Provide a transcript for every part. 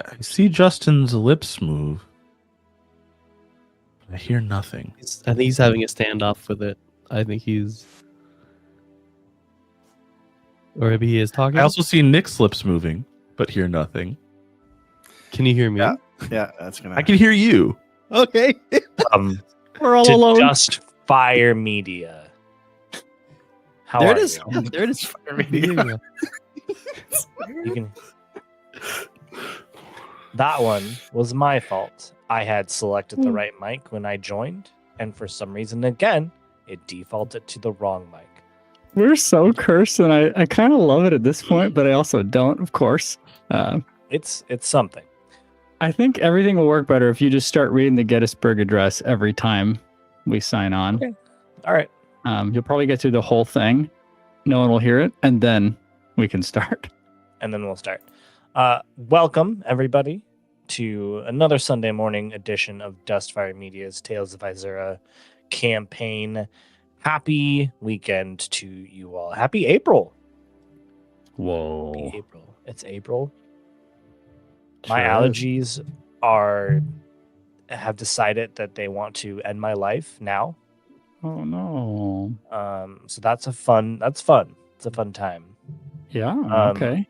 I see Justin's lips move. I hear nothing. I think he's having a standoff with it. I think he's... Or maybe he is talking. I also see Nick's lips moving, but hear nothing. Can you hear me? Yeah, that's gonna. I can hear you. Okay. We're all to alone. Dustfire Media. How There are it is. you? There it is. You can... That one was my fault. I had selected the right mic when I joined, and for some reason, again, it defaulted to the wrong mic. We're so cursed, and I kind of love it at this point, but I also don't, of course. It's something. I think everything will work better if you just start reading the Gettysburg Address every time we sign on. Okay. All right. You'll probably get through the whole thing. No one will hear it, and then we can start. And then we'll start. Welcome, everybody, to another Sunday morning edition of Dustfire Media's Tales of Isura campaign. Happy weekend to you all. Happy April. Whoa. Happy April. It's April. Sure My is. allergies have decided that they want to end my life now. Oh, no. So that's fun. It's a fun time. Yeah, okay.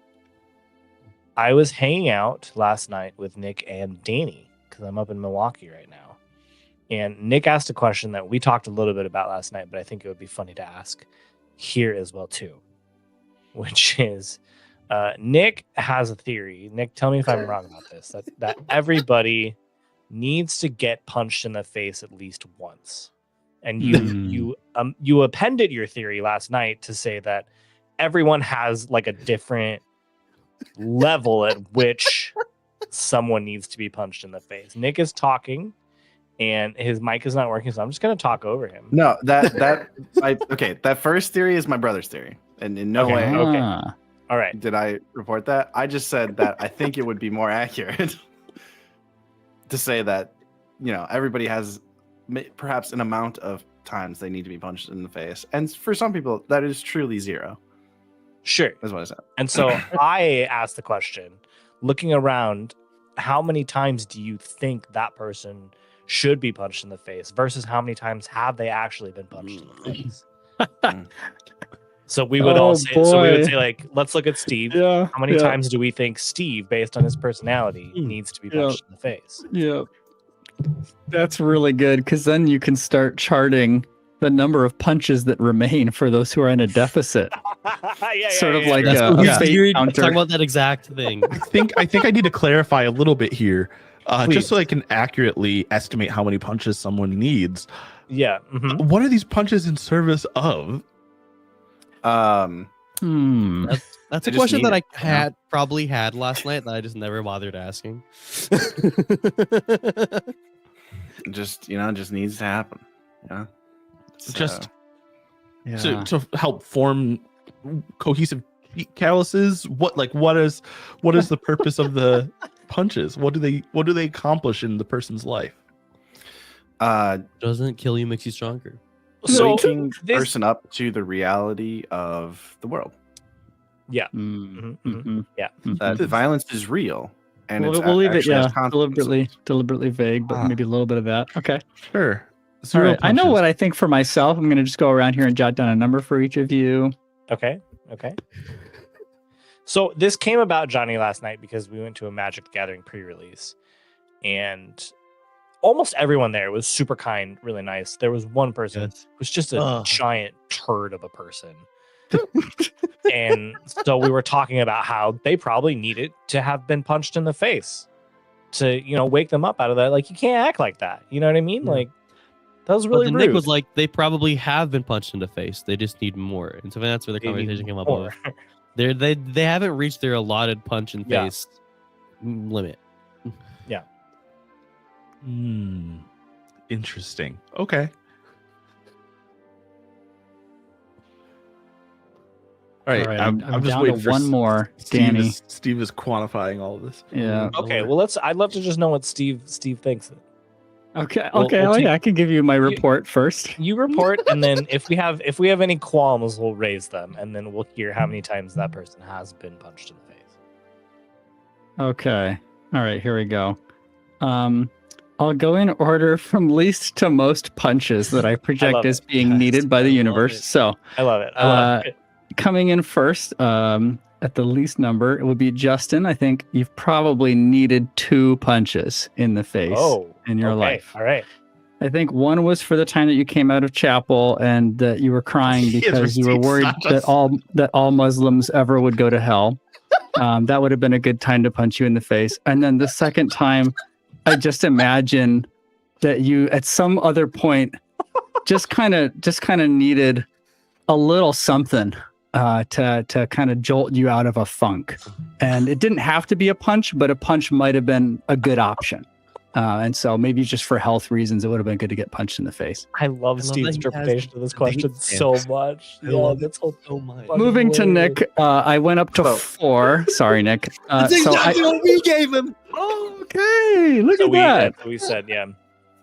I was hanging out last night with Nick and Danny because I'm up in Milwaukee right now. And Nick asked a question that we talked a little bit about last night, but I think it would be funny to ask here as well, too. Which is, Nick has a theory. Nick, tell me if I'm wrong about this. That everybody needs to get punched in the face at least once. And you appended your theory last night to say that everyone has like a different level at which someone needs to be punched in the face. Nick is talking and his mic is not working, so I'm just going to talk over him. No, that first theory is my brother's theory, and in no way Okay. Ah. All right. did I report that. I just said that I think it would be more accurate to say that, everybody has perhaps an amount of times they need to be punched in the face, and for some people that is truly zero. Sure. That's what I said. And so I asked the question, looking around, how many times do you think that person should be punched in the face versus how many times have they actually been punched in the face? So we would all say, like, let's look at Steve. Yeah. How many times do we think Steve, based on his personality, needs to be punched in the face? Yeah. That's really good, because then you can start charting the number of punches that remain for those who are in a deficit. Sort of like That's a what fate you're counter. talking about that exact thing. I think I need to clarify a little bit here, just so I can accurately estimate how many punches someone needs. Yeah. Mhm. What are these punches in service of? Uh, That's I a just question need that it, I probably had last night that I just never bothered asking. just needs to happen. Yeah. Just Yeah. to help form cohesive calluses. What is the purpose of the punches? What do they accomplish in the person's life? Doesn't kill you, makes you stronger. So waking this, person up to the reality of the world. yeah. Mm, Mhm, mhm. Yeah. That violence is real, and We'll leave it, actually has yeah, consequences. deliberately vague, but maybe a little bit of that. Okay. Sure. All Zero right. I know punches. what I think for myself. I'm going to just go around here and jot down a number for each of you. Okay. So this came about, Johnny, last night because we went to a Magic the Gathering pre-release, and almost everyone there was super kind, really nice. There was one person who was just a giant turd of a person. And so we were talking about how they probably needed to have been punched in the face to, wake them up out of that. Like, you can't act like that. You know what I mean? Yeah. Like, that was really But then rude. Nick was like, they probably have been punched in the face. They just need more. And so that's where the They need conversation came up more. with. They haven't reached their allotted punch in Yeah. face limit. Interesting. Okay. All right. I'm just down waiting to for one more, Danny. Steve is quantifying all of this. Yeah. Okay, well, I'd love to just know what Steve thinks. Okay. We'll Okay. take- I can give you my report first. You report, and then if we have any qualms, we'll raise them, and then we'll hear how many times that person has been punched in the face. Okay. All right, here we go. I'll go in order from least to most punches that I project love as it. being Yes, needed by I the love universe. it. So I love it. I love it. coming in first, at the least number, it would be Justin. I think you've probably needed 2 punches in the face in your life. All right. I think one was for the time that you came out of chapel and that you were crying He has because you were receipts, worried not that just- all Muslims ever would go to hell. That would have been a good time to punch you in the face. And then the second time, I just imagine that you at some other point just kind of needed a little something to kind of jolt you out of a funk. And it didn't have to be a punch, but a punch might have been a good option. And so maybe just for health reasons, it would have been good to get punched in the face. I love that Steve's he has interpretation of this date question so stamps. much. I Yeah, love that's it so much. Fucking Moving to hilarious. Nick, I went up to So- 4. Sorry, Nick. That's exactly what we gave him. Okay, look So at that. that's what we said, yeah.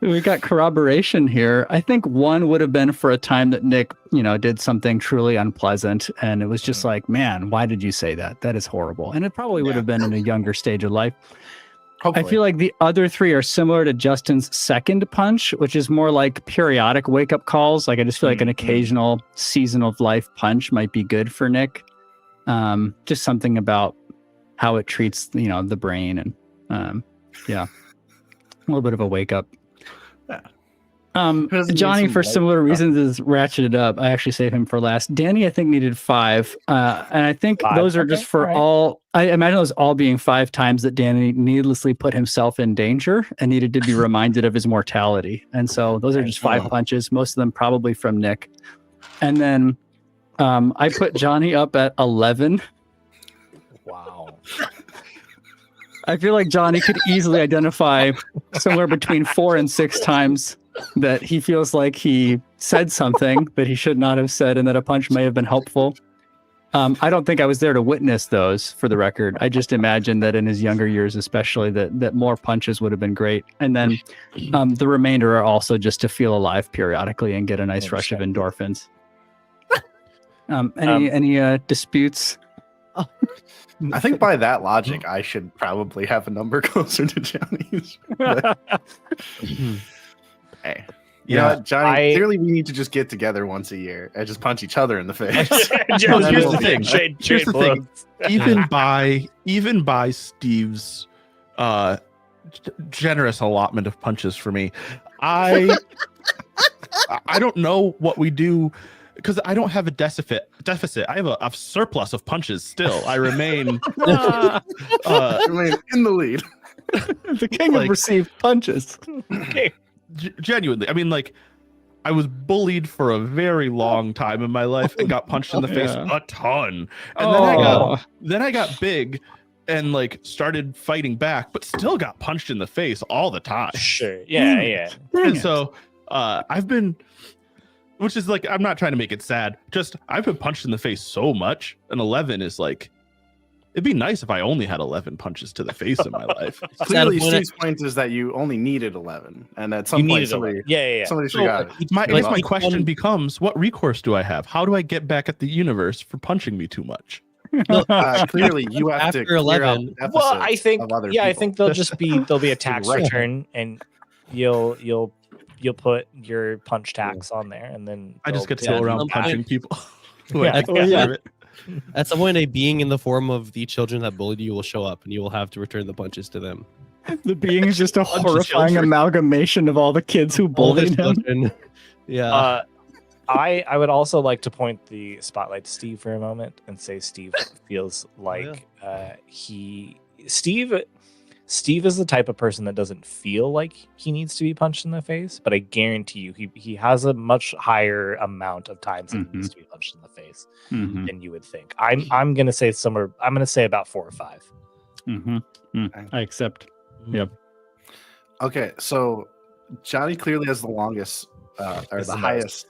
We got corroboration here. I think 1 would have been for a time that Nick, did something truly unpleasant. And it was just like, man, why did you say that? That is horrible. And it probably would have been in a younger stage of life. Hopefully. I feel like the other 3 are similar to Justin's second punch, which is more like periodic wake up calls. Like I just feel like an occasional season of life punch might be good for Nick. Just something about how it treats, the brain and a little bit of a wake up. Yeah. doesn't need Johnny, some for light similar stuff? reasons, is ratcheted up. I actually saved him for last. Danny, I think, needed 5. And I think 5, those are okay, just for all right. all. I imagine those all being 5 times that Danny needlessly put himself in danger and needed to be reminded of his mortality. And so those are just 5 punches, most of them probably from Nick. And then I put Johnny up at 11. Wow. I feel like Johnny could easily identify somewhere between 4 and 6 times that he feels like he said something that he should not have said and that a punch may have been helpful. I don't think I was there to witness those, for the record. I just imagine that in his younger years, especially, that more punches would have been great. And then the remainder are also just to feel alive periodically and get a nice rush of endorphins. Any disputes? I think by that logic, I should probably have a number closer to Johnny's. But, hey, you know what, Johnny? Clearly, we need to just get together once a year and just punch each other in the face. Well, here's the thing. Trade Here's the thing. blows. even by Steve's generous allotment of punches for me, I don't know what we do because I don't have a deficit. I have a surplus of punches still. I remain I mean, in the lead. The king of received punches. genuinely. I mean, like, I was bullied for a very long time in my life and got punched in the face a ton. And then I got big and like started fighting back, but still got punched in the face all the time. Sure. Yeah. And so I've been, which is like, I'm not trying to make it sad, just I've been punched in the face so much, and 11 is like, it'd be nice if I only had 11 punches to the face in my life. Clearly, Steve's point is that you only needed 11, and at some point, somebody forgot it. I guess my question becomes, what recourse do I have? How do I get back at the universe for punching me too much? Clearly, you have to After clear out 11. the deficit Well, I think of other I people. think there'll be a tax Right. return, and you'll put your punch tax on there, and then I just they'll- get to go around some punching point- people. Yeah. At some point, a being in the form of the children that bullied you will show up, and you will have to return the punches to them. The being is just a of horrifying children. amalgamation of all the kids who All his bullied him. children. Yeah. I would also like to point the spotlight to Steve for a moment and say Steve feels like Steve is the type of person that doesn't feel like he needs to be punched in the face, but I guarantee you he has a much higher amount of times that he needs to be punched in the face Mhm, than you would think. I'm gonna say about 4 or 5. mhm, I accept. Yep. Okay, so Johnny clearly has the longest or Is the the highest.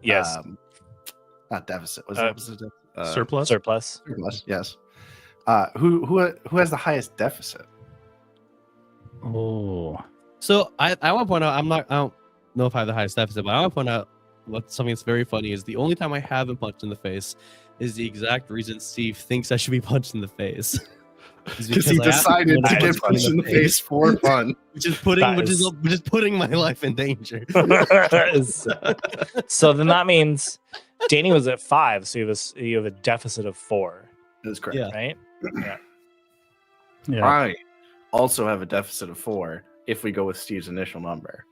Yes. Not deficit. Was it Surplus? Surplus. surplus? Yes. Who has the highest deficit? Oh, So I want to point out, I don't know if I have the highest deficit, but I want to point out something that's very funny is the only time I haven't punched in the face is the exact reason Steve thinks I should be punched in the face. Because he decided to get punched in the face for fun. which is putting my life in danger. So then that means Danny was at 5, so you have a deficit of 4, That's correct. Yeah. right? Yeah. Yeah. I also have a deficit of 4 if we go with Steve's initial number.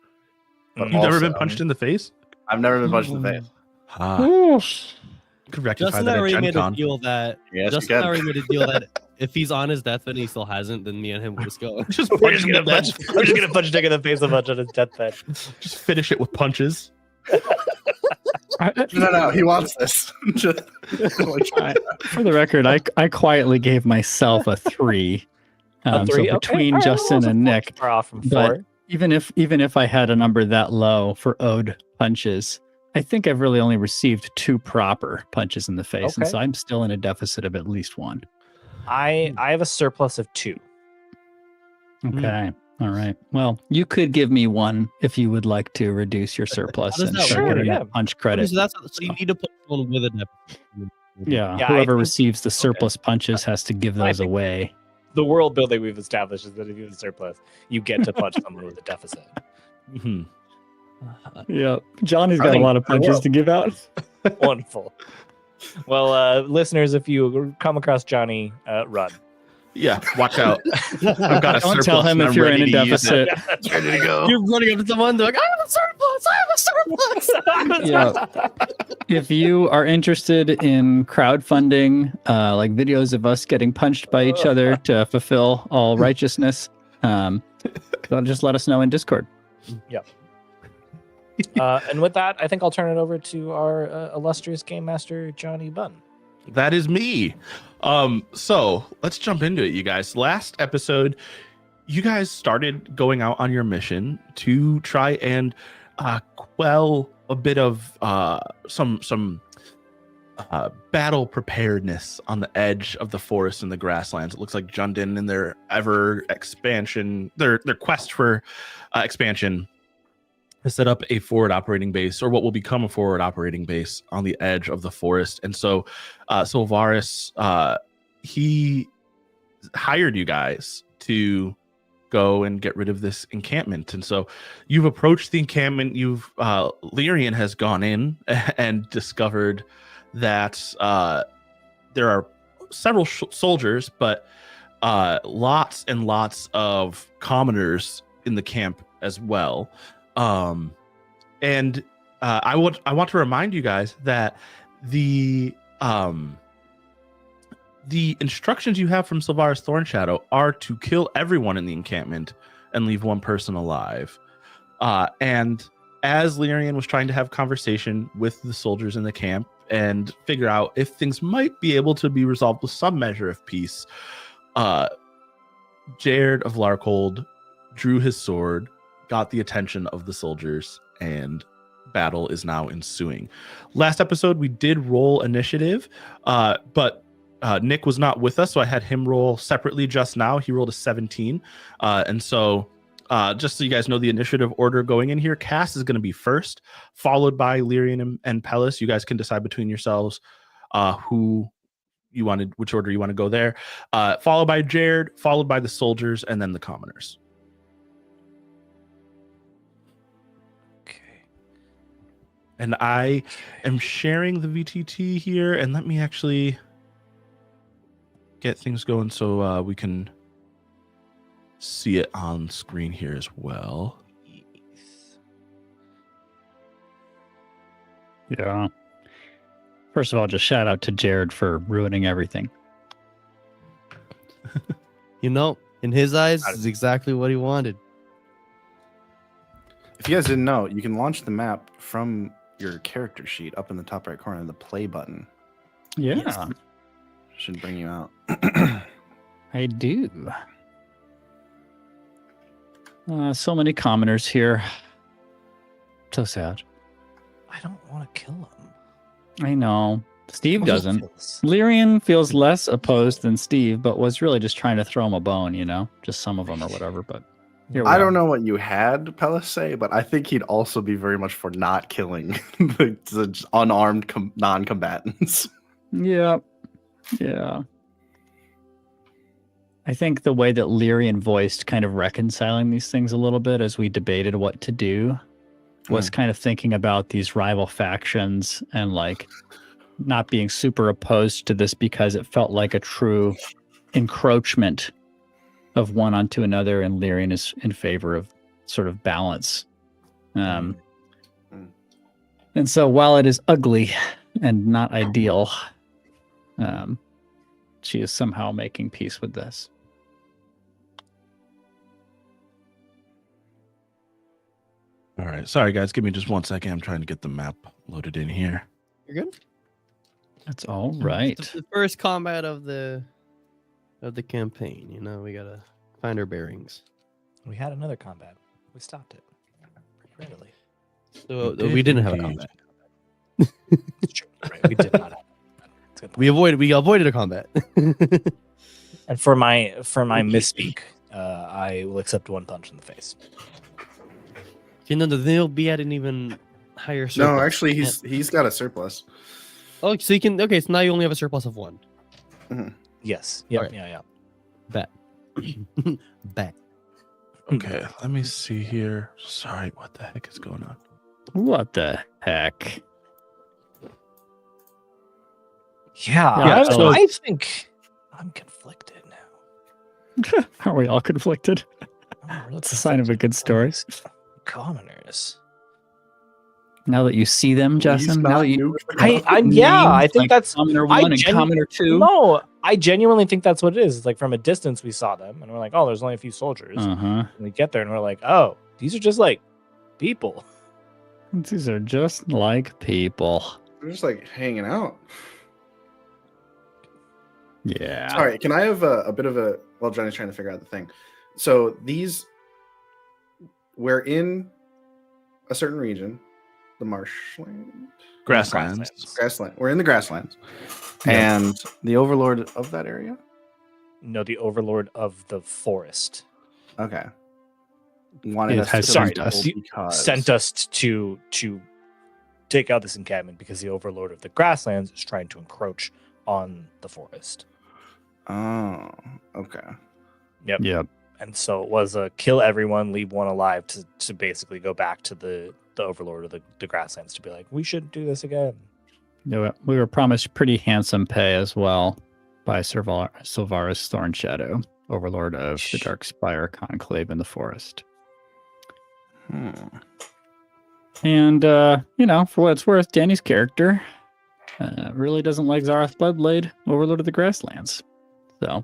But You've never also, been punched in the face? I've never been punched in the face. Ah, could rectify Justin that at already Gen made a Con. deal that Yes, Justin you can. already made a deal that if he's on his deathbed and he still hasn't, then me and him will just go. Just We're punch just him gonna to punch. death. We're just gonna punch Nick in the face a bunch on his deathbed. Just finish it with punches. No, he wants this. Just, For the record, I quietly gave myself a 3. A 3? So Okay. between All right, Justin well, and Nick, far off from but 4. even if I had a number that low for owed punches, I think I've really only received 2 proper punches in the face, and Okay. so I'm still in a deficit of at least 1. I have a surplus of 2. Okay. All right. Well, you could give me 1 if you would like to reduce your surplus does and that start work? getting Yeah. that punch credit. So you need to put someone with a deficit. Yeah. Yeah, I Whoever think- receives the surplus punches has to give I those think- away. The world building we've established is that if you have a surplus, you get to punch someone with a deficit. Mhm. Yeah. Johnny's I got a think lot of I will. punches to give out. Wonderful. Well, listeners, if you come across Johnny, run. Yeah, watch out. I've got a Don't surplus. tell him and if I'm you're in ready a to use it. deficit. ready to go. You're running up to someone, they're like, I have a surplus! I have a surplus! Yeah. If you are interested in crowdfunding, like videos of us getting punched by each other to fulfill all righteousness, just let us know in Discord. And with that, I think I'll turn it over to our illustrious game master, Johnny Bunn. That is me. So let's jump into it, you guys. Last episode, you guys started going out on your mission to try and quell a bit of some battle preparedness on the edge of the forest and the grasslands. It looks like Jundin and their quest for expansion has set up a forward operating base, or what will become a forward operating base, on the edge of the forest. And so Sylvaris, he hired you guys to go and get rid of this encampment. And so you've approached the encampment. Lyrian has gone in and discovered that there are several soldiers, but lots and lots of commoners in the camp as well. And I want to remind you guys that the instructions you have from Sylvaris Thornshadow are to kill everyone in the encampment and leave one person alive. And as Lyrian was trying to have conversation with the soldiers in the camp and figure out if things might be able to be resolved with some measure of peace, Jared of Larkold drew his sword, got the attention of the soldiers, and battle is now ensuing. Last episode, we did roll initiative, but Nick was not with us, so I had him roll separately just now. He rolled a 17. And so just so you guys know the initiative order going in here, Cass is going to be first, followed by Lyrian and Pellis. You guys can decide between yourselves which order you want to go there. Followed by Jared, followed by the soldiers, and then the commoners. And I am sharing the VTT here, and let me actually get things going so we can see it on screen here as well. Yeah. First of all, just shout out to Jared for ruining everything. You know, in his eyes, this is exactly what he wanted. If you guys didn't know, you can launch the map from your character sheet up in the top right corner, the play button. Yeah, Should bring you out. I do. So many commoners here. So sad. I don't want to kill him. I know. Steve doesn't. Lyrian feels less opposed than Steve, but was really just trying to throw him a bone, just some of them or whatever. But here we I are. don't know what you had Pellis say, but I think he'd also be very much for not killing the unarmed non-combatants. Yeah. Yeah. I think the way that Lyrian voiced kind of reconciling these things a little bit as we debated what to do was kind of thinking about these rival factions and like not being super opposed to this because it felt like a true encroachment of one onto another, and Lyrian is in favor of sort of balance. And so while it is ugly and not ideal, she is somehow making peace with this. All right. Sorry, guys. Give me just 1 second. I'm trying to get the map loaded in here. You're good. That's all right. The first combat of the campaign. You know, we gotta find our bearings. We had another combat. We stopped it pretty readily. So We we did didn't have a indeed. combat. It's true. Right, we did not. Have That's a good point. We avoided a combat. And for my misspeak, I will accept 1 punch in the face. You know, they'll be at an even higher surplus. No, actually, he's got a surplus. Oh, so you can. Okay, so now you only have a surplus of 1. Yes. Yep. Alright. Yeah. Bet. Bet. Okay. Let me see here. Sorry. What the heck is going on? What the heck? Yeah. so- I think I'm conflicted now. Are we all conflicted? It's a sign of a good story. Commoners. Now that you see them, Justin, now that you I think like that's Commoner I 1 and Commoner 2. No, I genuinely think that's what it is. It's like from a distance we saw them and we're like, oh, there's only a few soldiers. Uh-huh. And we get there and we're like, oh, these are just like people. These are just like people. They're just like hanging out. Yeah. Sorry, can I have a bit of a while Johnny's trying to figure out the thing? So we're in a certain region, the marshland, Grasslands. grassland. We're in the grasslands, Yeah. and the overlord of that area. No, the overlord of the forest Okay, wanted It us has to sent kill us. people because sent us to take out this encampment because the overlord of the grasslands is trying to encroach on the forest. Oh, okay. Yep. And so it was a kill everyone, leave one alive to basically go back to the overlord of the grasslands to be like, we shouldn't do this again. Yeah, we were promised pretty handsome pay as well by Sylvaris Thornshadow, overlord of the Darkspire Conclave in the forest. And, for what it's worth, Danny's character really doesn't like Zareth Bloodblade, overlord of the Grasslands. So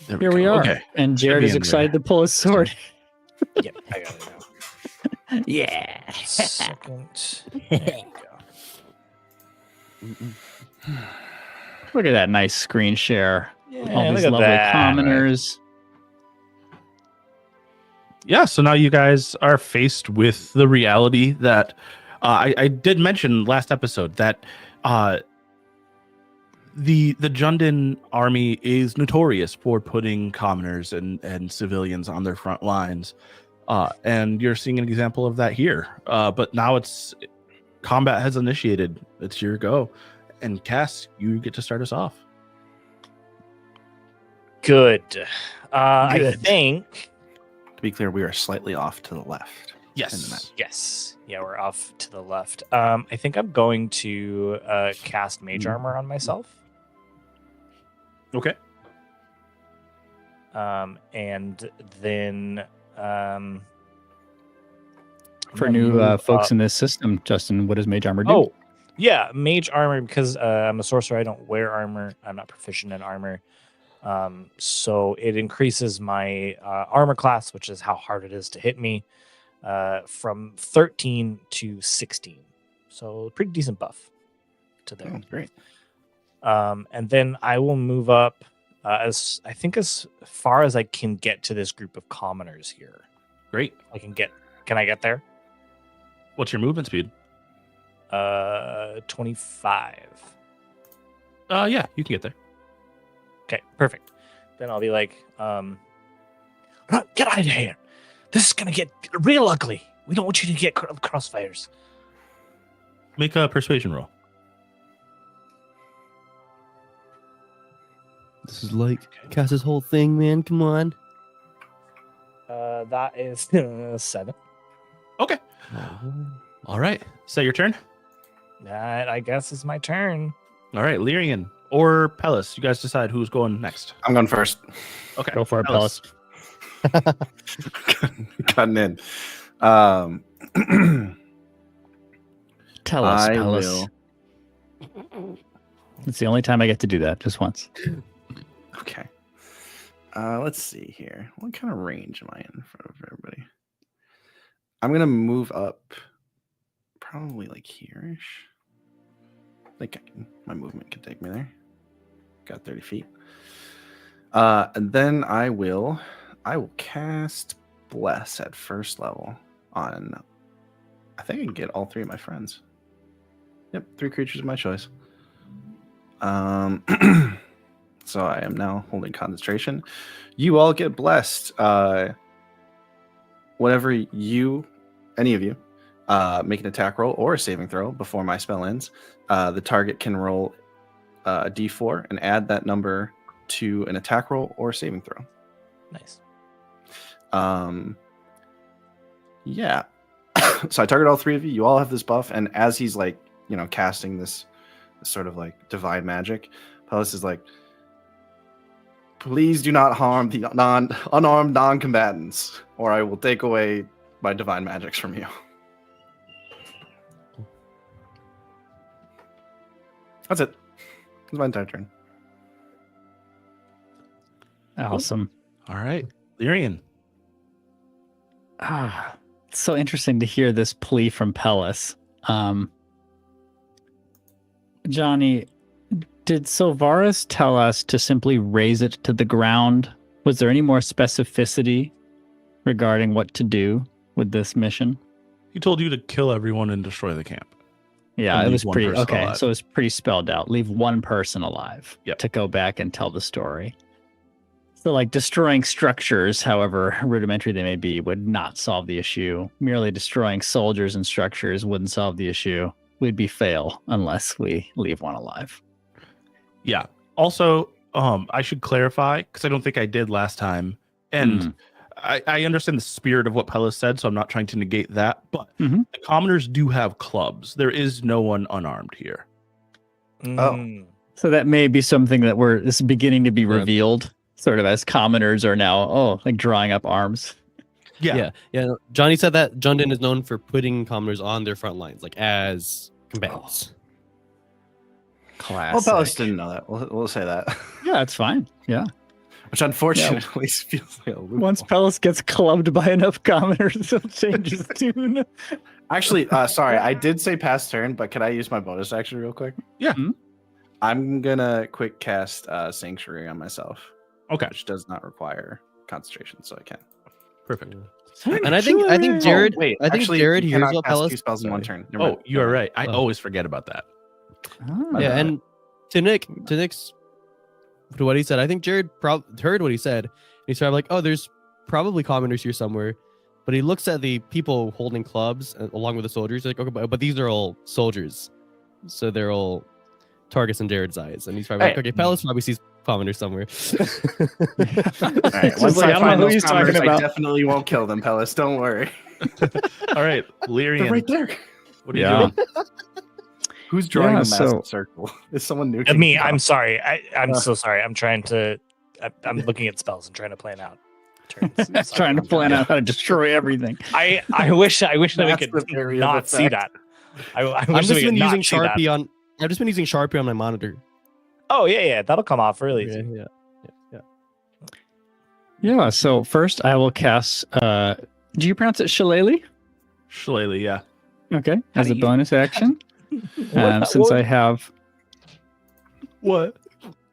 There here we go. are. Okay. And Jared be is in excited to pull his sword. Yep, I got it now. Yeah. Second. There you go. Look at that nice screen share. Yeah, All these look at lovely that. commoners. Yeah, so now you guys are faced with the reality that I did mention last episode that the Jundin army is notorious for putting commoners and civilians on their front lines, and you're seeing an example of that here. But now it's combat has initiated. It's your go, and Cass, you get to start us off. Good. I Good. think. To be clear, we are slightly off to the left. Yes. Yes. Yeah, we're off to the left. I think I'm going to cast Mage Armor on myself. Okay. And then For new folks in this system, Justin, what does Mage Armor do? Oh, yeah, Mage Armor, because I'm a sorcerer, I don't wear armor. I'm not proficient in armor. So it increases my armor class, which is how hard it is to hit me, from 13 to 16. So pretty decent buff to there. Oh, great. And then I will move up as far as I can get to this group of commoners here. Great. Can I get there? What's your movement speed? 25. Yeah, you can get there. Okay, perfect. Then I'll be like, get out of here. This is gonna get real ugly. We don't want you to get crossfires. Make a persuasion roll. This is like cast this whole thing, man. Come on. That is 7. Okay. All right. Is that your turn? That I guess is my turn. All right, Lyrian or Pellis. You guys decide who's going next. I'm going first. Okay. Go for it, Pellis. Pellis. Cutting in. Tell us, I Pellis. will. It's the only time I get to do that, just once. Okay. Let's see here. What kind of range am I in front of everybody? I'm gonna move up, probably like here-ish. I think my movement can take me there. Got 30 feet. And then I will cast Bless at first level on. I think I can get all 3 of my friends. Yep, 3 creatures of my choice. So I am now holding concentration. You all get blessed. Whenever any of you, make an attack roll or a saving throw before my spell ends, the target can roll a d4 and add that number to an attack roll or saving throw. Nice. Yeah. So I target all 3 of you. You all have this buff, and as he's like, casting this sort of like divine magic, Pellis is like, please do not harm the unarmed non-combatants, or I will take away my divine magics from you. That's it. It's my entire turn. Awesome. All right, Lyrian. It's so interesting to hear this plea from Pellis. Johnny, did Silvaris tell us to simply raise it to the ground? Was there any more specificity regarding what to do with this mission? He told you to kill everyone and destroy the camp. Yeah, And it leave was one pretty person okay. alive. So it was pretty spelled out. Leave one person alive Yep. to go back and tell the story. So, like, destroying structures, however rudimentary they may be, would not solve the issue. Merely destroying soldiers and structures wouldn't solve the issue. We'd be fail unless we leave one alive. Yeah. Also, I should clarify because I don't think I did last time. And I understand the spirit of what Pellis said, so I'm not trying to negate that. But Mhm. the commoners do have clubs. There is no one unarmed here. Mm. So that may be something that this is beginning to be revealed, sort of as commoners are now, like drawing up arms. Yeah. Yeah. Johnny said that Jundin is known for putting commoners on their front lines, like as combatants. Classic. Well, Pellis didn't know that. We'll say that. Yeah, it's fine. Yeah. Which unfortunately feels like a loophole. Once Pellis gets clubbed by enough commoners, he'll change his tune. Actually, sorry, I did say past turn, but could I use my bonus action real quick? Yeah. I'm gonna quick cast Sanctuary on myself. Okay. Which does not require concentration, so I can. Perfect. And I think Jared. Wait, I think actually, Jared you hears cannot what cast Pellis. 2 spells in one turn. Never Oh, mind. you are right. I Oh. always forget about that. Yeah, and to Nick's, to what he said, I think Jared heard what he said. He's probably like, "Oh, there's probably commoners here somewhere," but he looks at the people holding clubs along with the soldiers, like, "Okay, but these are all soldiers, so they're all targets in Jared's eyes," and he's probably like, Hey. "Okay, Pellis probably sees commoners somewhere." All right, It's once just like, I I don't find know who those he's talking commoners, I about. definitely won't kill them, Pellis. Don't worry. All right, Lyrian. They're right there. What are you Yeah. doing? Who's drawing Yeah, a massive so- circle? Is someone new to Me, the I'm job? sorry. I'm so sorry. I'm trying to. I'm looking at spells and trying to plan out turns. Trying to plan out how to destroy everything. I wish that we That's could the area of not see effect. that. I I've wish just that we been could not using see that. Sharpie on. I've just been using Sharpie on my monitor. Oh yeah, that'll come off really easy. Yeah. Yeah, so first I will cast, do you pronounce it Shillelagh? Shillelagh, yeah. Okay, as do a you- bonus action. Since I have, What?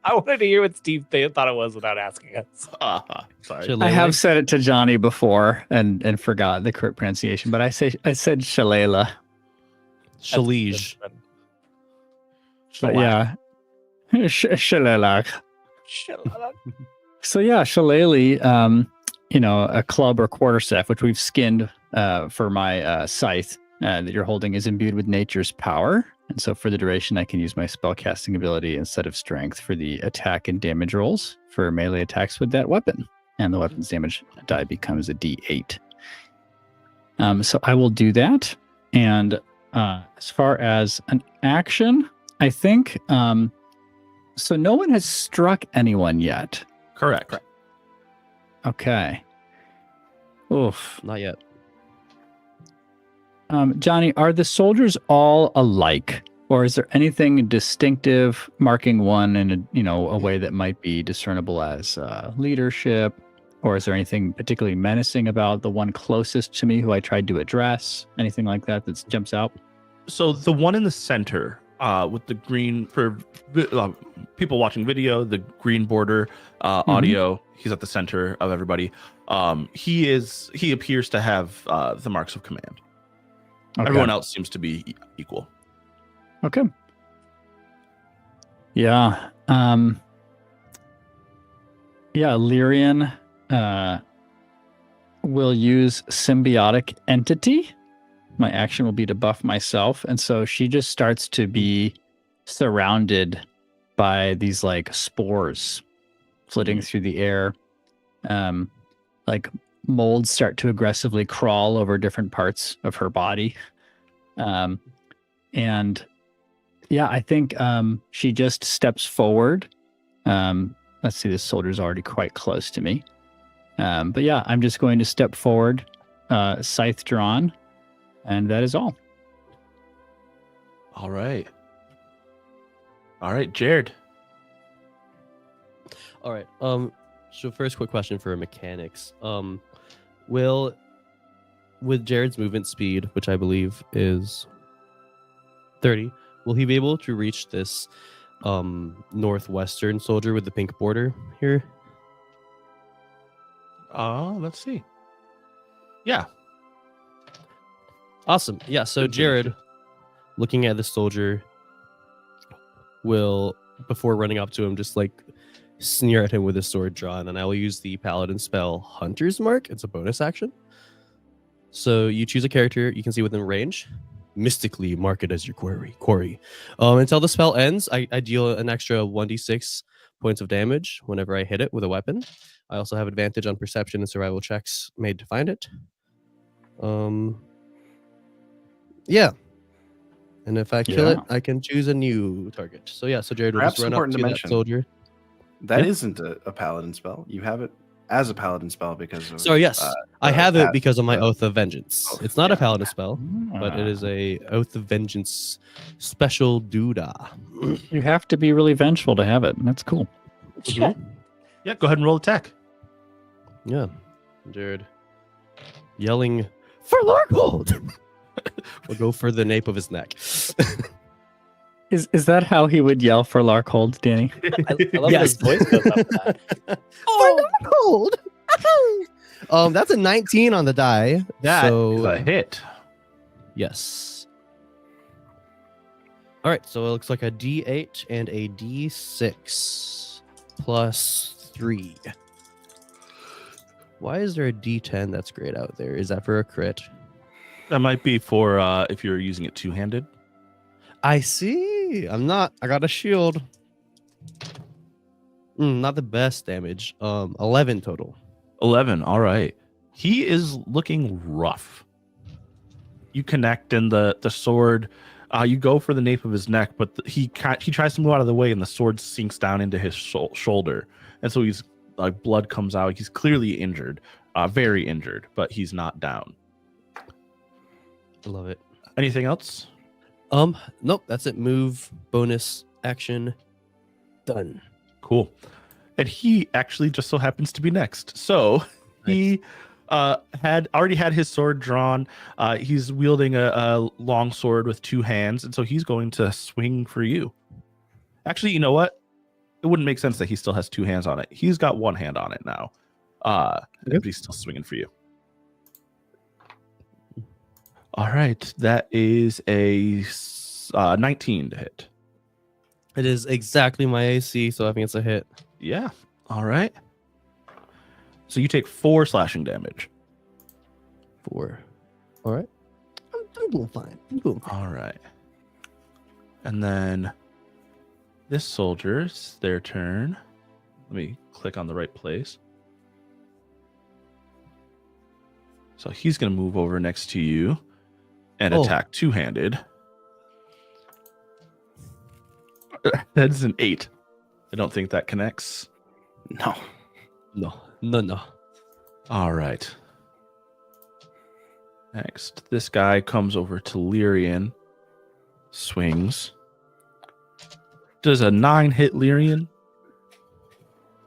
I wanted to hear what Steve thought it was without asking us. Sorry. Shillelagh. I have said it to Johnny before and forgot the correct pronunciation, but I said Shillelagh. Shillelagh. But yeah, Shillelagh. So yeah, Shillelagh, a club or quarterstaff, which we've skinned for my scythe that you're holding, is imbued with nature's power. And so for the duration, I can use my spellcasting ability instead of strength for the attack and damage rolls for melee attacks with that weapon. And the weapon's damage die becomes a D8. So I will do that. And as far as an action, I think so no one has struck anyone yet. Correct. Okay. Oof. Not yet. Johnny, are the soldiers all alike, or is there anything distinctive marking one in a way that might be discernible as leadership, or is there anything particularly menacing about the one closest to me who I tried to address? Anything like that jumps out? So the one in the center, with the green for people watching video, the green border audio. He's at the center of everybody. He appears to have the marks of command. Okay. Everyone else seems to be equal. Okay. Yeah. Lyrian will use symbiotic entity. My action will be to buff myself. And so she just starts to be surrounded by these like spores flitting through the air. Like molds start to aggressively crawl over different parts of her body. And yeah, I think she just steps forward. Let's see, this soldier's already quite close to me. But yeah, I'm just going to step forward, scythe drawn, and that is all. All right, Jared. All right. So first, quick question for mechanics. With Jared's movement speed, which I believe is 30, will he be able to reach this northwestern soldier with the pink border here? Let's see. Yeah. Awesome. Yeah. So Jared, looking at the soldier, will, before running up to him, just like sneer at him with his sword drawn, and I will use the paladin spell Hunter's Mark. It's a bonus action. So you choose a character you can see within range, mystically mark it as your quarry. Until the spell ends, I deal an extra 1d6 points of damage whenever I hit it with a weapon. I also have advantage on perception and survival checks made to find it. Yeah. And if I kill it, I can choose a new target. So yeah, so Jared will just run up to that soldier. That isn't a paladin spell. You have it as a paladin spell because of... Sorry, yes. I have it because of my Oath of Vengeance. It's not a paladin spell, but it is a Oath of Vengeance special doodah. You have to be really vengeful to have it. That's cool. Yeah, go ahead and roll attack. Yeah. Jared yelling, "For Larkhold!" We'll go for the nape of his neck. Is that how he would yell for Larkhold, Danny? I love his voice goes up with that. For Larkhold! That's a 19 on the die. That is a hit. Yes. All right, so it looks like a D8 and a D6 plus 3. Why is there a D10 that's grayed out there? Is that for a crit? That might be for if you're using it two-handed. I see. I got a shield. Not the best damage. 11 total. 11. All right. He is looking rough. You connect, and the sword. You go for the nape of his neck, but he tries to move out of the way, and the sword sinks down into his shoulder, and so he's like blood comes out. He's clearly injured, very injured, but he's not down. I love it. Anything else? Nope, that's it. Move, bonus, action, done. Cool. And he actually just so happens to be next. So he had already had his sword drawn. He's wielding a long sword with two hands, and so he's going to swing for you. Actually, you know what? It wouldn't make sense that he still has two hands on it. He's got one hand on it now. But he's still swinging for you. All right, that is a 19 to hit. It is exactly my AC, so I think it's a hit. Yeah. All right. So you take 4 slashing damage. 4. All right. I'm doing fine. All right. And then this soldier's their turn. Let me click on the right place. So he's going to move over next to you and attack two-handed. That's an 8. I don't think that connects. No. No. All right. Next, this guy comes over to Lyrian, swings. Does a 9 hit Lyrian?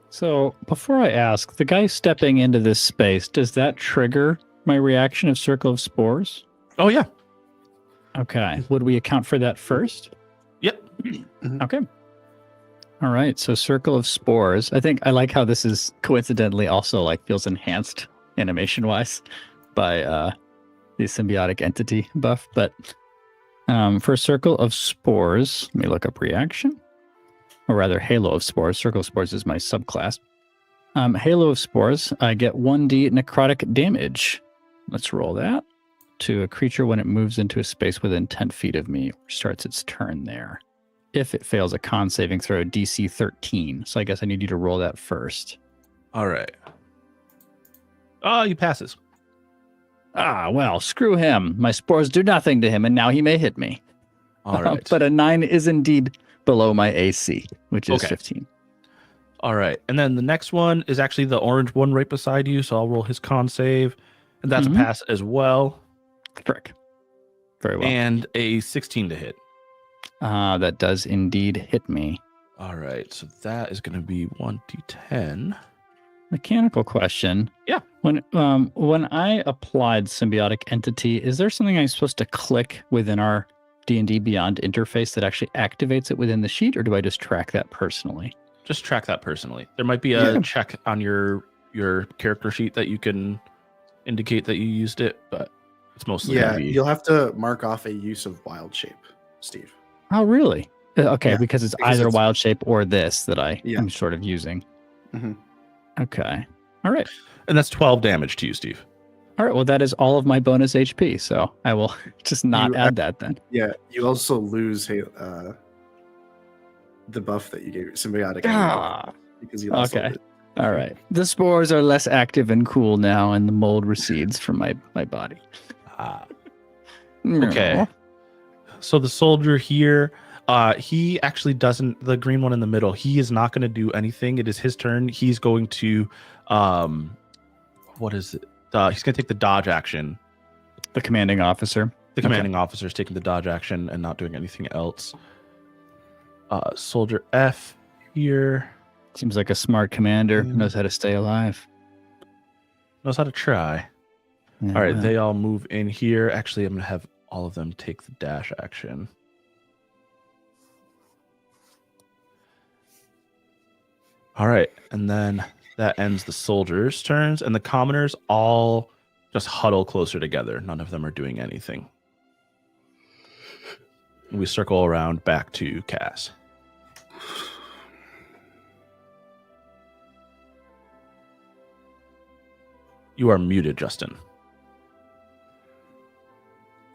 So before I ask, the guy stepping into this space, does that trigger my reaction of Circle of Spores? Oh, yeah. Okay. Would we account for that first? Yep. Okay. All right. So Circle of Spores. I think I like how this is coincidentally also like feels enhanced animation wise by the symbiotic entity buff. But for Circle of Spores, let me look up reaction. Or rather, Halo of Spores. Circle of Spores is my subclass. Halo of Spores, I get 1d necrotic damage. Let's roll that to a creature when it moves into a space within 10 feet of me or starts its turn there. If it fails a con saving throw, DC 13. So I guess I need you to roll that first. All right. Oh, he passes. Ah, well, screw him. My spores do nothing to him, and now he may hit me. All right. But a 9 is indeed below my AC, which is 15. All right. And then the next one is actually the orange one right beside you. So I'll roll his con save. And that's a pass as well. Frick. Very well. And a 16 to hit. That does indeed hit me. All right. So that is going to be 1d10. Mechanical question. Yeah. When I applied symbiotic entity, is there something I'm supposed to click within our D&D Beyond interface that actually activates it within the sheet, or do I just track that personally? Just track that personally. There might be a check on your character sheet that you can indicate that you used it, but it's mostly you'll have to mark off a use of wild shape, Steve. Oh, really? Okay, Yeah, because it's because either it's- wild shape or this that I'm sort of using. Mhm. Okay. All right. And that's 12 damage to you, Steve. All right. Well, that is all of my bonus HP, so I will just not add that then. Yeah, you also lose the buff that you gave symbiotic because you lost Okay. All right. The spores are less active and cool now, and the mold recedes from my body. Okay. So the soldier here, he actually doesn't, the green one in the middle, he is not going to do anything. It is his turn. He's going to, what is it? He's going to take the dodge action. The commanding officer. The commanding officer is taking the dodge action and not doing anything else. Soldier F here. Seems like a smart commander who knows how to stay alive. Knows how to try. Yeah, All right, well. they all move in here. Actually, I'm going to have all of them take the dash action. All right, and then that ends the soldiers' turns, and the commoners all just huddle closer together. None of them are doing anything. We circle around back to Cass. You are muted, Justin.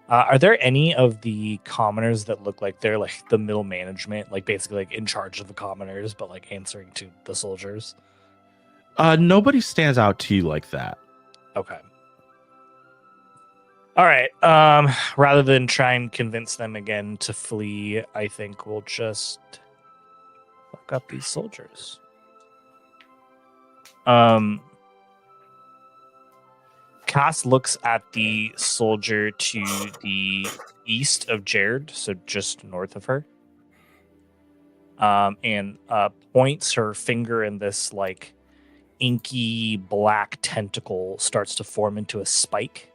Are there any of the commoners that look like they're like the middle management, like basically like in charge of the commoners, but like answering to the soldiers? Nobody stands out to you like that. Okay. All right. Rather than try and convince them again to flee, I think we'll just fuck up these soldiers. Cass looks at the soldier to the east of Jared, so just north of her, and points her finger, and this like inky black tentacle starts to form into a spike,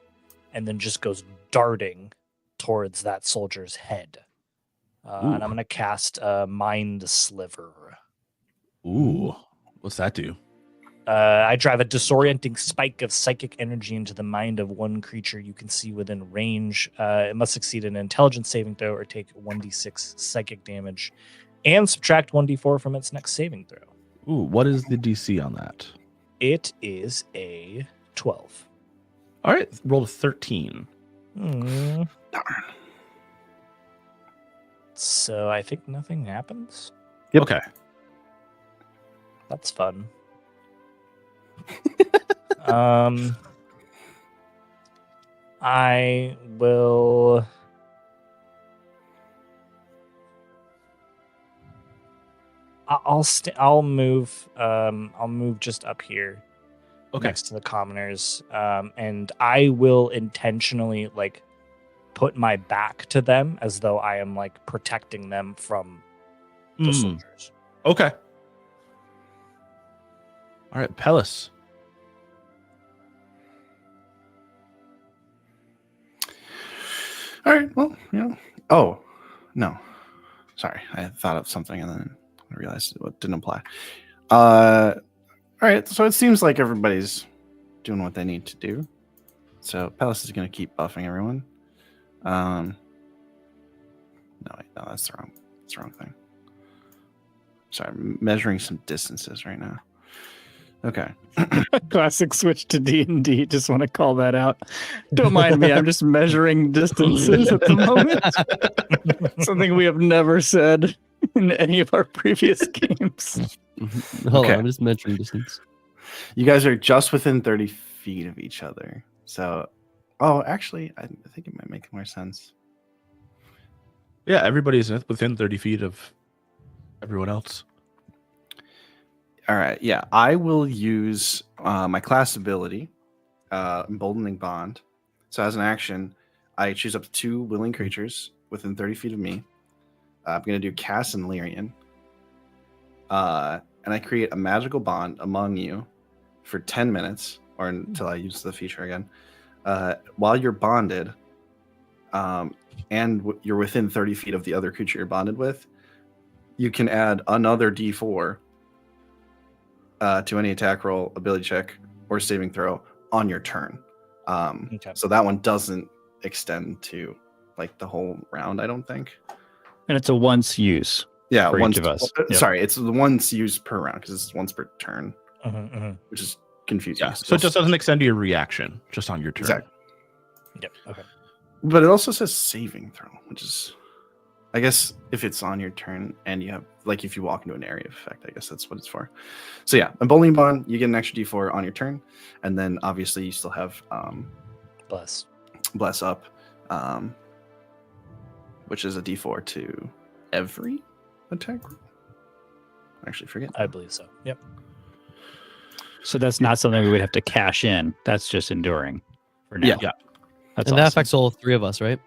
and then just goes darting towards that soldier's head. And I'm going to cast Mind Sliver. Ooh, what's that do? I drive a disorienting spike of psychic energy into the mind of one creature you can see within range. It must succeed an intelligence saving throw or take 1d6 psychic damage and subtract 1d4 from its next saving throw. Ooh, what is the DC on that? It is a 12. All right, roll a 13. Darn. So I think nothing happens. Yep. Okay. That's fun. I will. I'll move. I'll move just up here, Okay. next to the commoners. And I will intentionally like put my back to them as though I am like protecting them from the soldiers. Okay. All right, Pellis. All right. Well, Oh, no. Sorry, I thought of something and then I realized it didn't apply. All right. So it seems like everybody's doing what they need to do. So Palace is going to keep buffing everyone. No, that's the wrong thing. Sorry, I'm measuring some distances right now. Okay. Classic switch to D&D. Just want to call that out. Don't mind me. I'm just measuring distances at the moment. Something we have never said in any of our previous games. Hold Okay. on, I'm just measuring distance. You guys are just within 30 feet of each other. So, actually, I think it might make more sense. Yeah, everybody's within 30 feet of everyone else. All right. Yeah, I will use my class ability, Emboldening Bond. So as an action, I choose up to 2 willing creatures within 30 feet of me. I'm going to do Cass and Lyrian. And I create a magical bond among you for 10 minutes, or until I use the feature again. While you're bonded, and you're within 30 feet of the other creature you're bonded with, you can add another D4 to any attack roll, ability check, or saving throw on your turn. Okay. So that one doesn't extend to like the whole round, I don't think. And it's a once use. Yeah, For once each of us. Yep. Sorry, it's the once used per round because it's once per turn, which is confusing. Yeah. So it just doesn't extend to your reaction, just on your turn. Exactly. Yep. Okay. But it also says saving throw, which is, I guess, if it's on your turn and you have, like, if you walk into an area of effect, I guess that's what it's for. So yeah, Emboldening Bond, you get an extra D4 on your turn, and then obviously you still have Bless up, which is a D4 to every attack. I actually forget. I believe so. Yep. So that's not something we would have to cash in. That's just enduring for now. Yeah. That's And that awesome. affects all 3 of us, right?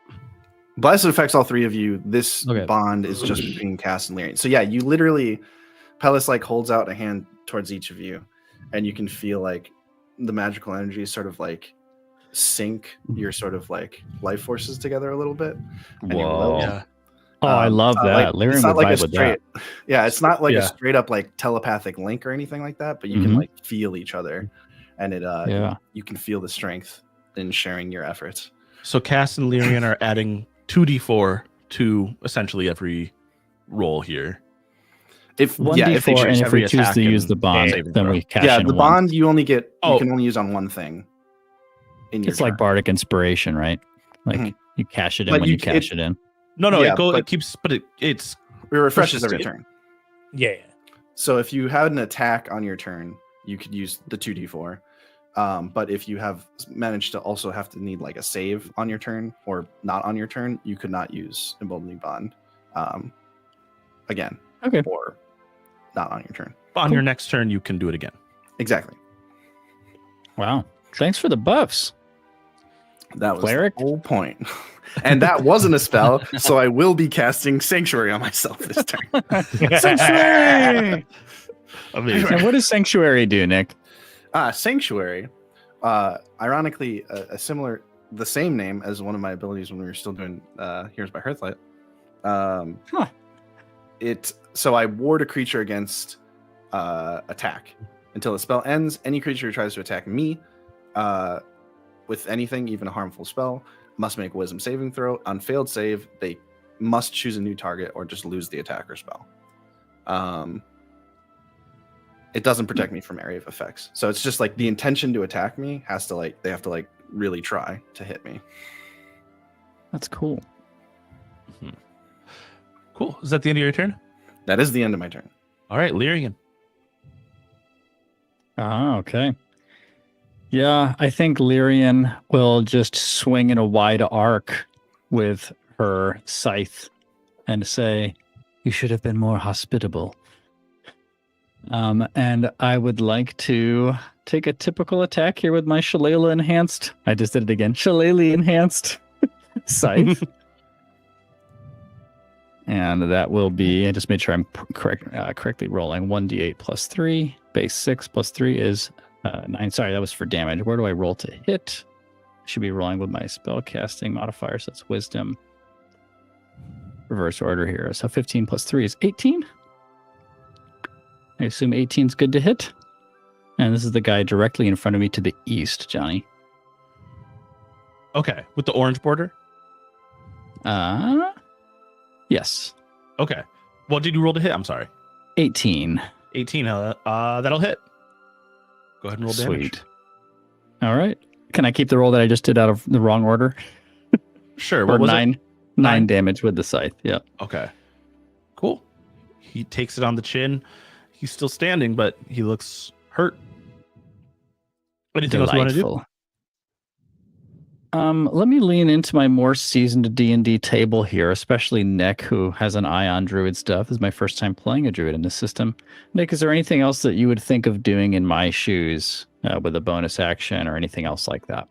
Bless affects all 3 of you. This Okay. bond is just between Cass and Lyrian. So yeah, you literally, Pellis like holds out a hand towards each of you, and you can feel like the magical energy sort of like sync your sort of like life forces together a little bit. And your Whoa. will. Yeah. Oh, I love it's not that. like- Lyrian it's not would like a vibe with that. straight, yeah, it's not like Yeah. a straight up like telepathic link or anything like that, but you can Mhm. like feel each other, and it Yeah. you can feel the strength in sharing your efforts. So Cass and Lyrian are adding 2d4 to essentially every roll here. If One yeah, D4, if they choose and if we every choose to attack use and the bond, saving then throw. we cash yeah, in the once. bond you only get Oh. you can only use on one thing. In your It's like turn. bardic inspiration, right? Like Mhm. you cash it in But when you you c- cash it in. No, Yeah, it but- keeps, but it's It refreshes Pushes every it. turn. Yeah. So if you had an attack on your turn, you could use the 2d4. But if you have managed to also have to need like a save on your turn or not on your turn, you could not use Emboldening Bond again. Okay. Or not on your turn. on Cool. your next turn, you can do it again. Exactly. Wow. Thanks for the buffs. That was Cleric? the whole point. And that wasn't a spell, so I will be casting Sanctuary on myself this turn. Sanctuary! Amazing. And what does Sanctuary do, Nick? Sanctuary, ironically, the same name as one of my abilities when we were still doing Heroes by Hearthlight. So I ward a creature against attack until the spell ends. Any creature who tries to attack me with anything, even a harmful spell, must make a Wisdom saving throw. On failed save, they must choose a new target or just lose the attacker spell. It doesn't protect me from area of effects. So it's just like the intention to attack me has to like, they have to like really try to hit me. That's cool. Cool. Is that the end of your turn? That is the end of my turn. All right, Lyrian. Ah, okay. Yeah, I think Lyrian will just swing in a wide arc with her scythe and say, "You should have been more hospitable." And I would like to take a typical attack here with my Shillelagh enhanced. I just did it again. Shillelagh enhanced scythe. And that will be, I just made sure I'm correctly rolling 1d8 plus 3. Base 6 plus 3 is 9. Sorry, that was for damage. Where do I roll to hit? I should be rolling with my spell casting modifier, so that's wisdom. Reverse order here. So 15 plus 3 is 18. I assume 18 is good to hit. And this is the guy directly in front of me to the east, Johnny. Okay, with the orange border. Yes. Okay. What did you roll to hit? I'm sorry. 18. 18. That'll hit. Go ahead and roll damage. Sweet. All right. Can I keep the roll that I just did out of the wrong order? Sure. Or What was it? 9 Nine? damage with the scythe. Yeah. Okay. Cool. He takes it on the chin. He's still standing, but he looks hurt. Anything else you want to do? Delightful. Let me lean into my more seasoned D&D table here, especially Nick, who has an eye on druid stuff. This is my first time playing a druid in this system. Nick, is there anything else that you would think of doing in my shoes with a bonus action or anything else like that?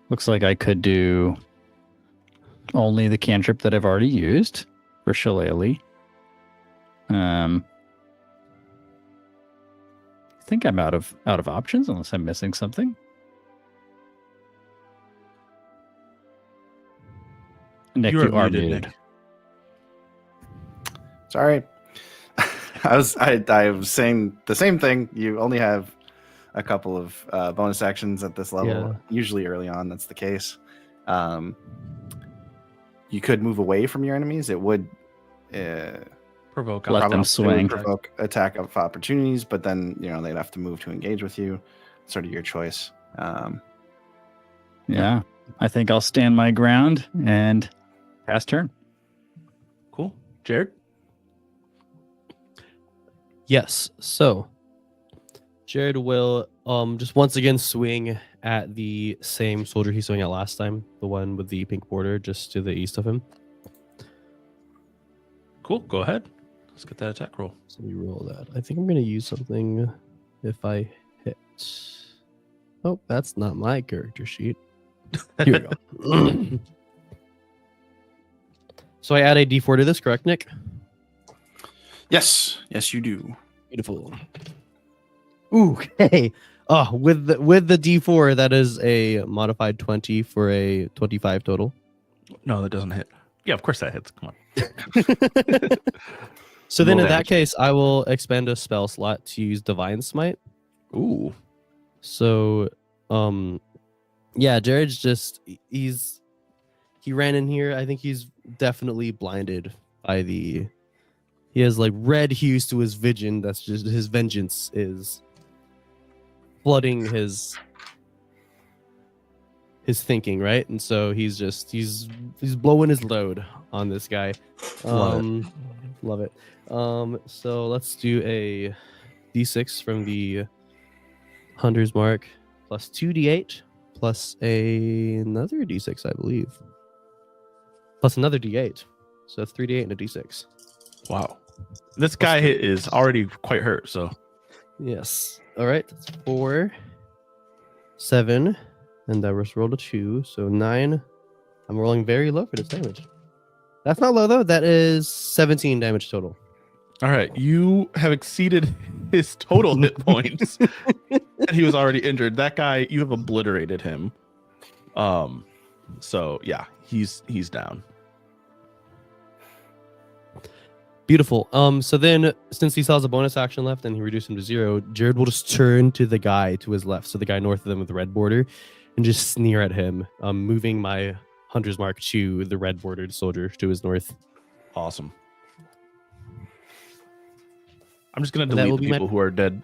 Looks like I could do only the cantrip that I've already used for Shillelagh. I think I'm out of options unless I'm missing something. Nick, you are muted. Nick. Sorry. I was saying the same thing. You only have a couple of bonus actions at this level. Yeah. Usually early on, that's the case. You could move away from your enemies. It would Provoke. Let them probably swing. provoke attack of opportunities, but then they'd have to move to engage with you. Sort of your choice. Yeah, I think I'll stand my ground and pass turn. Cool. Jared? Yes. So Jared will just once again swing at the same soldier he swung at last time, the one with the pink border just to the east of him. Cool. Go ahead. Let's get that attack roll. So we roll that. I think I'm going to use something if I hit. Oh, that's not my character sheet. Here we go. So I add a d4 to this, correct, Nick? Yes, you do. Beautiful. Ooh, okay. Oh, with the d4, that is a modified 20 for a 25 total. No, that doesn't hit. Yeah, of course that hits. Come on. So then Roll in that damage. case, I will expend a spell slot to use Divine Smite. Ooh. So, yeah, Jared's just, he ran in here. I think he's definitely blinded by he has like red hues to his vision. That's just his vengeance is flooding his thinking, right? And so he's blowing his load on this guy. Love it. So let's do a d6 from the Hunter's Mark plus 2d8 plus another d6, I believe. Plus another d8. So that's 3d8 and a d6. Wow. This guy is already quite hurt, so. Yes. All right. That's 4, 7, and that was rolled a 2, so 9. I'm rolling very low for this damage. That's not low though. That is 17 damage total. All right. You have exceeded his total hit points. And he was already injured. That guy, you have obliterated him. So yeah, he's down. Beautiful. So then, since he still has a bonus action left and he reduced him to 0, Jared will just turn to the guy to his left, so the guy north of them with the red border, and just sneer at him, moving my Hunter's Mark to the red bordered soldier to his north. Awesome. I'm just gonna And that delete will the be my- people who are dead.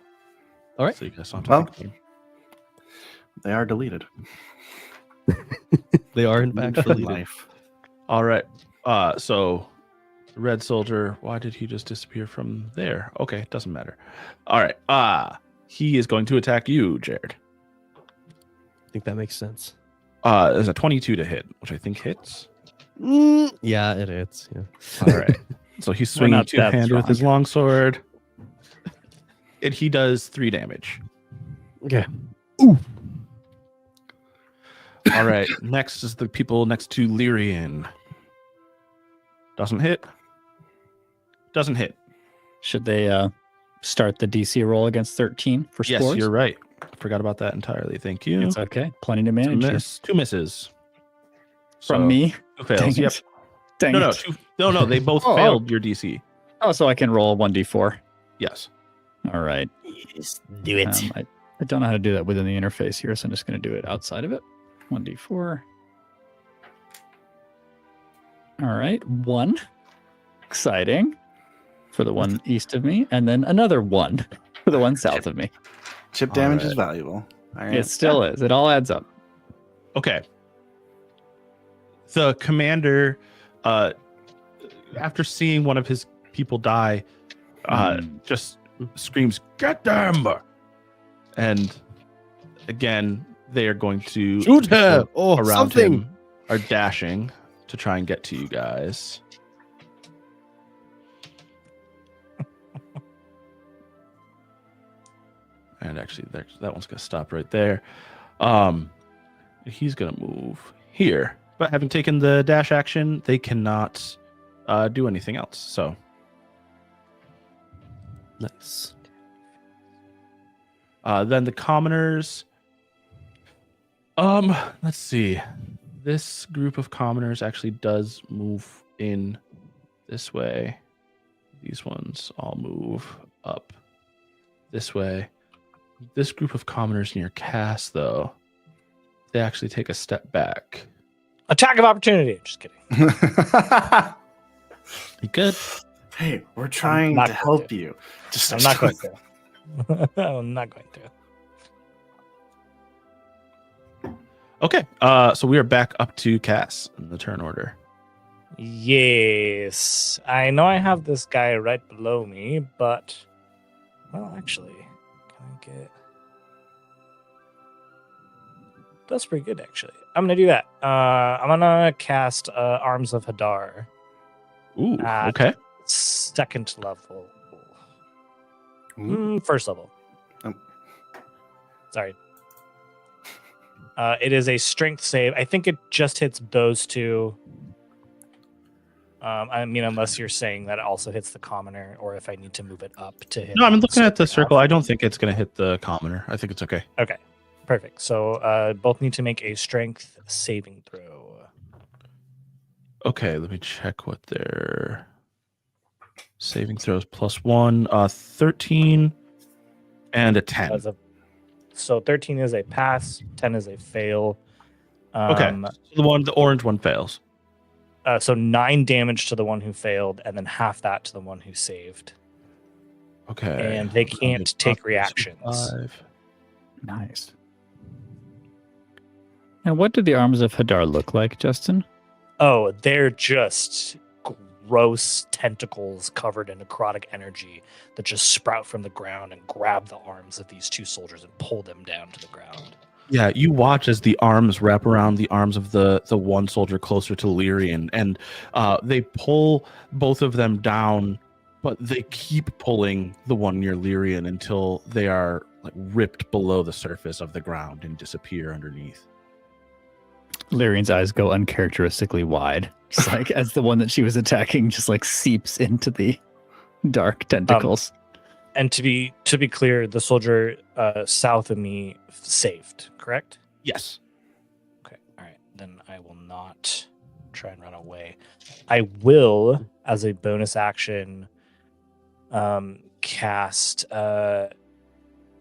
All right. So you guys don't have to think about them. They are deleted. They are in fact From deleted. life. All right. So red soldier, why did he just disappear from there? Okay, doesn't matter. All right. He is going to attack you, Jared. I think that makes sense. There's a 22 to hit, which I think hits. Yeah, it is. Yeah. All right. So he's We're swinging not that two-handed with his strong. longsword. And he does 3 damage. Okay. All right. Next is the people next to Lyrian. Doesn't hit. Doesn't hit. Should they start the DC roll against 13 for Yes, spores? you're right. I forgot about that entirely. Thank you. It's okay. Plenty to Two, manage here. two misses. From So, me. 2 fails. Dang Yep. it. Dang No, it. no, they both Oh, failed your DC. Oh, so I can roll a 1d4. Yes. All right. Just do it. I don't know how to do that within the interface here, so I'm just going to do it outside of it. 1d4. All right. 1. Exciting. For the one east of me. And then another 1 for the one south of me. Chip damage All is right. valuable. All right. It still is. It all adds up. Okay. The commander, after seeing one of his people die, just screams, "Get them!" And again, they are going to Shoot her! Oh, around something! him are dashing to try and get to you guys. And actually, that one's gonna stop right there. He's gonna move here, but having taken the dash action, they cannot do anything else. So Nice. then the commoners. Let's see. This group of commoners actually does move in this way. These ones all move up this way. This group of commoners near Cass, though, they actually take a step back. Attack of opportunity. Just kidding. You good? Hey, we're trying not to going help to. you. Just I'm not going to. I'm not going to. Okay. So we are back up to Cass in the turn order. Yes. I know I have this guy right below me, but well, actually, can I get that's pretty good actually. I'm gonna do that. I'm gonna cast Arms of Hadar. Ooh. Ah, Okay. Second level. Ooh. First level. Oh. Sorry. It is a strength save. I think it just hits those two. I mean, unless you're saying that it also hits the commoner, or if I need to move it up to hit. No, I'm looking at the certain circle. I don't think it's going to hit the commoner. I think it's okay. Okay, perfect. So both need to make a strength saving throw. Okay, let me check what their saving throws +1, 13, and a 10. So 13 is a pass, 10 is a fail. Okay. So the orange one fails. So 9 damage to the one who failed, and then half that to the one who saved. Okay. And they can't take reactions. 5. Nice. Now, what do the arms of Hadar look like, Justin? Oh, they're just gross tentacles covered in necrotic energy that just sprout from the ground and grab the arms of these 2 soldiers and pull them down to the ground. Yeah, you watch as the arms wrap around the arms of the one soldier closer to Lyrian, and they pull both of them down, but they keep pulling the one near Lyrian until they are like ripped below the surface of the ground and disappear underneath. Lyrian's eyes go uncharacteristically wide, just like as the one that she was attacking just like seeps into the dark tentacles. And to be clear, the soldier south of me saved, correct? Yes. Okay, all right. Then I will not try and run away. I will, as a bonus action, cast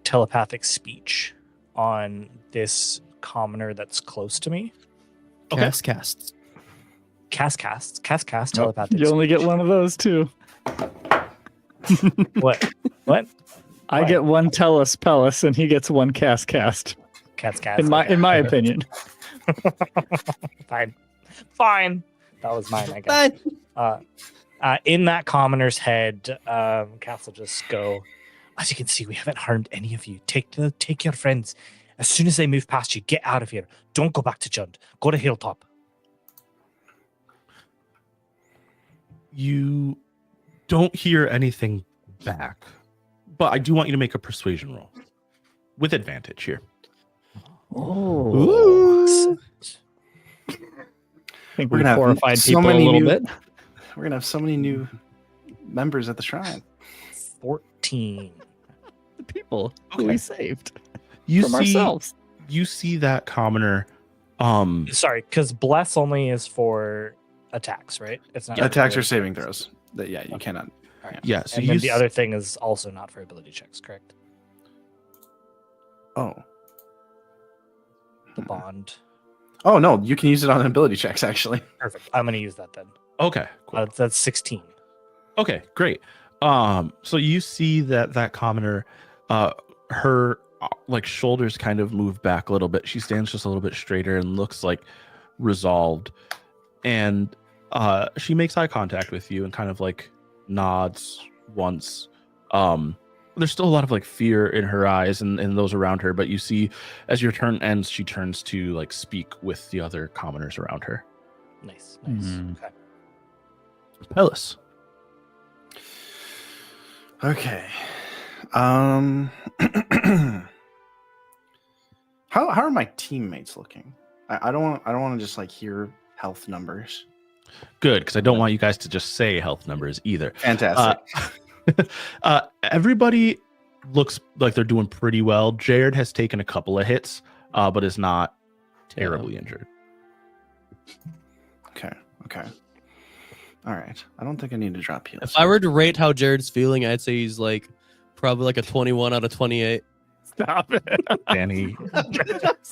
telepathic speech on this commoner that's close to me. Okay. Cast. Cast Oh, telepathic you only speech. get one of those too. What? I What? get one Tellus Pellus and he gets one cast. Cat's cat. In my opinion. Fine. That was mine, I guess. In that commoner's head, Cass will just go, as you can see, we haven't harmed any of you. Take your friends. As soon as they move past you, get out of here. Don't go back to Jund. Go to Hilltop. You don't hear anything back, but I do want you to make a persuasion roll with advantage here. Oh. I think We're we gonna have horrified so people a many little new- bit. We're gonna have so many new members at the shrine. 14. The people who Okay. we saved You from see, ourselves. you see that commoner. Sorry, because bless only is for attacks, right? It's not Attacks for or saving ability throws. That you cannot. All right. Yeah. So And you then the other thing is also not for ability checks, correct? Oh. The bond. Oh no, you can use it on ability checks actually. Perfect. I'm going to use that then. Okay. Cool. That's 16. Okay, great. So you see that commoner, her like shoulders kind of move back a little bit. She stands just a little bit straighter and looks like resolved. And she makes eye contact with you and kind of like nods once. There's still a lot of like fear in her eyes and those around her, but you see as your turn ends, she turns to like speak with the other commoners around her. Nice. Mhm. Okay. Pellis. Okay. How are my teammates looking? I don't want to just like hear health numbers. Good, because I don't want you guys to just say health numbers either. Fantastic. Everybody looks like they're doing pretty well. Jared has taken a couple of hits, but is not terribly injured. Okay. All right. I don't think I need to drop heals. If I were to rate how Jared's feeling, I'd say he's like probably like a 21 out of 28. Stop it. Danny,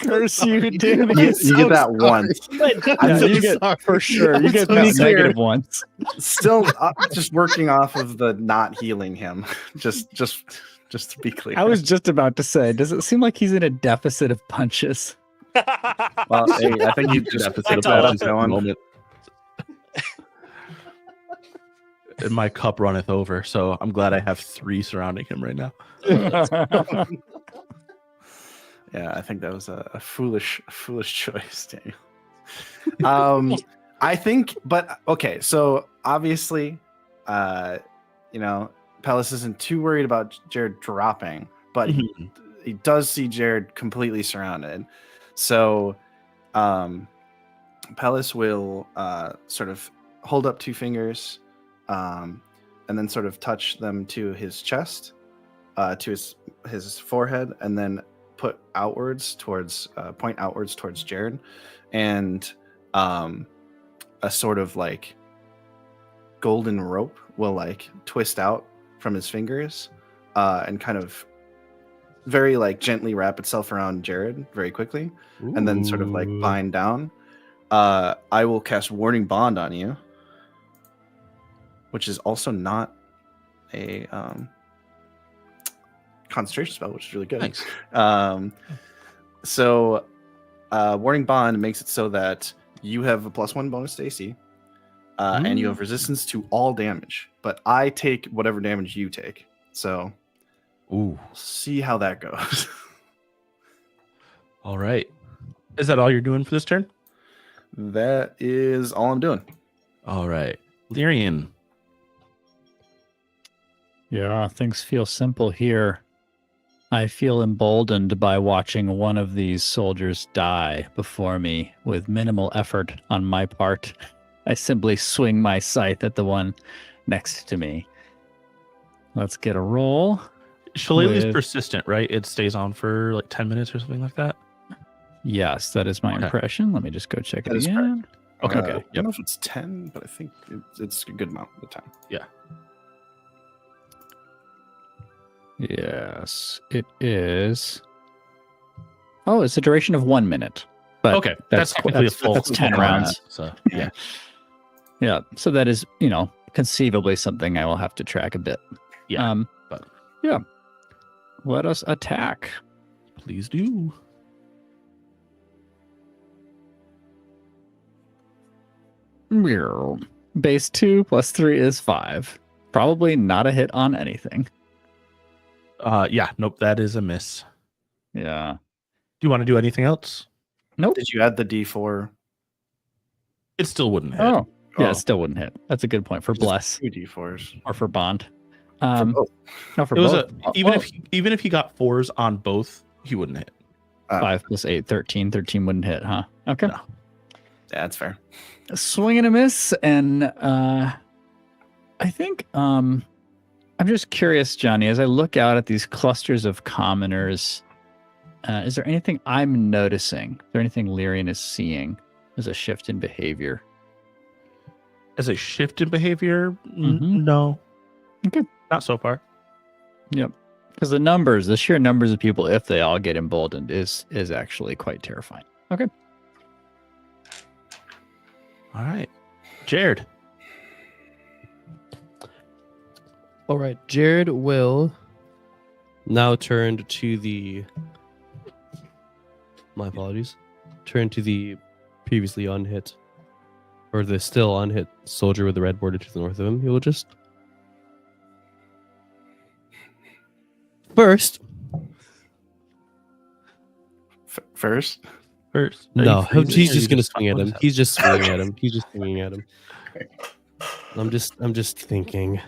Curse you, Danny. You get that once. Yeah, you get for sure. You get So that clear. negative ones. Still just working off of the not healing him. Just to be clear. I was just about to say, does it seem like he's in a deficit of punches? Well, hey, I think you just deficit picked of that up punches at the going. moment. And my cup runneth over, so I'm glad I have 3 surrounding him right now. Yeah, I think that was a foolish choice, Daniel. I think, but okay, so obviously, Pellis isn't too worried about Jared dropping, but he does see Jared completely surrounded. So, Pellis will sort of hold up 2 fingers, and then sort of touch them to his chest, to his forehead, and then point outwards towards Jared, and a sort of like golden rope will like twist out from his fingers, and kind of very like gently wrap itself around Jared very quickly, and then sort of like bind down. I will cast Warning Bond on you, which is also not a concentration spell, which is really good. Thanks. So Warning Bond makes it so that you have a +1 bonus to AC, and you have resistance to all damage, but I take whatever damage you take. So Ooh. see how that goes. All right. Is that all you're doing for this turn? That is all I'm doing. All right. Lyrian. Yeah, things feel simple here. I feel emboldened by watching one of these soldiers die before me with minimal effort on my part. I simply swing my scythe at the one next to me. Let's get a roll. Shillelagh's With- persistent, right? It stays on for like 10 minutes or something like that. Yes, that is my Okay. impression. Let me just go check That it is again. Okay. I Yep. don't know if it's 10, but I think it's a good amount of the time. Yes, it is. Oh, it's a duration of 1 minute. But Okay. That's technically a full that's 10 full rounds. So yeah. Yeah, so that is, conceivably something I will have to track a bit. but- yeah. Let us attack. Please do. Base 2 plus 3 is 5. Probably not a hit on anything. Yeah, nope, that is a miss. Yeah. Do you want to do anything else? Nope. Did you add the D4? It still wouldn't hit. Oh, yeah, Oh. it still wouldn't hit. That's a good point for Just bless 2 D4s. or for bond. For both. No, for It was both. even if he got 4s on both, he wouldn't hit. 5 plus 8, 13. 13 wouldn't hit, huh? Okay. No. Yeah, that's fair. Swing and a miss, and I think I'm just curious, Johnny, as I look out at these clusters of commoners, is there anything I'm noticing? Is there anything Lyrian is seeing as a shift in behavior? As a shift in behavior, Mhm. no. Okay. Not so far. Yep. Because the sheer numbers of people, if they all get emboldened, is actually quite terrifying. Okay. All right. Jared. All right, Jared will now turn to the. My apologies. Turn to the previously unhit, or the still unhit soldier with the red border to the north of him. He will just first. First? First. No, Are you freezing, he's or just you gonna swing at what him. is that? He's just swinging at him. He's just swinging at him. I'm just thinking.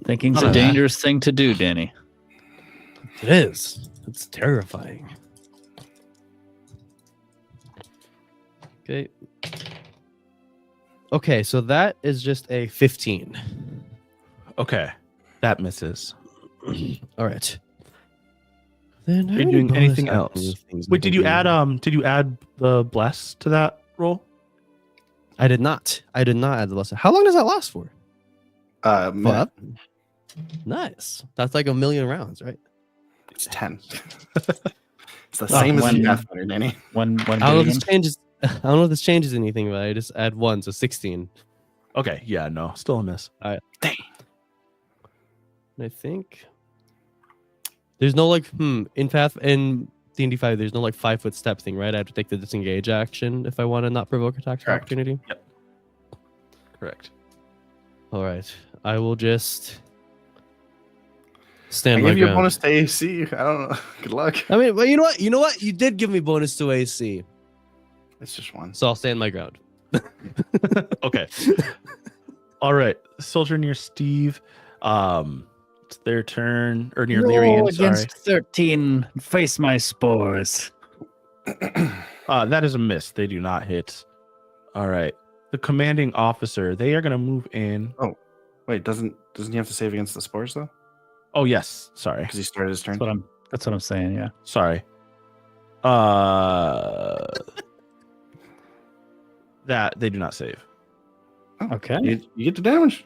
Thinking's Oh, a yeah. dangerous thing to do, Danny. It is. It's terrifying. Okay. Okay, so that is just a 15. Okay. That misses. All right. Then Are you doing anything else? Wait, did you add the bless to that roll? I did not. I did not add the lesson. How long does that last for? Minute. Nice. That's like 1,000,000 rounds, right? It's 10. It's the same as one- Pathfinder, Danny. One I don't know if billion. this changes. I don't know if this changes anything, but I just add 1, so 16. Okay. Yeah. No. Still a miss. And I think there's no like in D&D 5. There's no like 5-foot step thing, right? I have to take the disengage action if I want to not provoke attacks of Correct. opportunity. Correct. All right, I will just I stand my gave you a ground. bonus to AC. I don't know. Good luck. I mean, well, you know what? You know what? You did give me bonus to AC, It's just one. so I'll stand my ground. Okay. All right. Soldier near Steve. It's their turn, or near Lyrian. Sorry. Against 13. Face my spores. That is a miss. They do not hit. All right. The commanding officer. They are going to move in. Wait, doesn't he have to save against the spores though? Oh yes. Sorry. Because he started his turn. That's what I'm saying, yeah. Sorry. That they do not save. Okay. You get the damage.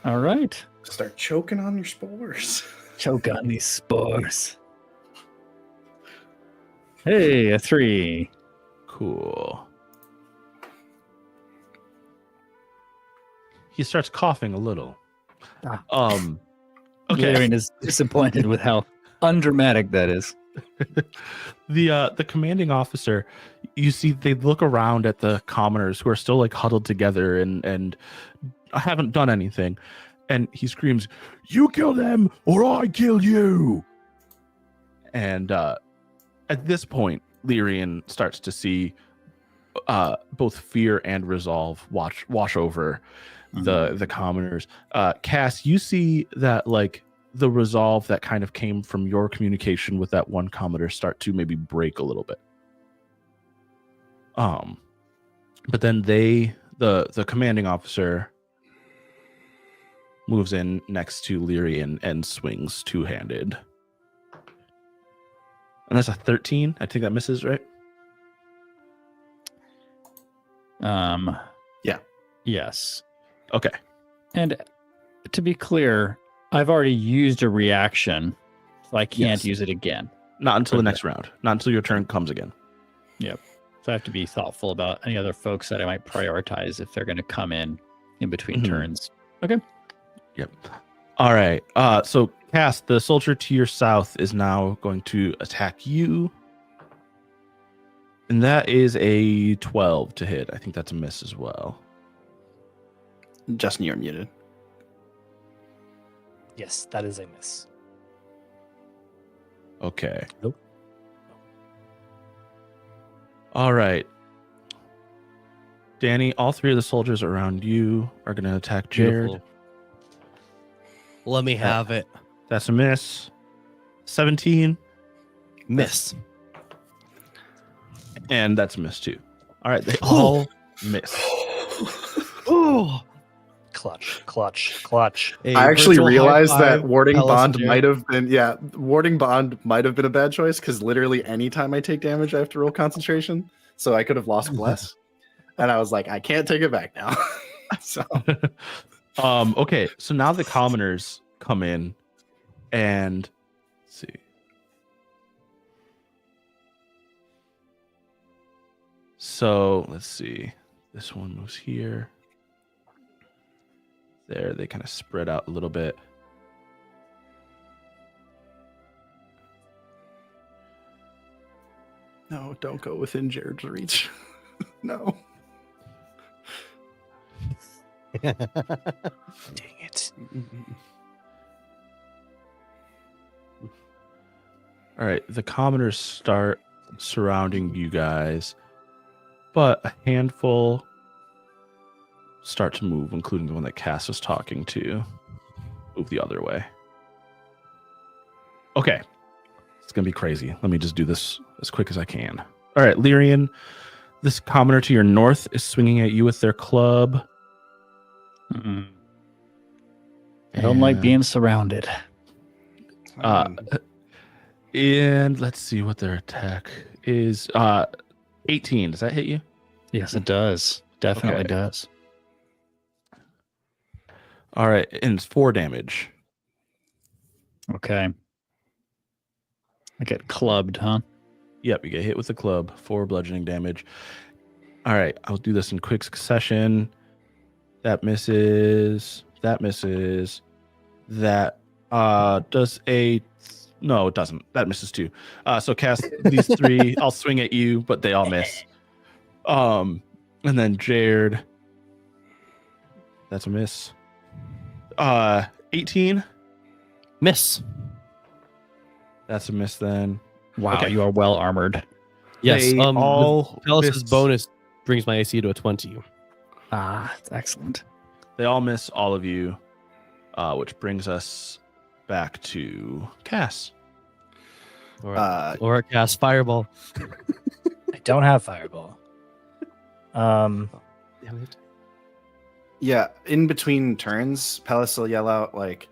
All right. Start choking on your spores. Choke on these spores. Hey, a 3. Cool. He starts coughing a little. Okay. Lyrian is disappointed with how undramatic that is. The commanding officer, you see, they look around at the commoners who are still like huddled together and haven't done anything, and he screams, "You kill them, or I kill you!" And at this point, Lyrian starts to see both fear and resolve wash over the commoners. Cass, you see that like the resolve that kind of came from your communication with that one commoner start to maybe break a little bit. But then the commanding officer moves in next to Lyrian and swings two-handed. And that's a 13. I think that misses, right? Yeah. Yes. Okay. And to be clear, I've already used a reaction, so I can't Yes. use it again. Not until the next round. Not until your turn comes again. So I have to be thoughtful about any other folks that I might prioritize if they're going to come in between Mhm. turns. Yep. All right. So Cass, the soldier to your south is now going to attack you. And that is a 12 to hit. I think that's a miss as well. Justin, you're muted. Yes, that is a miss. Okay. Nope. All right. Danny, all three of the soldiers around you are going to attack Jared. Beautiful. Let me have it. That's a miss. 17. Miss. And that's a miss too. All right. They all miss. Ooh. Clutch. A I actually virtual realized high that five, warding Palace bond Jared. might have been warding bond might have been a bad choice because literally anytime I take damage I have to roll concentration. So I could have lost bless. And I was like, I can't take it back now. So Okay. So now the commoners come in and let's see. So let's see. This one moves here. There, they kind of spread out a little bit. no, don't go within Jared's reach. No. Dang it. All right, the commoners start surrounding you guys, but a handful start to move, including the one that Cass was talking to. Move the other way. Okay, it's gonna be crazy. Let me just do this as quick as I can. All right, Lyrian, this commoner to your north is swinging at you with their club. Mm-mm. I don't like And- being surrounded. And let's see what their attack is. 18. Does that hit you? Yes, it does. Definitely Okay. does. All right, and it's 4 damage. Okay. I get clubbed, huh? Yep, you get hit with the club, 4 bludgeoning damage. All right, I'll do this in quick succession. That misses. That misses. That does a no, it doesn't. That misses too. So cast these 3. I'll swing at you, but they all miss. And then Jared. That's a miss. 18. Miss. That's a miss then. Wow, Okay. you are well armored. Yes. They With all Palace's miss. bonus brings my AC to a 20. Ah, that's excellent. They all miss all of you, which brings us back to Cass. Or cast fireball. I don't have fireball. Damn it. Yeah, in between turns, Pellis will yell out like,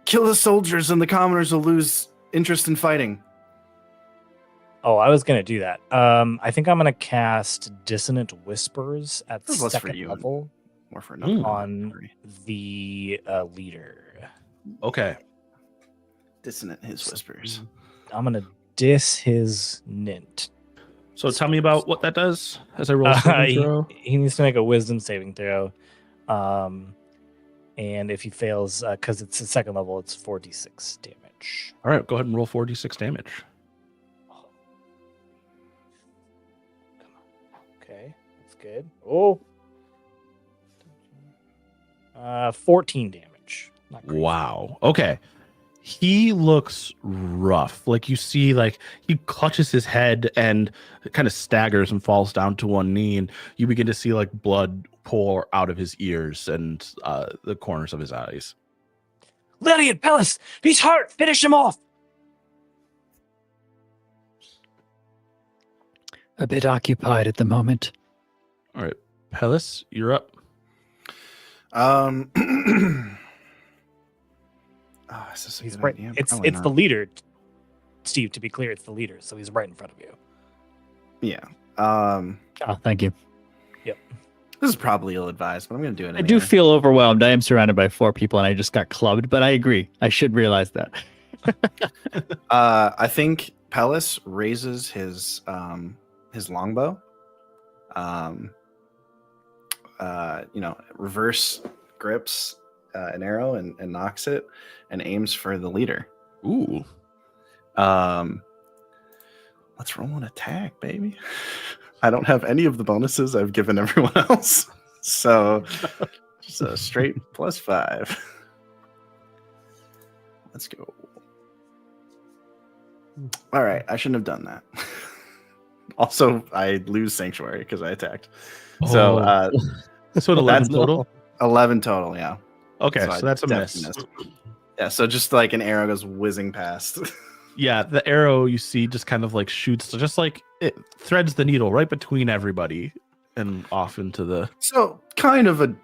"Kill the soldiers, and the commoners will lose interest in fighting." Oh, I was gonna do that. I think I'm gonna cast Dissonant Whispers at That's less for second you. level Or for another on the leader. Okay. dissonant his whispers. I'm gonna diss his nint. So tell me about what that does as I roll a saving throw. He needs to make a Wisdom saving throw, and if he fails, because it's at second level, it's 4d6 damage. All right, go ahead and roll 4d6 damage. Okay, that's good. Oh, 14 damage. Not crazy. Wow. Okay. He looks rough. Like you see, like he clutches his head and kind of staggers and falls down to one knee, and you begin to see like blood pour out of his ears and the corners of his eyes. Lillian, Pellis, he's hurt. Finish him off. A bit occupied at the moment. All right, Pellis, you're up. Is this a He's good right. idea? It's Probably the not. leader, Steve. To be clear, it's the leader, so he's right in front of you. Yeah. Oh, thank you. This is probably ill-advised, but I'm going to do it I do anyway. feel overwhelmed. I am surrounded by 4 people and I just got clubbed, but I agree. I should realize that. I think Pellis raises his longbow. Reverse grips an arrow and knocks it and aims for the leader. Ooh. Let's roll an attack, baby. I don't have any of the bonuses I've given everyone else. So just a straight +5. Let's go. All right, I shouldn't have done that. Also, I lose Sanctuary because I attacked. So So an 11 That's- total. 11 total, yeah. Okay, I so that's a definitely miss. missed. Yeah, so just like an arrow goes whizzing past. Yeah, the arrow you see just kind of like shoots, just like it threads the needle right between everybody and off into the. So kind of a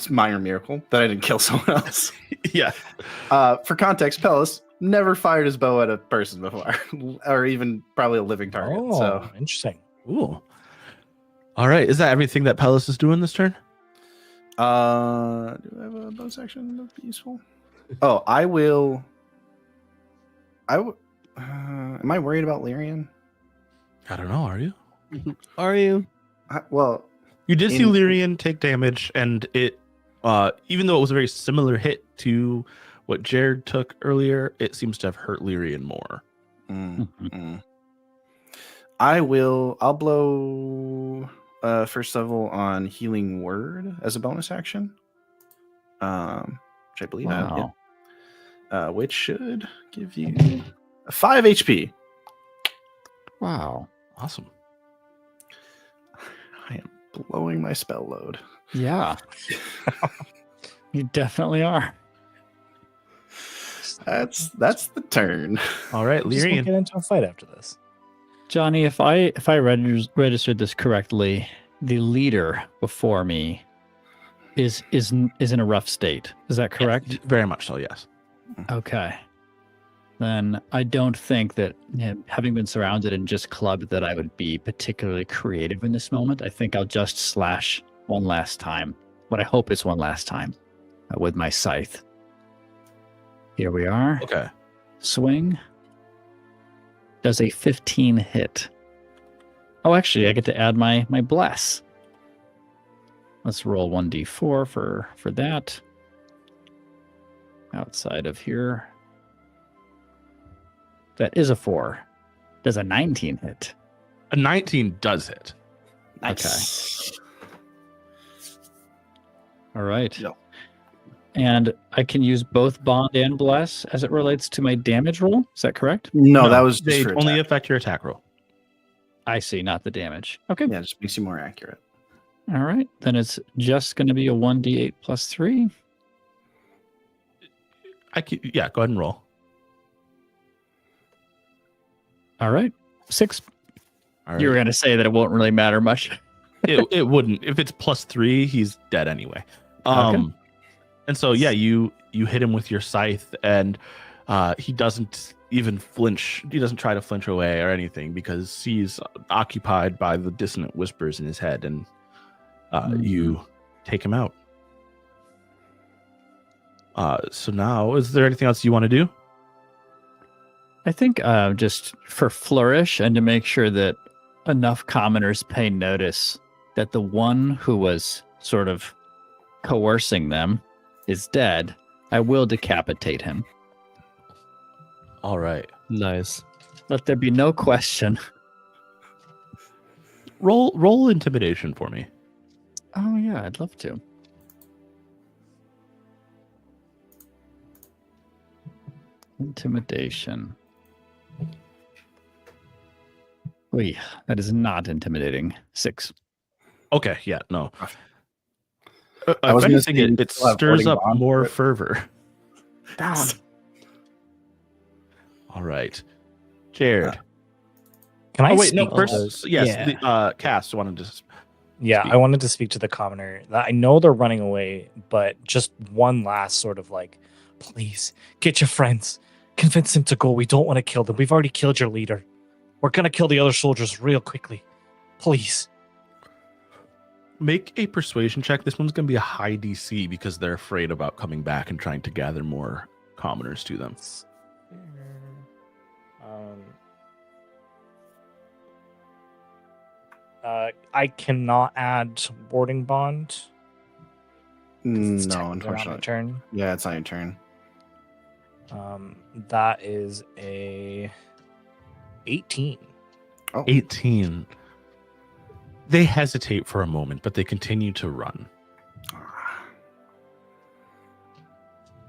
minor miracle that I didn't kill someone else. Yeah. For context, Pellis never fired his bow at a person before, or even probably a living target. Oh, So interesting. Ooh. All right. Is that everything that Pellis is doing this turn? do I have a bonus action that would be useful? Oh, I will. Am I worried about Lyrian? I don't know. Are you? Are you? Well, You did see In- Lyrian take damage, and it, even though it was a very similar hit to what Jared took earlier, it seems to have hurt Lyrian more. I'll blow first level on Healing Word as a bonus action. Which I believe I have, Wow. which should give you 5 HP. Wow. Awesome. I am blowing my spell load. Yeah. You definitely are. That's the turn. All right, I'm just gonna Lyrian. get into a fight after this. Johnny, if I registered this correctly, the leader before me is in a rough state. Is that correct? Very much so, yes. Okay. Then I don't think that having been surrounded and just clubbed that I would be particularly creative in this moment. I think I'll just slash one last time. What I hope is one last time with my scythe. Here we are. Okay. Swing. Does a 15 hit. Oh, actually, I get to add my bless. Let's roll 1d4 for that. Outside of here. That is a 4. Does a 19 hit? A 19 does hit. Nice. All right. Yep. And I can use both bond and bless as it relates to my damage roll. Is that correct? No, that was just they for only attack. affect your attack roll. I see, not the damage. Okay. Yeah, it just makes you more accurate. All right. Then it's just going to be a 1d8 plus 3. Yeah, go ahead and roll. All right. 6. All right. You were going to say that it won't really matter much. it wouldn't. If it's +3, he's dead anyway. And so yeah, you hit him with your scythe, and he doesn't even flinch. He doesn't try to flinch away or anything because he's occupied by the dissonant whispers in his head, and you take him out. So now, is there anything else you want to do? I think just for flourish and to make sure that enough commoners pay notice that the one who was sort of coercing them is dead, I will decapitate him. All right. Nice. Let there be no question. Roll intimidation for me. Oh yeah, I'd love to. Intimidation. Oy, that is not intimidating. 6. Okay. Yeah. No. I was If gonna anything, say it you still have stirs Warding up Bond, more but- fervor. All right, Jared. Can I? Oh wait, no. speak- First, yes. yeah. Cass wanted to. Yeah, speak. I wanted to speak to the commoner. I know they're running away, but just one last sort of like, please get your friends, convince them to go. We don't want to kill them. We've already killed your leader. We're gonna kill the other soldiers real quickly. Please. Make a persuasion check. This one's going to be a high DC because they're afraid about coming back and trying to gather more commoners to them. I cannot add boarding bond. 'cause it's No, technically not my unfortunately. turn. Yeah, it's not your turn. That is a 18. Oh. 18. They hesitate for a moment, but they continue to run.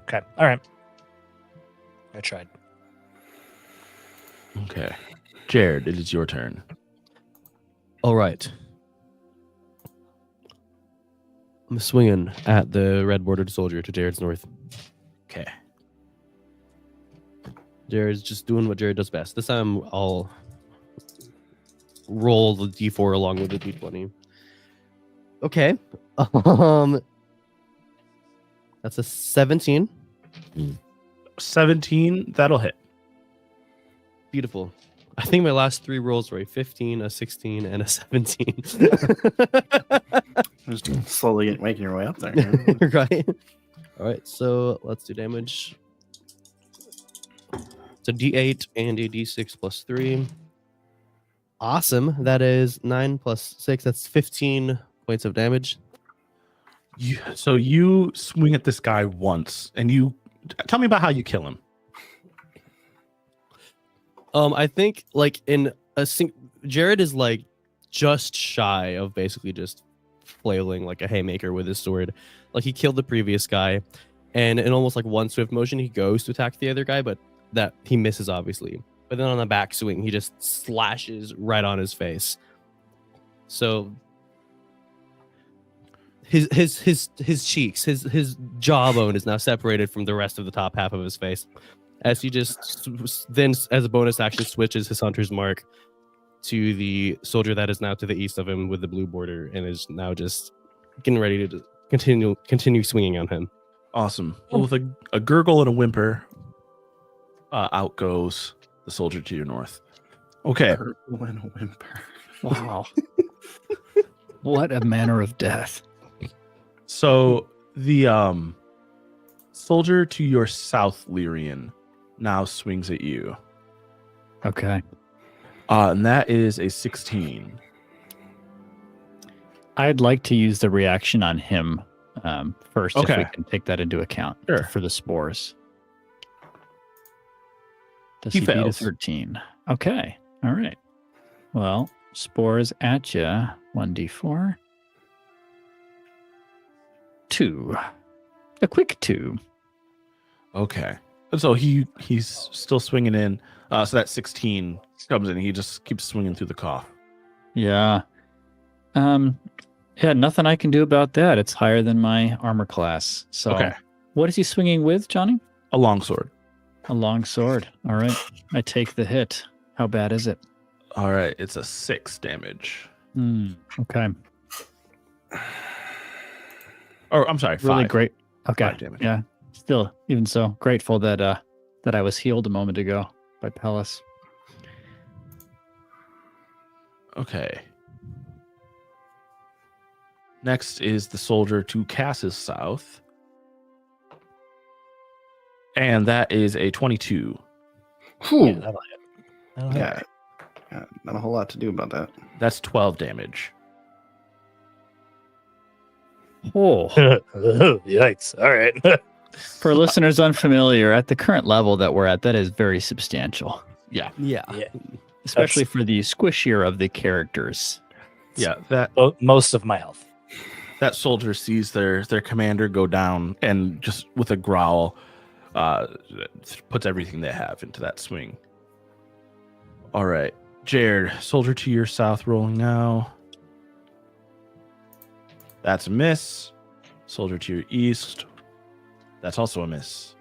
Okay. All right. I tried. Okay. Jared, it is your turn. All right. I'm swinging at the red bordered soldier to Jared's north. Okay. Jared's just doing what Jared does best. This time I'll roll the d4 along with the d20. Okay. That's a 17. 17, that'll hit. Beautiful. I think my last 3 rolls were a 15, a 16, and a 17. Just slowly making your way up there. Right? All right, so let's do damage. It's a d8 and a d6 plus 3. Awesome. That is 9 plus 6. That's 15 points of damage. So you swing at this guy once, and you tell me about how you kill him. I think like in a Jared is like just shy of basically just flailing like a haymaker with his sword. Like he killed the previous guy, and in almost like one swift motion, he goes to attack the other guy, but that he misses obviously. But then on the back swing, he just slashes right on his face. So his cheeks, his jawbone is now separated from the rest of the top half of his face. As he just then, as a bonus action, switches his hunter's mark to the soldier that is now to the east of him with the blue border, and is now just getting ready to continue swinging on him. Awesome. Well, with a gurgle and a whimper, out goes the soldier to your north. Okay. Gurgle and a whimper. Wow. What a manner of death. So the soldier to your south, Lyrian, now swings at you. Okay. And that is a 16. I'd like to use the reaction on him first, if we Okay. can take that into account Sure. for the spores. Does He he beat a fails. 13? Okay. All right. Well, spores at you. 1d4. 2. A quick 2. Okay. So he's still swinging in. So that 16 comes in. He just keeps swinging through the cough. Yeah. Yeah, nothing I can do about that. It's higher than my armor class. So Okay. what is he swinging with, Johnny? A longsword. A long sword. All right. I take the hit. How bad is it? All right. It's a 6 damage. Okay. Or I'm sorry, 5. Really great. Okay. 5 damage. Yeah. Still, even so, grateful that that I was healed a moment ago by Pellus. Okay. Next is the soldier to Cass's south. And that is a 22. Whew. Yeah, that'll hit. That'll hit. Yeah, not a whole lot to do about that. That's 12 damage. Oh. Yikes. All right. For listeners unfamiliar, at the current level that we're at, that is very substantial, Yeah. Yeah. especially for the squishier of the characters. Yeah, that Most of my health. that soldier sees their commander go down and just with a growl puts everything they have into that swing. All right. Jared, soldier to your south rolling now. That's a miss. Soldier to your east. That's also a miss.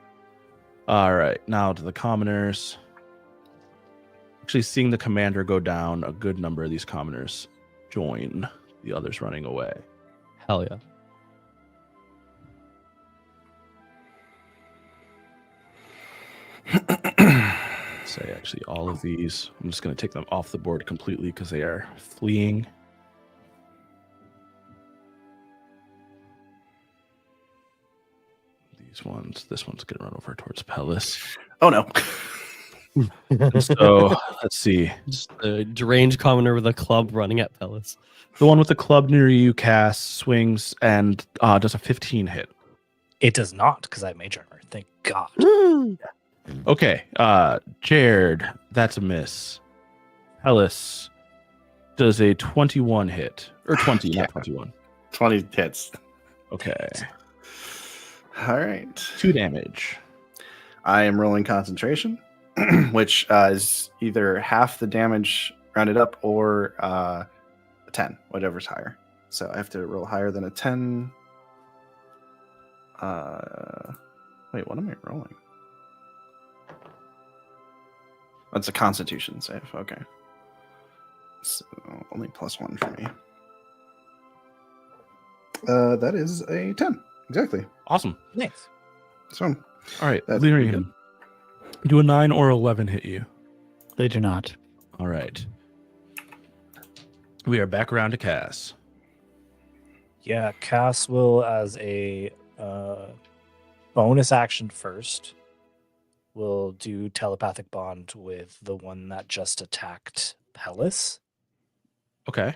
All right. Now to the commoners. Actually, seeing the commander go down, a good number of these commoners join the others running away. Hell yeah. Say actually all of these. I'm just going to take them off the board completely because they are fleeing. These ones. This one's going to run over towards Pellus. Oh no. So let's see. Just a deranged commoner with a club running at Pellus. The one with the club near you, Cass, swings and does a 15 hit. It does not, because I have mage armor. Thank God. Okay. Jared, that's a miss. Pellus, Does a 21 hit or 20, Yeah. not 21? 20 hits. Okay, All right. 2 damage. I am rolling concentration, which is either half the damage rounded up or a 10, whatever's higher. So I have to roll higher than a 10. Wait, what am I rolling? That's a Constitution save. Okay. So only +1 for me. That is a 10. Exactly. Awesome. Nice. So All right, That's pretty Lyrian. Do a 9 or 11 hit you? They do not. All right. We are back around to Cass. Yeah, Cass will, as a bonus action first, will do telepathic bond with the one that just attacked Hellas. Okay.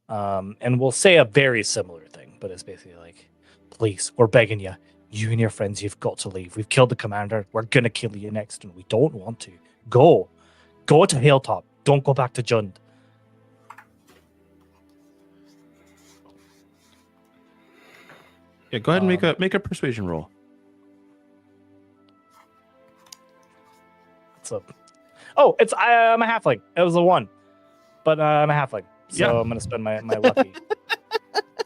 And we'll say a very similar thing, but it's basically like, please, we're begging you. You and your friends, you've got to leave. We've killed the commander. We're going to kill you next, and we don't want to. Go. Go to Hilltop. Don't go back to Jund. Yeah, go ahead and make a persuasion roll. It's I'm a halfling. It was a 1, but I'm a halfling, so Yeah. I'm gonna spend my lucky.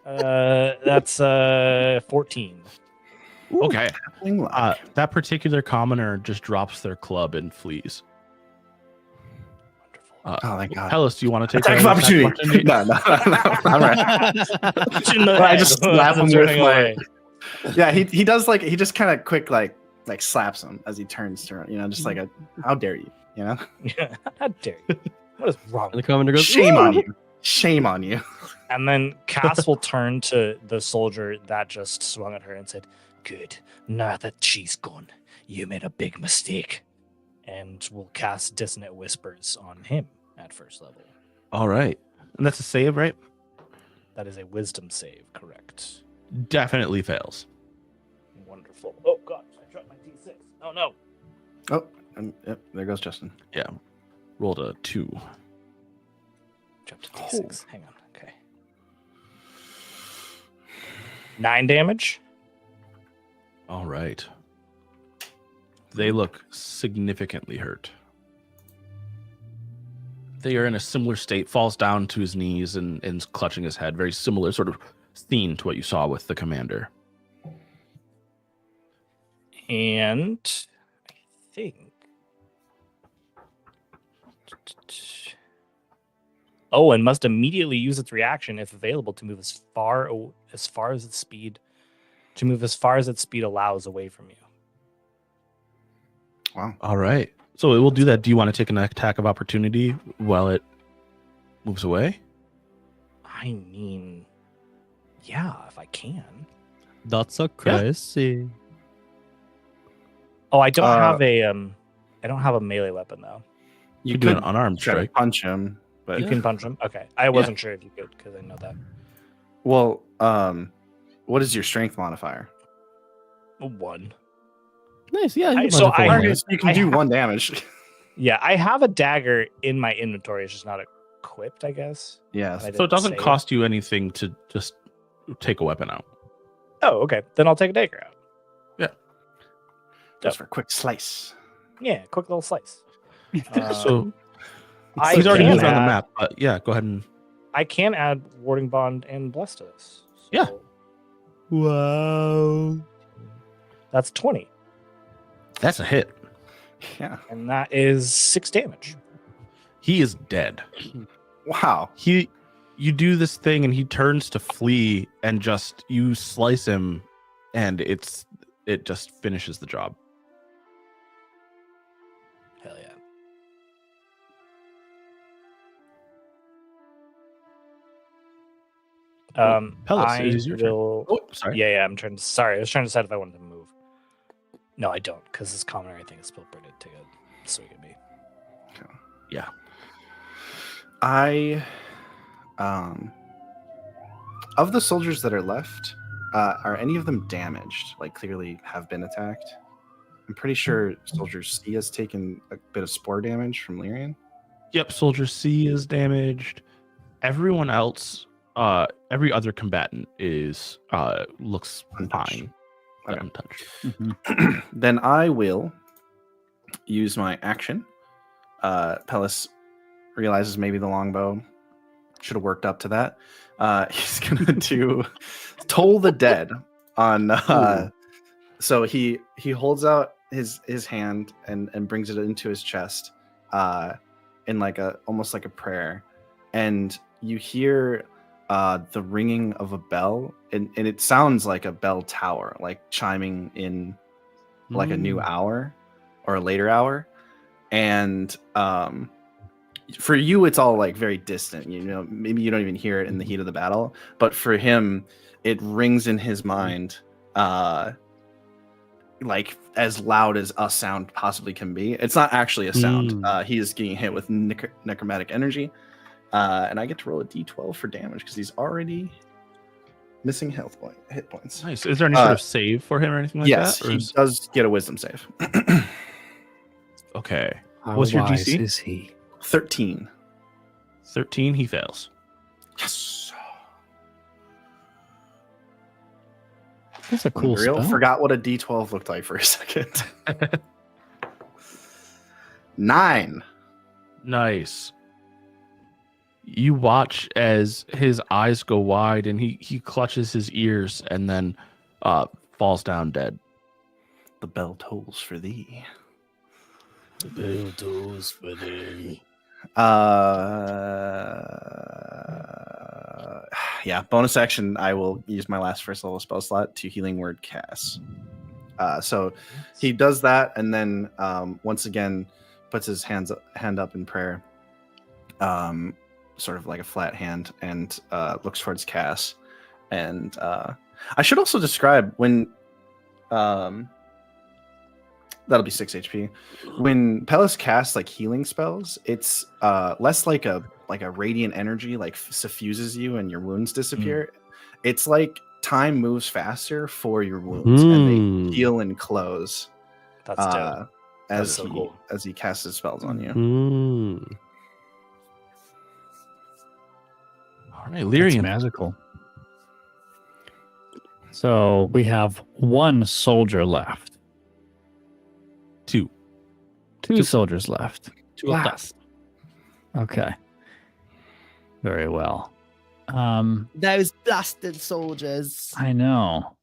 That's 14. Okay. luck. That particular commoner just drops their club and flees. Wonderful. Oh, thank God. Hellas, do you want to take Attack an of attack opportunity. No. I'm right. I just slap him with my. Yeah, he does like he just kind of quick like slaps him as he turns to, just like a how dare you, Yeah, how dare you? What is wrong? And the commander goes, Shame on you. Shame on you. And then Cass will turn to the soldier that just swung at her and said, "Good. Now that she's gone, you made a big mistake." And will cast Dissonant Whispers on him at first level. All right. And that's a save, right? That is a wisdom save, correct? Definitely fails. Wonderful. Oh, God. I dropped my D6. Oh, no. Oh, yep, there goes Justin. Yeah. Rolled a 2. Dropped a D6. Hang on. Okay. 9 damage. All right. They look significantly hurt. They are in a similar state, falls down to his knees and is clutching his head. Very similar sort of scene to what you saw with the commander. And I think. Oh, and must immediately use its reaction if available to move as far as its speed allows away from you. Wow. All right. So it will do that. Do you want to take an attack of opportunity while it moves away? I mean, yeah, if I can. that's so crazy. Oh, I don't have a melee weapon though. You You do an could unarmed try to strike. punch him, but You can punch him. Okay, I wasn't sure if you could because I know that. well, what is your strength modifier? 1. Nice. Yeah. I- you so might I- have Okay, fun. so you can I do ha- 1 damage. Yeah, I have a dagger in my inventory. It's just not equipped, I guess. Yeah. I So it didn't doesn't say cost you anything to just take a weapon out. Oh, okay. Then I'll take a dagger out. Just for a quick slice. Yeah, quick little slice. So I he's already can moved around the add- map, but yeah, go ahead and I can add warding bond and bless to this. Yeah. Wow. That's 20, that's a hit. Yeah. and that is 6 damage. He is dead. Wow. You do this thing and he turns to flee and just you slice him and it just finishes the job. Hell yeah. Pellis, it is your turn. will. Oh, sorry. Yeah, I'm trying to. Sorry, I was trying to decide if I wanted to move. No, I don't, because this commoner, I think, is still pretty to a swing at me. Yeah. I of the soldiers that are left, are any of them damaged? Like clearly have been attacked? I'm pretty sure Soldier C has taken a bit of spore damage from Lyrian. Yep, Soldier C is damaged. everyone else, every other combatant is looks Untouched. fine. Okay. Untouched. Mhm. Then I will use my action. Pellis realizes maybe the longbow should have worked up to that. He's gonna do Toll the Dead on. So he holds out his hand and brings it into his chest, in like almost like a prayer, and you hear the ringing of a bell, and it sounds like a bell tower, like chiming in like a new hour or a later hour, and for you it's all like very distant, you know, maybe you don't even hear it in the heat of the battle, but for him it rings in his mind like as loud as a sound possibly can be. It's not actually a sound. He is getting hit with necromantic energy, and I get to roll a d12 for damage because he's already missing hit points. Nice. Is there any sort of save for him or anything like Yes, that? Or he does get a wisdom save. Okay. How What's your wise DC? is he? 13. 13. He fails. Yes. That's a cool Unreal. spell. Forgot what a d12 looked like for a second. 9. Nice. You watch as his eyes go wide and he clutches his ears and then falls down dead. The bell tolls for thee. The bell tolls for thee. Yeah, bonus action. I will use my last first level spell slot to healing word cast. So he does that, and then once again puts his hand up in prayer, sort of like a flat hand, and looks towards Cass. And I should also describe when that'll be 6 HP. When Pellis casts like healing spells, it's less like a radiant energy like suffuses you and your wounds disappear. It's like time moves faster for your wounds and they heal and close. That's dope. As so he cool. as he casts his spells on you. All right, That's Lyrian. magical. So we have one soldier left. Two. Two soldiers left. Two left. Okay. Very well. Those blasted soldiers. I know.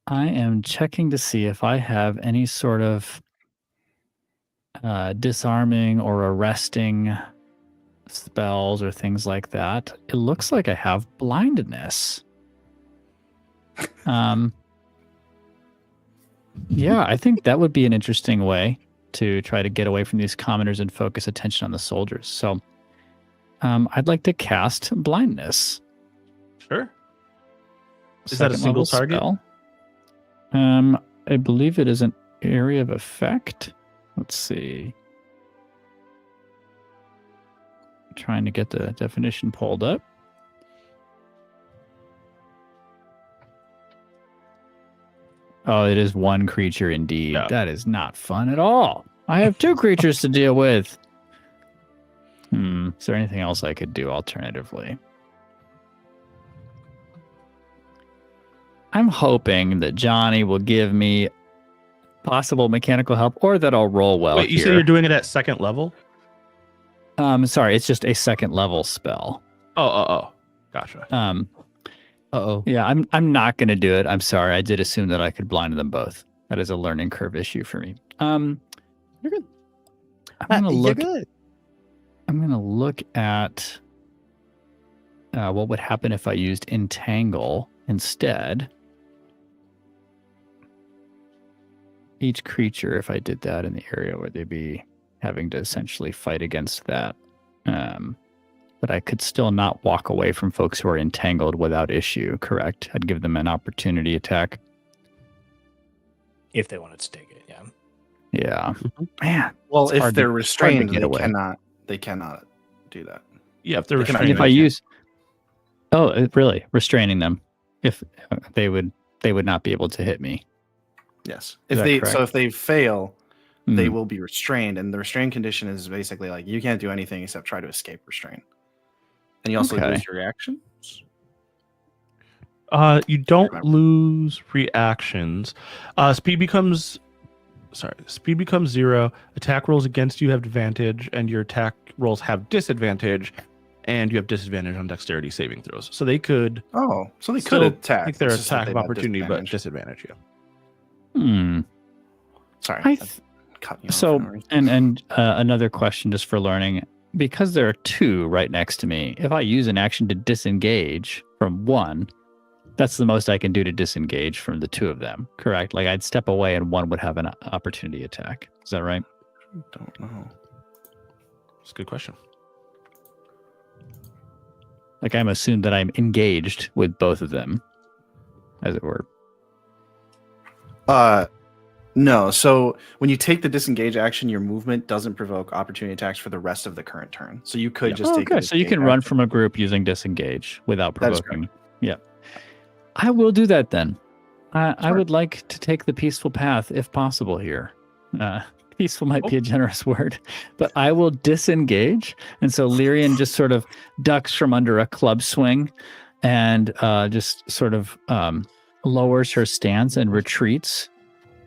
I am checking to see if I have any sort of disarming or arresting spells or things like that. It looks like I have blindness. Yeah, I think that would be an interesting way to try to get away from these commoners and focus attention on the soldiers. So I'd like to cast blindness. Sure. Is that a Second single level target? spell. I believe it is an area of effect. Let's see. Trying to get the definition pulled up. Oh, it is one creature indeed. Yeah. That is not fun at all. I have two creatures to deal with. Is there anything else I could do alternatively? I'm hoping that Johnny will give me possible mechanical help or that I'll roll well. Wait, you said you're doing it at second level? Sorry, it's just a second level spell. Oh. Gotcha. Yeah, I'm not gonna do it. I'm sorry. I did assume that I could blind them both. That is a learning curve issue for me. You're good. I'm gonna You're look. good. I'm gonna look at what would happen if I used entangle instead. Each creature, if I did that in the area where they'd be having to essentially fight against that. But I could still not walk away from folks who are entangled without issue, correct? I'd give them an opportunity attack. If they wanted to take it, yeah. Yeah. Man. Well, It's if hard they're to restrained, get away. they cannot do that. Yeah, if they're They can- restrained. If I use really restraining them, if they would not be able to hit me. Yes. Is that correct? If they fail, they Mm. will be restrained, and the restrained condition is basically like you can't do anything except try to escape restraint. And you also Okay. lose your reactions. You don't Remember. lose reactions. Speed becomes 0. Attack rolls against you have advantage, and your attack rolls have disadvantage, and you have disadvantage on dexterity saving throws. So they could Oh, so they could still attack. take their It's just that attack they of had opportunity, but disadvantage. disadvantage. Yeah. Sorry. I I th- cut you off so for no reason. and another question just for learning, because there are 2 right next to me. If I use an action to disengage from one, that's the most I can do to disengage from the 2 of them. Correct? Like I'd step away and one would have an opportunity attack. Is that right? Don't know. That's a good question. Like I'm assumed that I'm engaged with both of them, as it were. No. So when you take the disengage action, your movement doesn't provoke opportunity attacks for the rest of the current turn. So you could just take. the Okay, so you can disengage run action. from a group using disengage without That is provoking. Yeah, I will do that then. I would like to take the peaceful path if possible here. Peaceful might be a generous word, but I will disengage. And so Lyrian just sort of ducks from under a club swing and just sort of lowers her stance and retreats.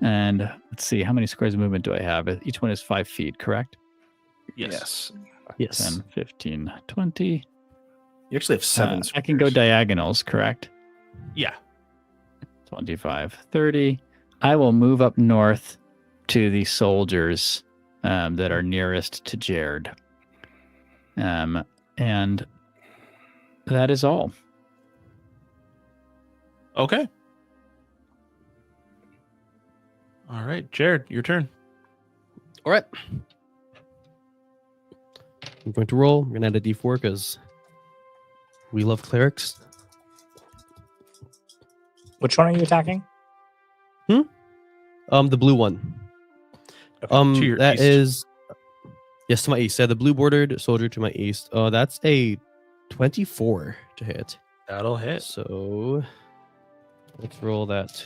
And let's see, how many squares of movement do I have? Each one is 5 feet, correct? Yes. Yes. 10, 15, 20. You actually have 7. I can go squares. diagonals, correct? Yeah. 25, 30. I will move up north to the soldiers that are nearest to Jared. And that is all. Okay. All right, Jared, your turn. All right. I'm going to roll. I'm going to add a d4 because we love clerics. Which one are you attacking? The blue one. To your That east. is yes, to my east. Yeah, the blue bordered soldier to my east. That's a 24 to hit. That'll hit. So let's roll that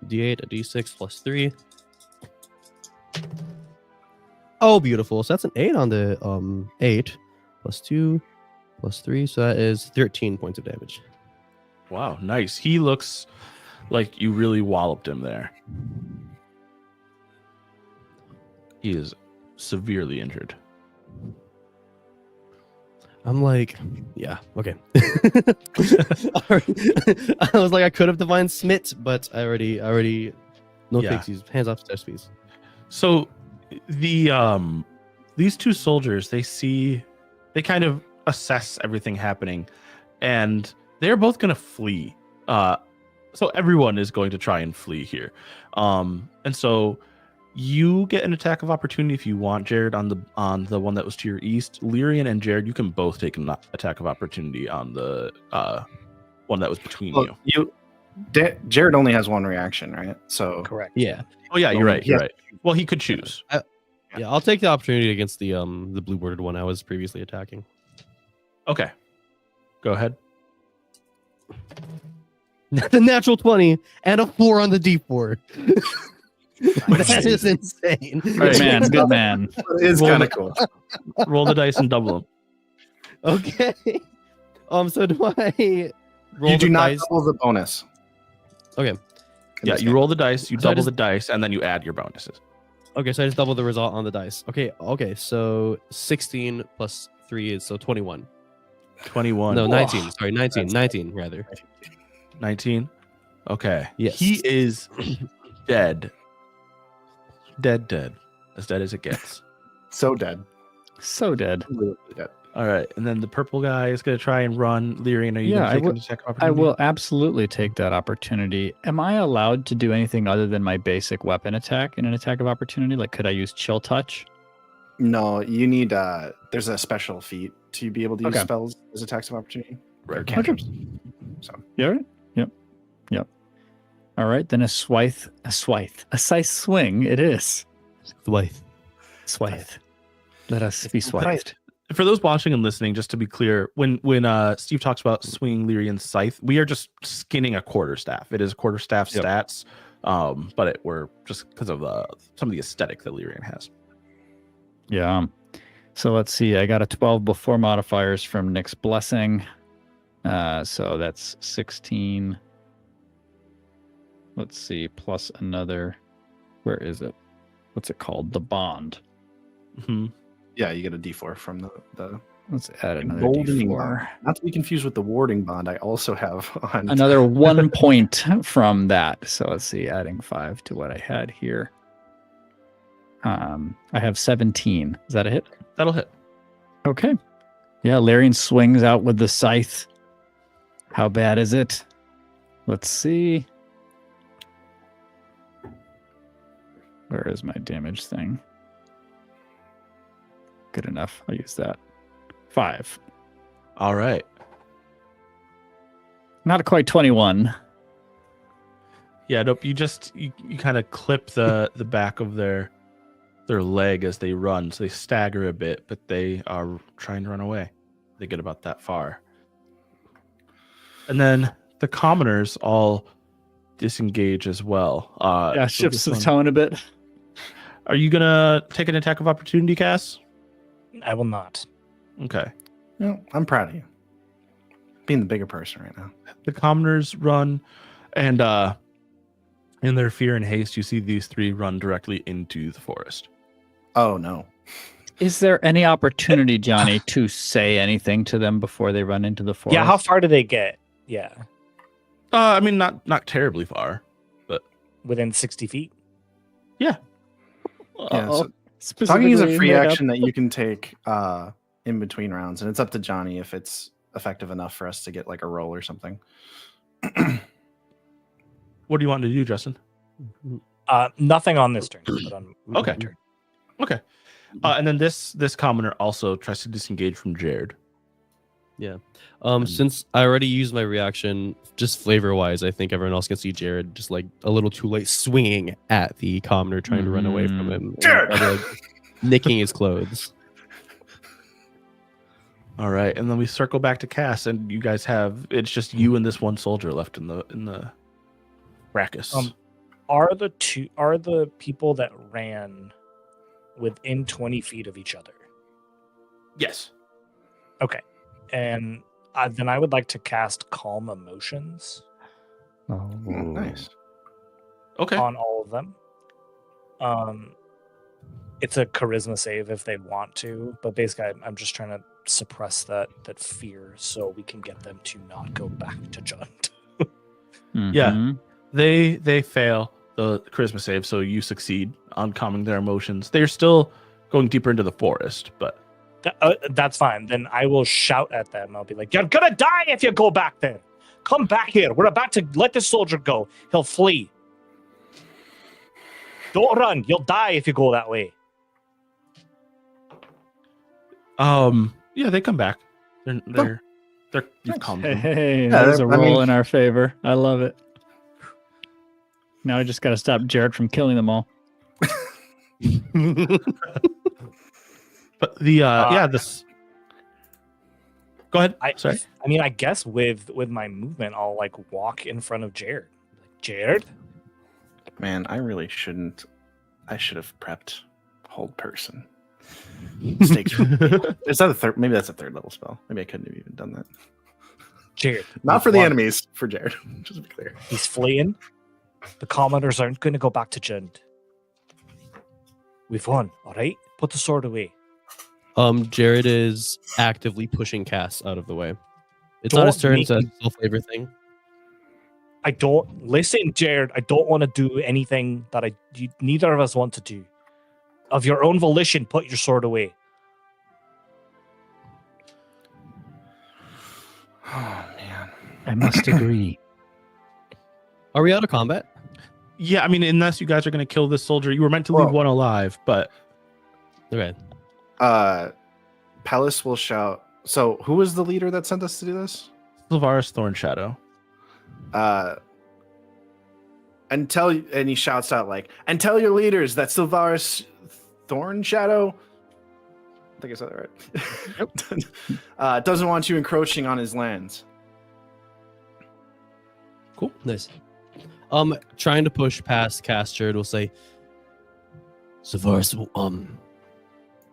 d8, a d6 plus 3. Oh, beautiful. So that's an 8 on the 8 plus 2 plus 3. So that is 13 points of damage. Wow, nice. He looks like you really walloped him there. He is severely injured. I'm like, yeah, okay. I was like, I could have divine smit, but I already no Yeah. takesies, hands off steps, please. So the these 2 soldiers, they kind of assess everything happening, and they're both gonna flee. So everyone is going to try and flee here. And so you get an attack of opportunity if you want, Jared, on the one that was to your east. Lyrian and Jared, you can both take an attack of opportunity on the one that was between Well, you. Jared only has 1 reaction, right? So Correct. Yeah, Oh yeah, you're right. Yeah. You're right. Well, he could choose. yeah. I'll take the opportunity against the blue bordered one I was previously attacking. Okay, go ahead. The natural 20 and a 4 on the d4. That is insane. Right. Good man. it is Roll kind of the- cool. Roll the dice and double them. Okay. So do I roll You do the not dice? double the bonus. Okay. in Yeah, this you game. roll the dice, you So I double just- the dice, and then you add your bonuses. Okay, so I just double the result on the dice. Okay, so 16 plus 3 is so 21. 21. No, Oh, 19. Sorry, 19. That's- 19 rather. 19. Okay. Yes. He is dead. Dead. As dead as it gets. So dead. So dead. Really dead. All right. And then the purple guy is going to try and run. Lyrian, are you Yeah, going I to take would- an attack I opportunity? will absolutely take that opportunity. Am I allowed to do anything other than my basic weapon attack in an attack of opportunity? Like, could I use chill touch? No, you need there's a special feat to be able to use Okay. spells as attacks of opportunity. Or Right. cantrips. So You all right? Yep. All right, then a scythe swing it is. Thwythe. Scythe. Let us be Right. swithed. For those watching and listening, just to be clear, when Steve talks about swinging Lyrian's scythe, we are just skinning a quarterstaff. It is quarterstaff Yep. stats, but we're just because of some of the aesthetic that Lyrian has. Yeah. So let's see. I got a 12 before modifiers from Nick's blessing. So that's 16. Let's see. Plus another. Where is it? What's it called? The bond. Yeah, you get a D4 from the Let's add another emboldening D4. bond. Not to be confused with the warding bond I also have on. Another 1 point from that. So let's see. Adding 5 to what I had here. I have 17. Is that a hit? That'll hit. Okay. Yeah, Larian swings out with the scythe. How bad is it? Let's see. Where is my damage thing? Good enough. I'll use that. 5. All right. Not quite 21. Yeah, nope. You kind of clip the back of their leg as they run, so they stagger a bit, but they are trying to run away. They get about that far. And then the commoners all disengage as well. Yeah, so shifts this the tone a bit. Are you gonna take an attack of opportunity, Cass? I will not. Okay. No, I'm proud of you. Being the bigger person right now. The commoners run, and in their fear and haste, you see these three run directly into the forest. Oh no. Is there any opportunity, Johnny, to say anything to them before they run into the forest? Yeah, how far do they get? Yeah, I mean, not terribly far. within 60 feet. Yeah, so Specifically talking is a free made up. action that you can take in between rounds, and it's up to Johnny if it's effective enough for us to get like a roll or something. What do you want to do, Justin? Nothing on this turn. But on Okay. my turn. Okay. And then this commoner also tries to disengage from Jared. Since I already used my reaction, just flavor wise, I think everyone else can see Jared just like a little too late swinging at the commoner, trying to run away from him, and Jared! probably, like, nicking his clothes. All right, and then we circle back to Cass, and you guys it's just you and this one soldier left in the Rackus. Are the people that ran within 20 feet of each other? Yes. Okay. And then I would like to cast Calm Emotions Oh, Nice. Okay. on all of them. It's a charisma save if they want to, but basically I'm just trying to suppress that fear so we can get them to not go back to Jund. Yeah. Mhm. They fail the charisma save, so you succeed on calming their emotions. They're still going deeper into the forest, but That's fine. Then I will shout at them. I'll be like, "You're gonna die if you go back there. Come back here. We're about to let this soldier go. He'll flee. Don't run. You'll die if you go that way." yeah, they come back. They're you've calmed them. Hey, Yeah, there's a I roll mean- in our favor. I love it. Now I just got to stop Jared from killing them all. But this. Go ahead. Sorry. I mean, I guess with my movement, I'll like walk in front of Jared. Like, Jared, Man, I really shouldn't. I should have prepped hold person. Stakes. Is that a third? Maybe that's a third level spell. Maybe I couldn't have even done that. Jared. Not we've for the won. enemies, for Jared. Just to be clear. He's fleeing. The commoners aren't going to go back to Jund. We've won. All right, put the sword away. Jared is actively pushing Cass out of the way. It's Don't not his turn, make so me- it's a flavor thing. I don't listen, Jared. I don't want to do anything that neither of us want to do. Of your own volition, put your sword away. Oh man. I must agree. Are we out of combat? Yeah, I mean, unless you guys are going to kill this soldier, you were meant to leave Well- one alive, but Okay. Palace will shout. So, who was the leader that sent us to do this? Sylvaris Thorn Shadow. And he shouts out like, and tell your leaders that Sylvaris Thorn Shadow. I think I said that right. Doesn't want you encroaching on his lands. Nice. Trying to push past Cass, Jared will say, Savaris,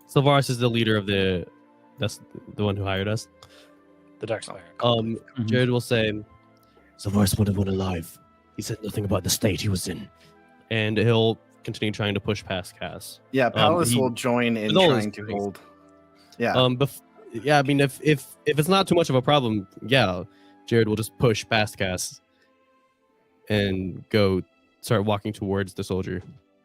Sylvaris is the leader of that's the one who hired us. The Darkspire. Jared will say, Sylvaris would have been alive. He said nothing about the state he was in. And he'll continue trying to push past Cass. Yeah, Palace he- will join in with all his trying to strength. hold. Yeah. Yeah, I mean, if it's not too much of a problem, yeah, Jared will just push past Cass and start walking towards the soldier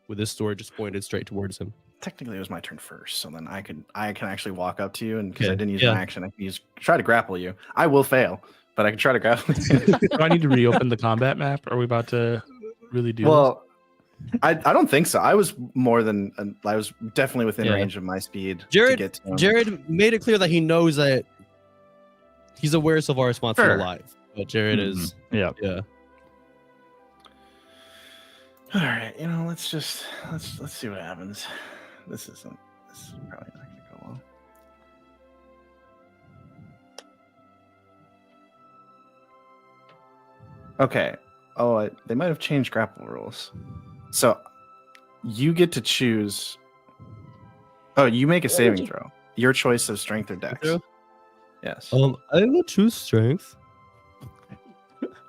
with his sword just pointed straight towards him. Technically, it was my turn first, so then I can actually walk up to you, and because I Okay, didn't use yeah. my action, I can try to grapple you. I will fail, but I can try to grapple you. Do I need to reopen the combat map? Are we about to really do this? Well, I don't think so. I was I was definitely within Yeah. range of my speed to Jared- get to him. Jared made it clear that he knows that he's aware Sylvaris wants him Sure. alive, but Jared is Yeah. All right, let's see what happens. This is probably not going to go well. Okay. Oh, they might have changed grapple rules. So you get to choose. Oh, you make a saving throw. Your choice of strength or dex. Throw? Yes. I will choose strength.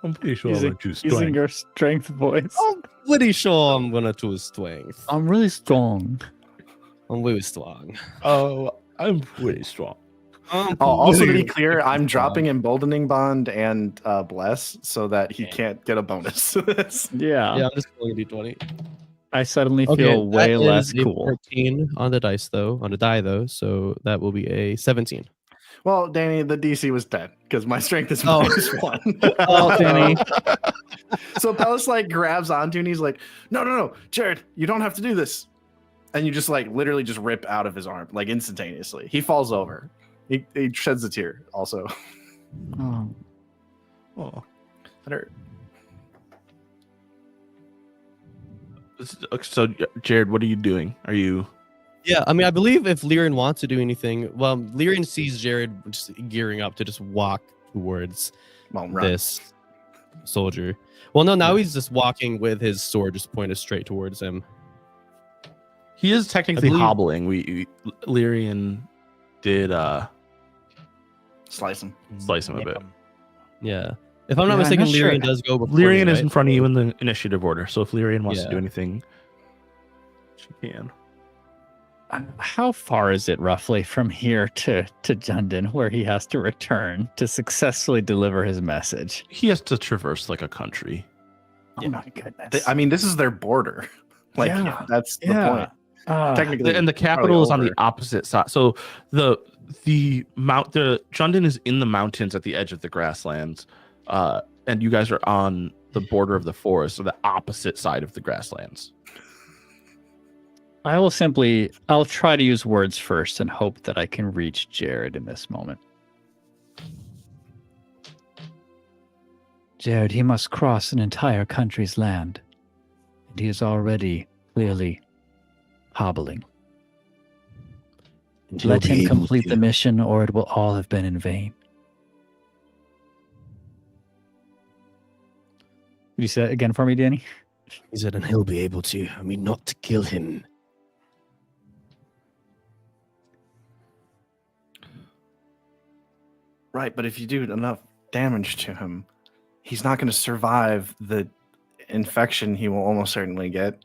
I'm pretty sure Using- I'm gonna choose Using strength. your strength voice. I'm pretty sure I'm gonna choose strength. I'm really strong. I'm really strong. Oh, I'm pretty strong. Also, to be clear, I'm dropping emboldening bond and bless so that he can't get a bonus to this. Yeah. Yeah, I'm just rolling a d20. I suddenly Okay, feel way that less is a cool. 14 on the die though, so that will be a 17. Well, Danny, the DC was 10 because my strength is Oh. -1. Oh, Danny. So Palace grabs onto and he's like, no, Jared, you don't have to do this. And you just literally just rip out of his arm instantaneously. He falls over. He sheds a tear also. Oh. Oh. That hurt. So, Jared, what are you doing? Are you? Yeah, I mean, I believe if Lyrian wants to do anything, well, Lyrian sees Jared just gearing up to just walk towards Well, run. this soldier. Well, no, now he's just walking with his sword just pointed straight towards him. He is technically believe- hobbling. Lyrian did Slice him. slice him a bit. Yeah. If I'm not Yeah, I'm mistaken, not sure. Lyrian does go before Lyrian me, is in right? front of you in the initiative order. So if Lyrian wants to Yeah. do anything, she can. How far is it roughly from here to Jundin where he has to return to successfully deliver his message? He has to traverse like a country. Oh my goodness. I mean, this is their border. Yeah. That's the Yeah. point. Technically, And the capital probably is on the over. opposite side. So the Jundin is in the mountains at the edge of the grasslands, and you guys are on the border of the forest, so the opposite side of the grasslands. I'll try to use words first and hope that I can reach Jared in this moment. Jared, he must cross an entire country's land, and he is already clearly hobbling. Let him complete the mission, or it will all have been in vain. Could you say that again for me, Danny? He said, and he'll be able to. I mean, not to kill him. Right, but if you do enough damage to him, he's not going to survive the infection he will almost certainly get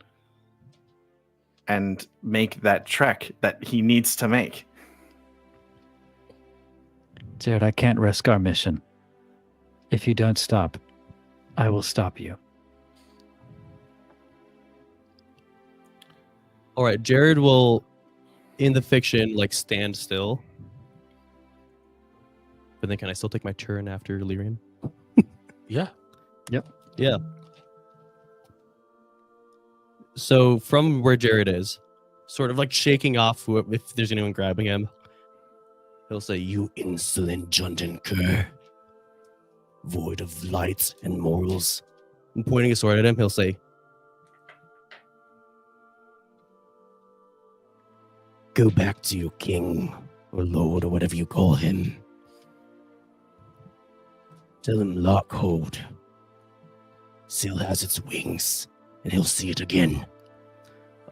and make that trek that he needs to make. Jared, I can't risk our mission. If you don't stop, I will stop you. All right, Jared will, in the fiction, stand still. But then can I still take my turn after Lyrian? Yeah. Yeah. So from where Jared is, sort of shaking off if there's anyone grabbing him, he'll say, "You insolent Jundin cur, void of light and morals." And pointing his sword at him, he'll say, "Go back to your king, or lord, or whatever you call him. Tell him Lockhold still has its wings, and he'll see it again.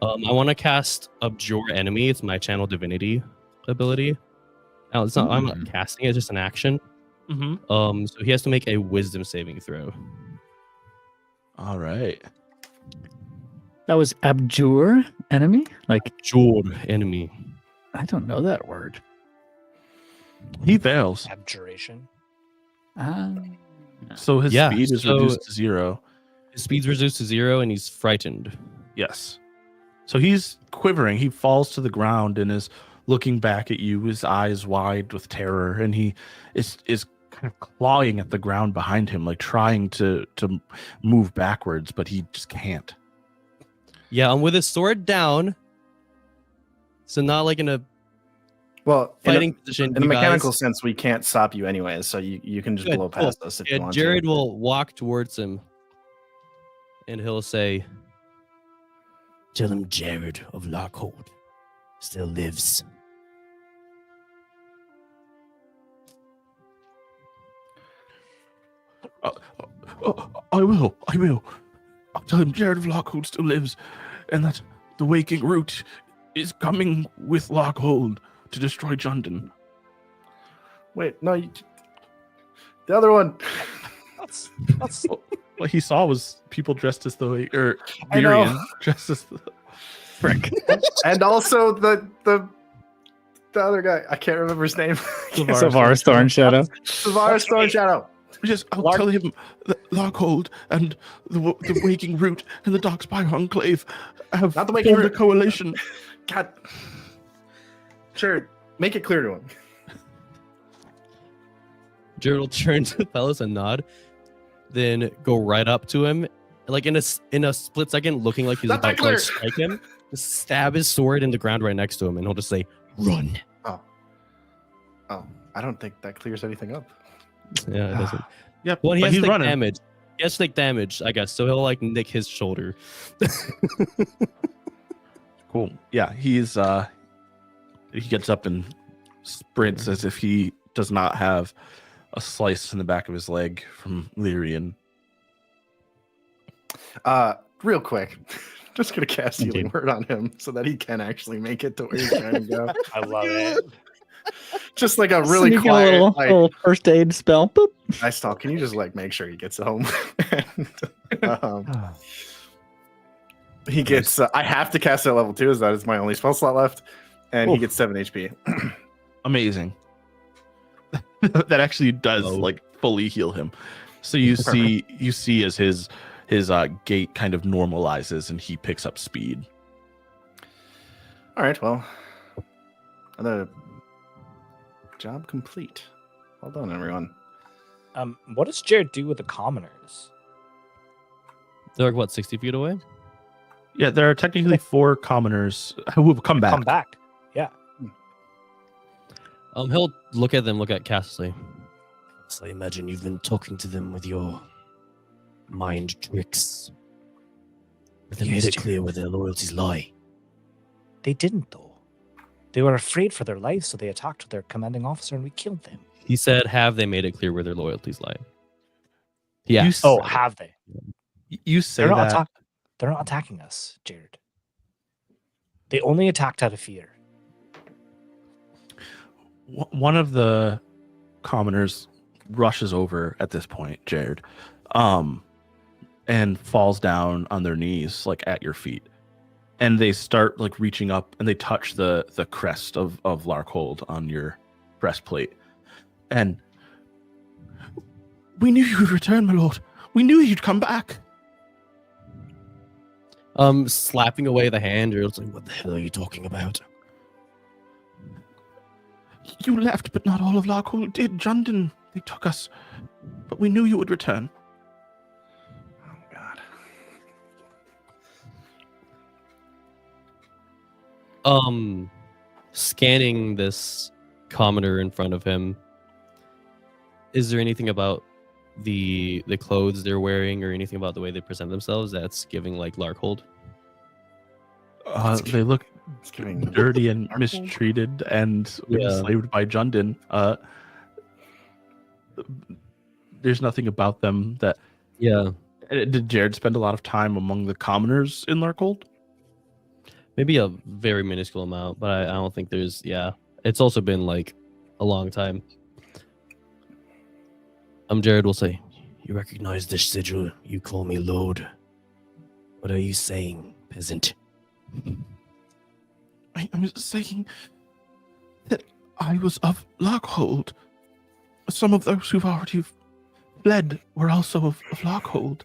I want to cast Abjure Enemy. It's my channel divinity ability. Now it's not. I'm not casting it. It's just an action. Mm-hmm. So he has to make a Wisdom saving throw. All right. That was abjure enemy? Like, Abjure Enemy. I don't know that word. He fails. Abjuration. So his Yeah, speed is so- reduced to 0. His speed's reduced to 0, and he's frightened. Yes. So he's quivering. He falls to the ground and is looking back at you, his eyes wide with terror, and he is kind of clawing at the ground behind him, like trying to move backwards, but he just can't. Yeah, I'm with his sword down. So not like in a Well, fighting position. in a you mechanical guys. sense, we can't stop you anyways, so you can just Good, blow past us if you Yeah, want Jared to. will walk towards him, and he'll say, "Tell him Jared of Lockhold still lives." I will. I'll tell him Jared of Lockhold still lives, and that the waking root is coming with Lockhold to destroy Jundon. Wait, no, the other one. That's What he saw was people dressed as the I know. Lyrian dressed as the frick. And also the other guy. I can't remember his name. Savara Storm Shadow. Savara Storm Shadow. I'll tell him that Lockhold and the Waking Root and the Darkspire Enclave have Not the Waking formed a Root. coalition. God. Sure, make it clear to him. Jared will turn to Fellas and nod, then go right up to him, like in a split second, looking like he's Not that about to like, clear. strike him. Just stab his sword in the ground right next to him, and he'll just say, "Run." Oh, I don't think that clears anything up. Yeah, it doesn't. Yep, Well, he but has to he's take running. damage. He has to take damage, I guess. So he'll like nick his shoulder. Cool. Yeah, he gets up and sprints as if he does not have a slice in the back of his leg from Lyrian. Real quick, just gonna cast Healing Word on him so that he can actually make it to where he's trying to go. I love it. Just like a really Sneak in quiet, a like, little first aid spell. Boop. nice talk. Can you just like make sure he gets home? He gets. I have to cast it at level 2, as that is my only spell slot left, and he Oof. gets 7 HP. Amazing. That actually does Oh. like fully heal him. So you see as his gait kind of normalizes and he picks up speed. All right. Well, another job complete. Well done, everyone. What does Jared do with the commoners? They're like what, 60 feet away? Yeah, there are technically 4 commoners who have come back. Come back. He'll look at them, look at Castley. So I imagine you've been talking to them with your mind tricks. But they made it clear where their loyalties lie. They didn't though. They were afraid for their lives, so they attacked their commanding officer, and we killed them. He said, "Have they made it clear where their loyalties lie?" Yeah. You Oh, have they? You say They're not that. They're not attacking us, Jared. They only attacked out of fear. One of the commoners rushes over at this point, Jared, and falls down on their knees, like at your feet, and they start like reaching up and they touch the crest of Larkhold on your breastplate, and we knew you'd return, my lord. We knew you'd come back. Slapping away the hand, or it's like, "What the hell are you talking about?" You left, but not all of Larkhold did. Jundon, they took us, but we knew you would return. Oh God. Scanning this commoner in front of him, is there anything about the clothes they're wearing or anything about the way they present themselves that's giving like Larkhold? They look It's giving dirty and mistreated and Yeah. enslaved by Jundon. There's nothing about them that. Yeah. Did Jared spend a lot of time among the commoners in Larkhold? Maybe a very minuscule amount, but I don't think there's. Yeah, it's also been like a long time. Jared will say, "You recognize this sigil? You call me Lord. What are you saying, peasant?" I'm saying that I was of Lockhold. Some of those who've already fled were also of Lockhold.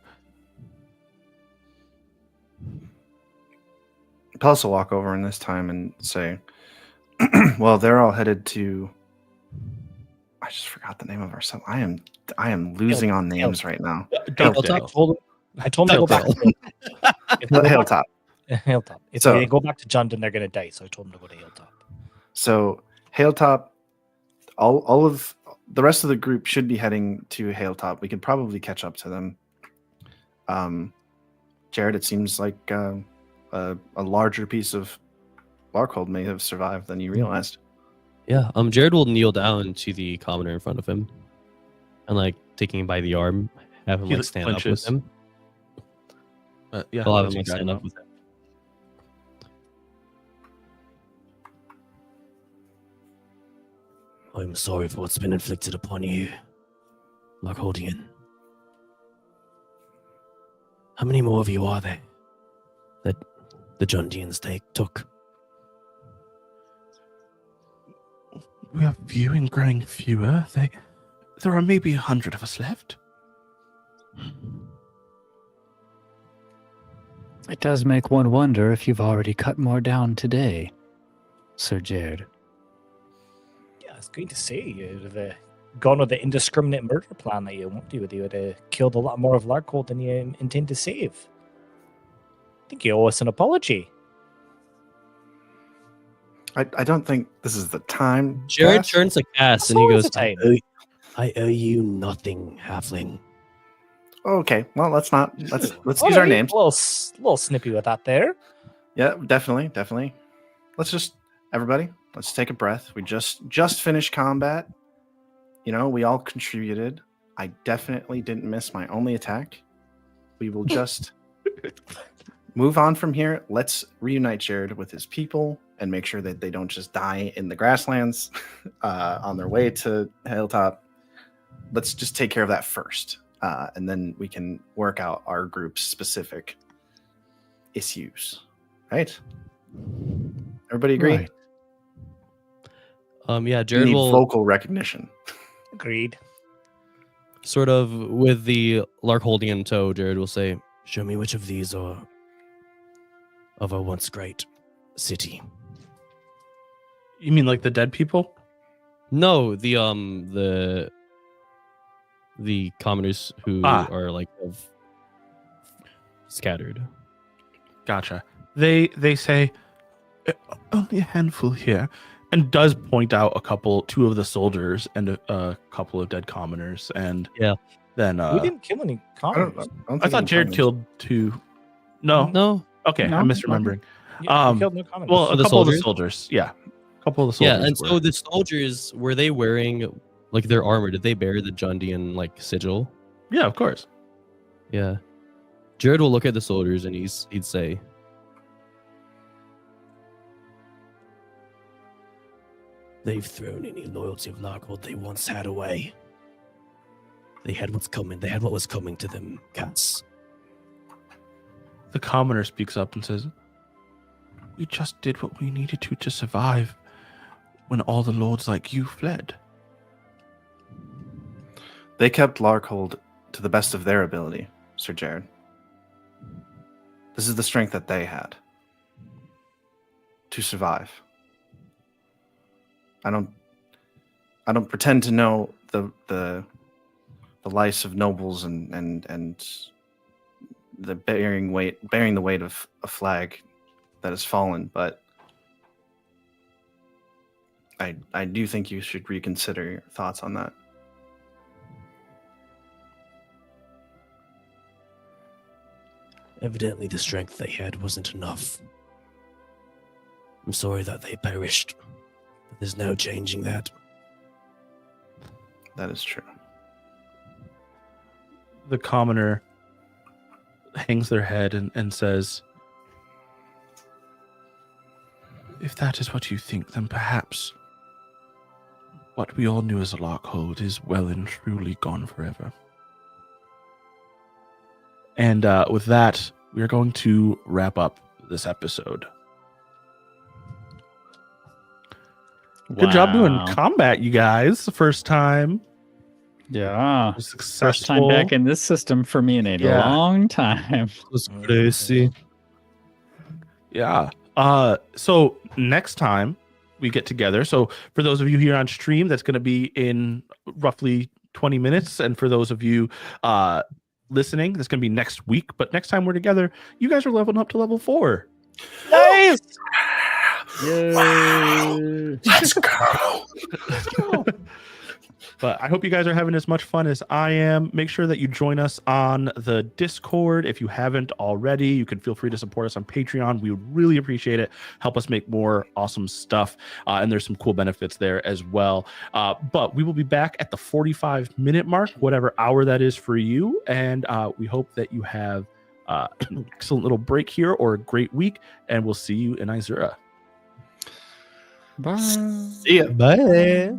Plus, will walk over in this time and say, "Well, they're all headed to." I just forgot the name of our sub. I am losing on names right now. Dovedale. I told him to go back. Hilltop. Hilltop. If So- they go back to Jundon, they're gonna die. So I told him to go to Hilltop. So Hilltop, all of the rest of the group should be heading to Hilltop. We could probably catch up to them. Jared, it seems like a larger piece of Larkhold may have survived than you realized. Yeah. Jared will kneel down to the commoner in front of him, and like taking him by the arm, have him He like stand up with flinches. him. Yeah, I'll have as him you like guide stand him up with him. I'm sorry for what's been inflicted upon you, Larkholdian. How many more of you are there that the Jundians took? We are few and growing fewer. There are maybe 100 of us left. It does make one wonder if you've already cut more down today, Sir Jared. Yeah, I was going to say you'd have gone with the indiscriminate murder plan that you want to. You would have killed a lot more of Larkhold than you intend to save. I think you owe us an apology. I don't think this is the time. Jared Cass. turns to Cass and he always goes, the time. I owe you nothing, halfling. Okay, well, let's use our Alright, names. A little snippy with that there. Yeah, definitely. Everybody, let's take a breath. We just finished combat. You know, we all contributed. I definitely didn't miss my only attack. We will just move on from here. Let's reunite Jared with his people and make sure that they don't just die in the grasslands on their way to Hilltop. Let's just take care of that first. And then we can work out our group's specific issues. Right? Everybody agree? Right. Yeah, We Jared need will vocal recognition. Agreed. sort of with the Larkholdian in tow, Jared will say, "Show me which of these are of a once great city." You mean like the dead people? No, the commoners who are like scattered. Gotcha. They say only a handful here, and does point out two of the soldiers and a couple of dead commoners, and Yeah. Then We didn't kill any commoners. I thought Jared killed two. No. No. Okay, No, I'm misremembering. Yeah, we killed no commoners. Well, For a the couple of the soldiers? soldiers. Yeah, a couple of the soldiers. Yeah, and were. so the soldiers, were they wearing like their armor? Did they bear the Jundian like sigil? Yeah, of course. Yeah. Jared will look at the soldiers and he'd say, "They've thrown any loyalty of Larkhold they once had away. They had what's coming. They had what was coming to them, Cass." The commoner speaks up and says, "We just did what we needed to survive when all the lords like you fled." They kept Larkhold to the best of their ability, Sir Jared. This is the strength that they had to survive. I don't pretend to know the lives of nobles and the bearing the weight of a flag that has fallen, but I do think you should reconsider your thoughts on that. Evidently, the strength they had wasn't enough. I'm sorry that they perished, but there's no changing that. That is true. The commoner hangs their head and says, If that is what you think, then perhaps what we all knew as a Lockhold is well and truly gone forever. And with that, we are going to wrap up this episode. Good job doing Wow. combat, you guys. First time. Yeah. Successful. First time back in this system for me in a Yeah. long time. was crazy. Yeah. So next time we get together. So for those of you here on stream, that's going to be in roughly 20 minutes. And for those of you listening, that's going to be next week. But next time we're together, you guys are leveling up to level 4. Nice. Yay. Let's go. But I hope you guys are having as much fun as I am. Make sure that you join us on the Discord. If you haven't already, you can feel free to support us on Patreon. We would really appreciate it. Help us make more awesome stuff. And there's some cool benefits there as well. But we will be back at the 45-minute mark, whatever hour that is for you. And we hope that you have an excellent little break here or a great week. And we'll see you in Izura. Bye. See ya. Bye.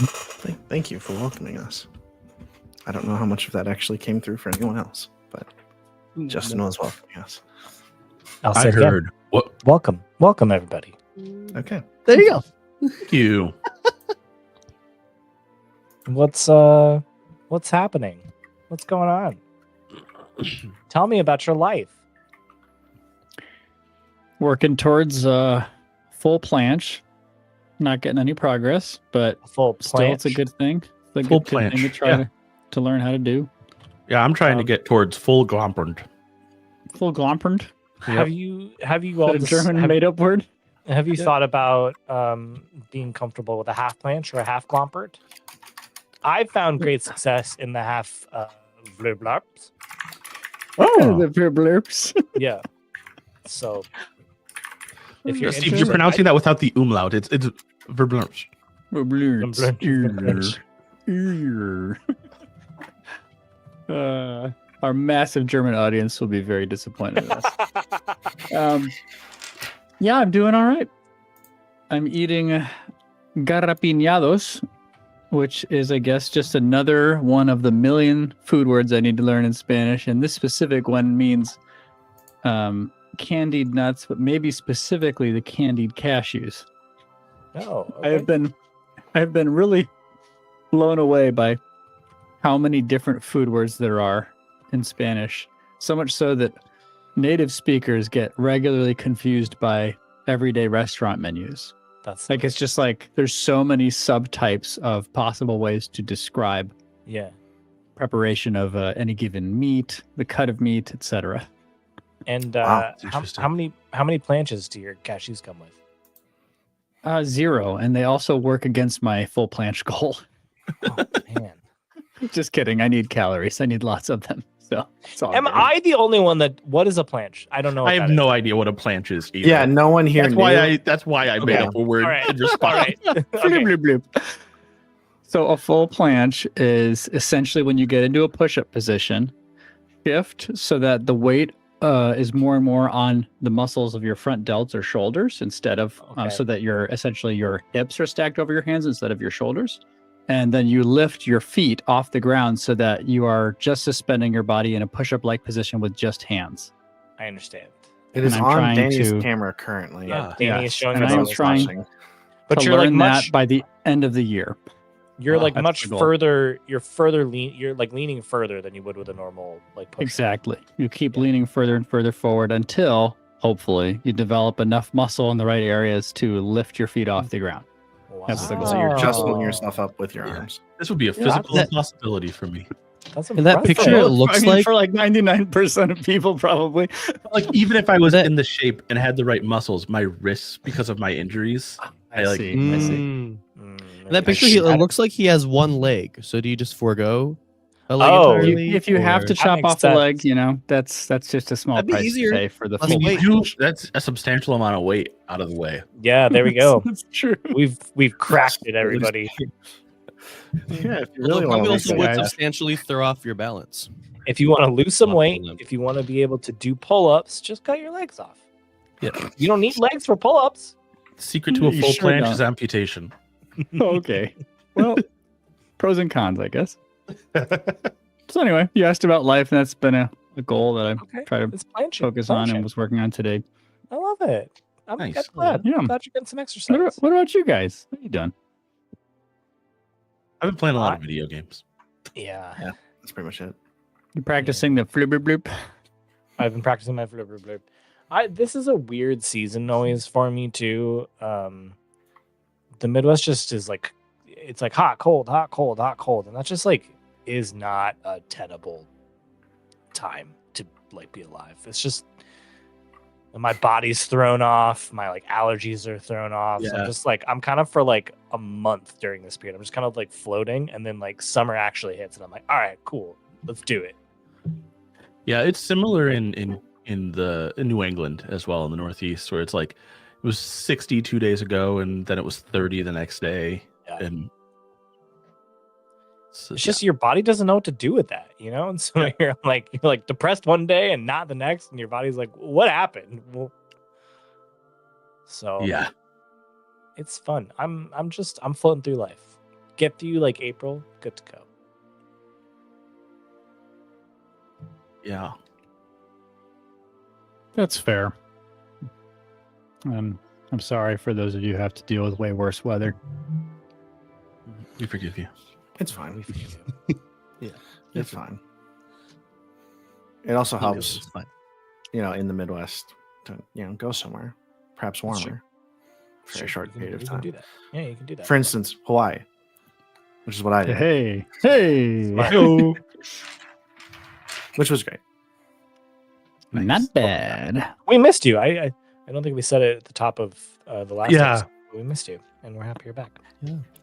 Thank you for welcoming us. I don't know how much of that actually came through for anyone else, but Justin was welcoming us. I'll say I it again. heard. What? Welcome everybody. Okay. There you go. Thank you. What's happening? What's going on? Tell me about your life. Working towards full planche. Not getting any progress, but Full still, it's a good thing. It's a Full good thing to planche, try yeah. to learn how to do. Yeah, I'm trying to get towards full glompernd. Full glompernd. Have you all Is that a German made up word? have you thought about being comfortable with a half planche or a half glompert? I found great success in the half blurblurps. The pure blurps. Yeah. So if you're Steve, you're interested, pronouncing that without the umlaut. It's verblurps. Blurps. Our massive German audience will be very disappointed in us. Yeah, I'm doing all right. I'm eating garrapiñados, which is, I guess, just another one of the million food words I need to learn in Spanish. And this specific one means candied nuts, but maybe specifically the candied cashews. Oh, I have been really blown away by how many different food words there are in Spanish. So much so that native speakers get regularly confused by everyday restaurant menus. that's Like, it's just like there's so many subtypes of possible ways to describe yeah. preparation of any given meat, the cut of meat, etc. And Wow, that's interesting. how many planches do your cashews come with? 0, and they also work against my full planche goal. Oh man. Just kidding. I need calories. I need lots of them. So it's all Am good. I the only one that what is a planche? I don't know. I have no idea what a planche is either. Yeah, no one here That's knew. why I made Okay. up a word All right. in All response. right. Bloop, Okay. bloop, bloop. So a full planche is essentially when you get into a push-up position, shift so that the weight is more and more on the muscles of your front delts or shoulders instead of Okay. so that your hips are stacked over your hands instead of your shoulders. And then you lift your feet off the ground so that you are just suspending your body in a push-up like position with just hands. I understand. It is And I'm on trying Danny's to- camera currently. Yeah, Ah, Danny is yes. showing And us I am all this trying- watching. But to you're like learn much that by the end of the year. you're like that's much the goal. further you're like leaning further than you would with a normal like push. Exactly. You keep leaning further and further forward until hopefully you develop enough muscle in the right areas to lift your feet off the ground. Wow. That's the goal. So you're just holding yourself up with your Yeah. arms. This would be a Yeah, physical that- impossibility for me. That's In that impressive. picture, it looks like for like 99% of people, probably. Like even if I was That- in the shape and had the right muscles, my wrists because of my injuries. I like- see. Mm. Mm, In that picture, it looks like he has one leg. So do you just forego a leg Oh. entirely? If you have to or- chop makes off a leg, sense. that's just a small That'd be price easier. to pay for the Less full I mean, weight. you do, that's a substantial amount of weight out of the way. Yeah, there we go. That's true. We've cracked it, everybody. Yeah, if you Although really want probably to also make would it happen. substantially throw off your balance. If you want to lose some Lots of weight, them. if you want to be able to do pull-ups, just cut your legs off. Yeah. You don't need legs for pull-ups. Secret to a You full sure planche don't. is amputation. Okay. Well, pros and cons, I guess. So anyway, you asked about life, and that's been a goal that I Okay. try to It's planche. focus on and Planche. was working on today. I love it. I'm Nice. glad. Yeah. I'm glad you're getting some exercise. What about you guys? What are you doing? I've been playing a lot of video games. Yeah. That's pretty much it. You practicing the flibber bloop? I've been practicing my blurb blurb blurb. This is a weird season noise for me too. The Midwest just is like, it's like hot, cold, hot, cold, hot, cold, and that just like is not a tenable time to like be alive. It's just my body's thrown off, my like allergies are thrown off. So I'm Yeah. just like I'm kind of for like a month during this period. I'm just kind of like floating, and then like summer actually hits, and I'm like, all right, cool, let's do it. Yeah, it's similar in New England as well, in the Northeast, where it's like it was 60 2 days ago, and then it was 30 the next day, Yeah. and so, It's just your body doesn't know what to do with that, you know? And so you're like depressed one day and not the next, and your body's like, what happened? Well, so yeah. it's fun. I'm floating through life, get through like April, good to go. Yeah. That's fair. I'm sorry for those of you who have to deal with way worse weather. We forgive you. It's fine. We feel you. It's fine. It also He knows helps, it's fine. in the Midwest to, go somewhere, perhaps That's warmer, for Sure, a short you can- period of you can time. do that. Yeah, you can do that. For instance, Hawaii, which is what I did, Hey. which was great. Not bad. We missed you. I don't think we said it at the top of the last Yeah. episode. But we missed you, and we're happy you're back.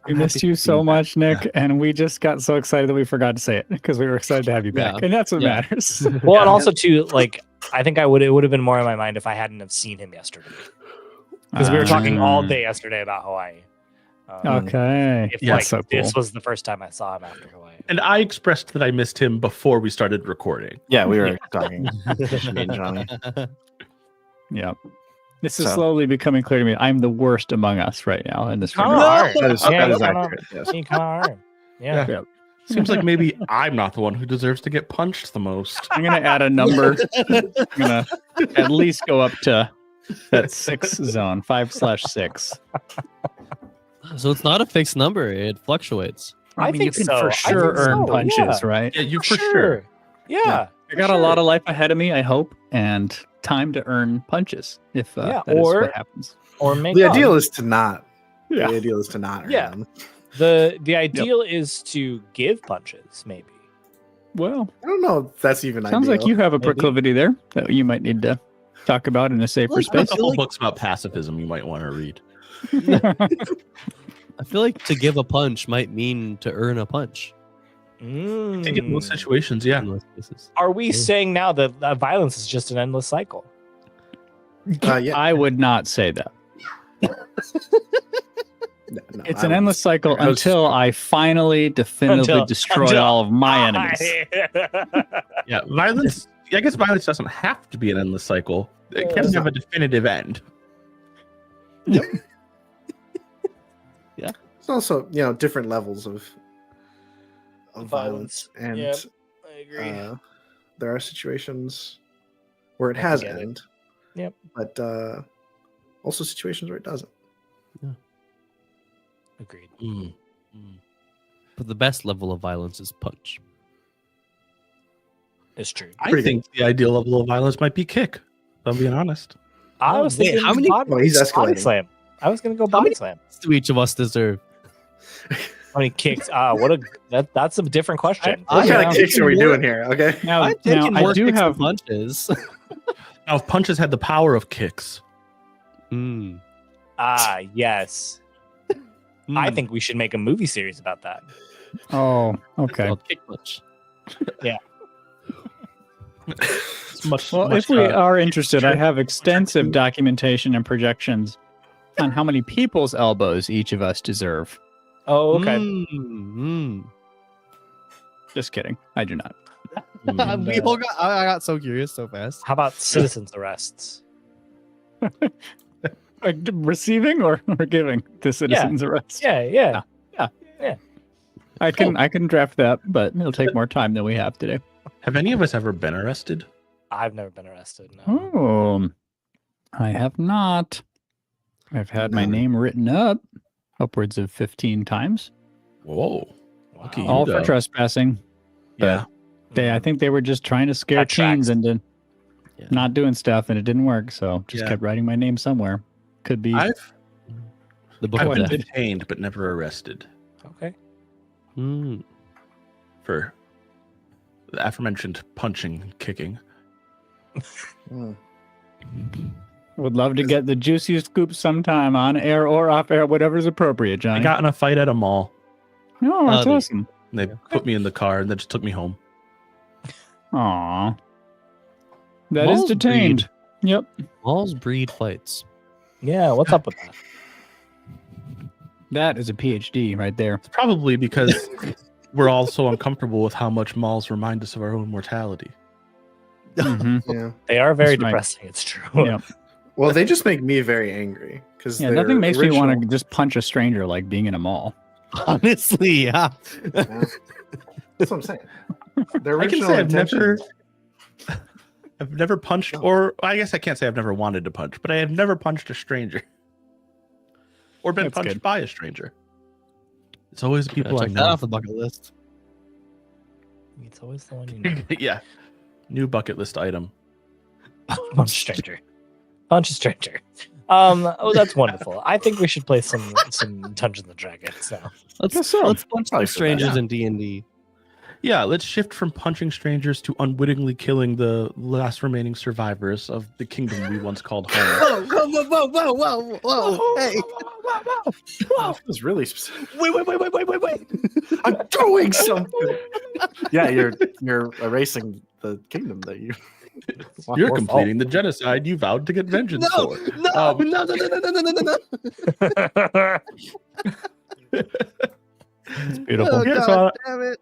We missed you so much, Nick, and we just got so excited that we forgot to say it because we were excited to have you back, Yeah. and that's what Yeah. matters. Well, and also too, like I think it would have been more in my mind if I hadn't have seen him yesterday, because we were talking all day yesterday about Hawaii. Okay. If Yeah, like so this cool. was the first time I saw him after Hawaii. And I expressed that I missed him before we started recording. Yeah, we were talking. Me and Johnny. Yeah. This is So- slowly becoming clear to me. I'm the worst among us right now in this Kinda room. are. That is, Yeah, that is you kinda- accurate. Yes. You kind of are. Yeah. Yeah. Seems like maybe I'm not the one who deserves to get punched the most. I'm gonna add a number. I'm gonna at least go up to that 6 zone, 5/6. So it's not a fixed number; it fluctuates. I mean, think you can so. for I sure think earn so, punches, yeah. right? Yeah, you for sure. Yeah. I got a lot of life ahead of me, I hope, and time to earn punches if Yeah, that is or- what happens. Or make The up. ideal is to not. Yeah. The ideal is to not. earn Yeah. them. The ideal is to give punches, maybe. Well, I don't know if that's even sounds ideal. like you have a Maybe. proclivity there that you might need to talk about in a safer Like, There's a space. couple books about pacifism you might want to read. I feel like to give a punch might mean to earn a punch. I think in most Mm. situations, yeah. In most cases. Are we saying now that violence is just an endless cycle? Yeah. I would not say that. No, It's I an would- endless cycle I was- until I finally definitively destroy until all of my enemies. Yeah, violence. I guess violence doesn't have to be an endless cycle. It can have a definitive end. It's also different levels of violence, and Yep, I agree. there are situations where it has get it. end. Yep. But also situations where it doesn't. Agreed. Mm. But the best level of violence is punch. It's true. I Pretty think the ideal level of violence might be kick. If I'm being honest. I was wait, thinking how many- body, Oh, he's body escalating. slam. I was gonna go How body many- slam. Do each of us deserve? How many kicks? That's a different question. What Yeah. kind of kicks are we doing here? Okay. Now, I'm taking I more do kicks than have punches. Now, if punches had the power of kicks, Mm. Yes. I think we should make a movie series about that. Oh, It's okay. called kick punch. it's much. Well, much, if we are interested, I have extensive documentation and projections on how many people's elbows each of us deserve. Oh, okay. Mm. Just kidding. I do not. We all got. I got so curious so fast. How about citizens arrests? Receiving or giving the citizens arrest? Yeah. I can draft that, but it'll take more time than we have today. Have any of us ever been arrested? I've never been arrested. No. Oh, I have not. I've had my No. name written up upwards of 15 times, Whoa. Wow. Okay. all for go. trespassing. Yeah. I think they were just trying to scare That tracks. teens into Yeah. not doing stuff, and it didn't work. So just Yeah. kept writing my name somewhere. Could be. I've The book I've of been death. detained but never arrested Okay. Mm. for the aforementioned punching and kicking. Would love to get the juiciest scoop sometime on air or off air, whatever's appropriate, I Johnny. got in a fight at a mall. Oh, that's there you awesome. And they put me in the car and then just took me home. Aw. That is Malls detained. Yep. Malls breed fights. Yeah. What's up with that? That is a PhD right there. It's probably because we're all so uncomfortable with how much malls remind us of our own mortality. Mhm. Yeah. They are very That's right. depressing. It's true. Yeah. Well, they just make me very angry because Yeah, nothing makes me want to just punch a stranger like being in a mall. Honestly, yeah. That's what I'm saying. Their I can original say intention. I've never punched, or I guess I can't say I've never wanted to punch, but I have never punched a stranger or been That's punched good. by a stranger. It's always the people I Check that know. off the bucket list. It's always the one you know. Yeah, new bucket list item. Punch stranger. Punch a stranger. Oh, that's wonderful. I think we should play some Dungeons and Dragons now. Let's Guess so. punch Probably some for that, strangers yeah. in D&D. Yeah, let's shift from punching strangers to unwittingly killing the last remaining survivors of the kingdom we once called home. Whoa! Hey, This was really specific. wait! I'm doing something. Yeah, you're erasing the kingdom that you. You're completing the genocide you vowed to get vengeance No, for. no. It's beautiful. Oh, Yeah, God so, damn it.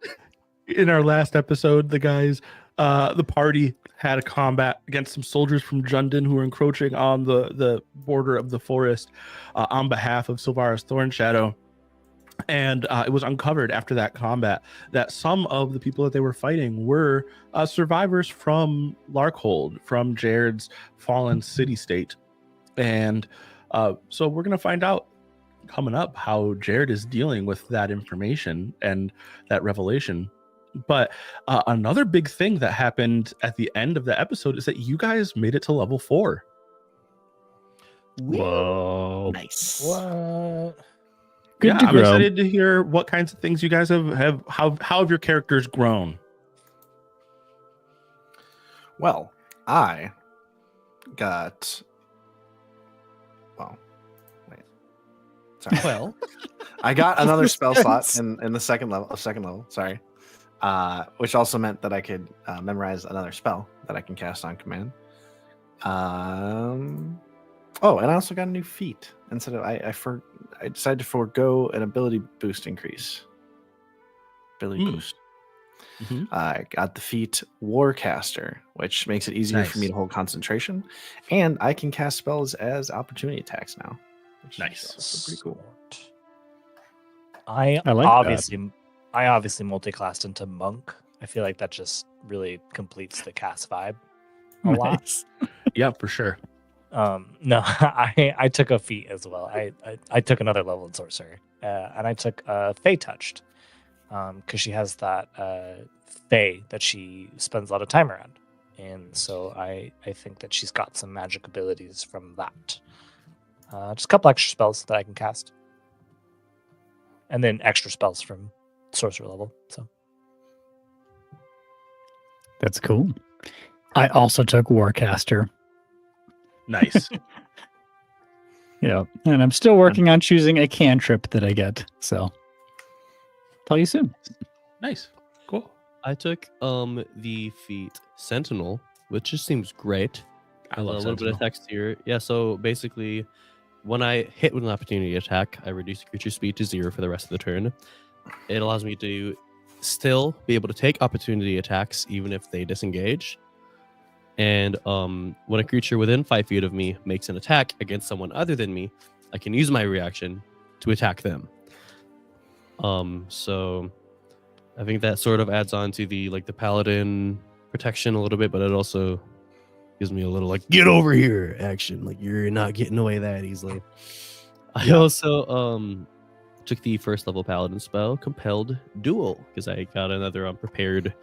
in our last episode, the guys, the party had a combat against some soldiers from Jundin who were encroaching on the border of the forest on behalf of Sylvaris Thornshadow. And it was uncovered after that combat that some of the people that they were fighting were survivors from Larkhold, from Jared's fallen city-state. And so we're going to find out coming up how Jared is dealing with that information and that revelation. But another big thing that happened at the end of the episode is that you guys made it to level 4. Whoa. Nice. What? Good Yeah, to I'm grow. excited to hear what kinds of things you guys have how have your characters grown? Well, I got. Well, wait. Sorry. Well, I got another spell slot in the second level. Sorry, which also meant that I could memorize another spell that I can cast on command. Oh, and I also got a new feat. Instead of I decided to forego an ability boost increase. Ability boost. Mhm. I got the feat Warcaster, which makes it easier for me Nice. to hold concentration, and I can cast spells as opportunity attacks now. Which is Nice. also pretty cool. I like obviously multi-classed into monk. I feel like that just really completes the cast vibe a lot. Nice. Yeah, for sure. No, I took a feat as well. I took another level in sorcerer, and I took Fey touched, because she has that Fey that she spends a lot of time around, and so I think that she's got some magic abilities from that. Just a couple extra spells that I can cast, and then extra spells from sorcerer level. So That's cool. I also took Warcaster. Nice. Yeah. And I'm still working on choosing a cantrip that I get. So tell you soon. Nice. Cool. I took the feat Sentinel, which just seems great. I love a little bit of Sentinel. text here. Yeah, so basically, when I hit with an opportunity attack, I reduce the creature's speed to 0 for the rest of the turn. It allows me to still be able to take opportunity attacks even if they disengage. And when a creature within 5 feet of me makes an attack against someone other than me, I can use my reaction to attack them. So I think that sort of adds on to the paladin protection a little bit, but it also gives me a little get over here action. Like you're not getting away that easily. I also took the first level paladin spell, Compelled Duel, because I got another unprepared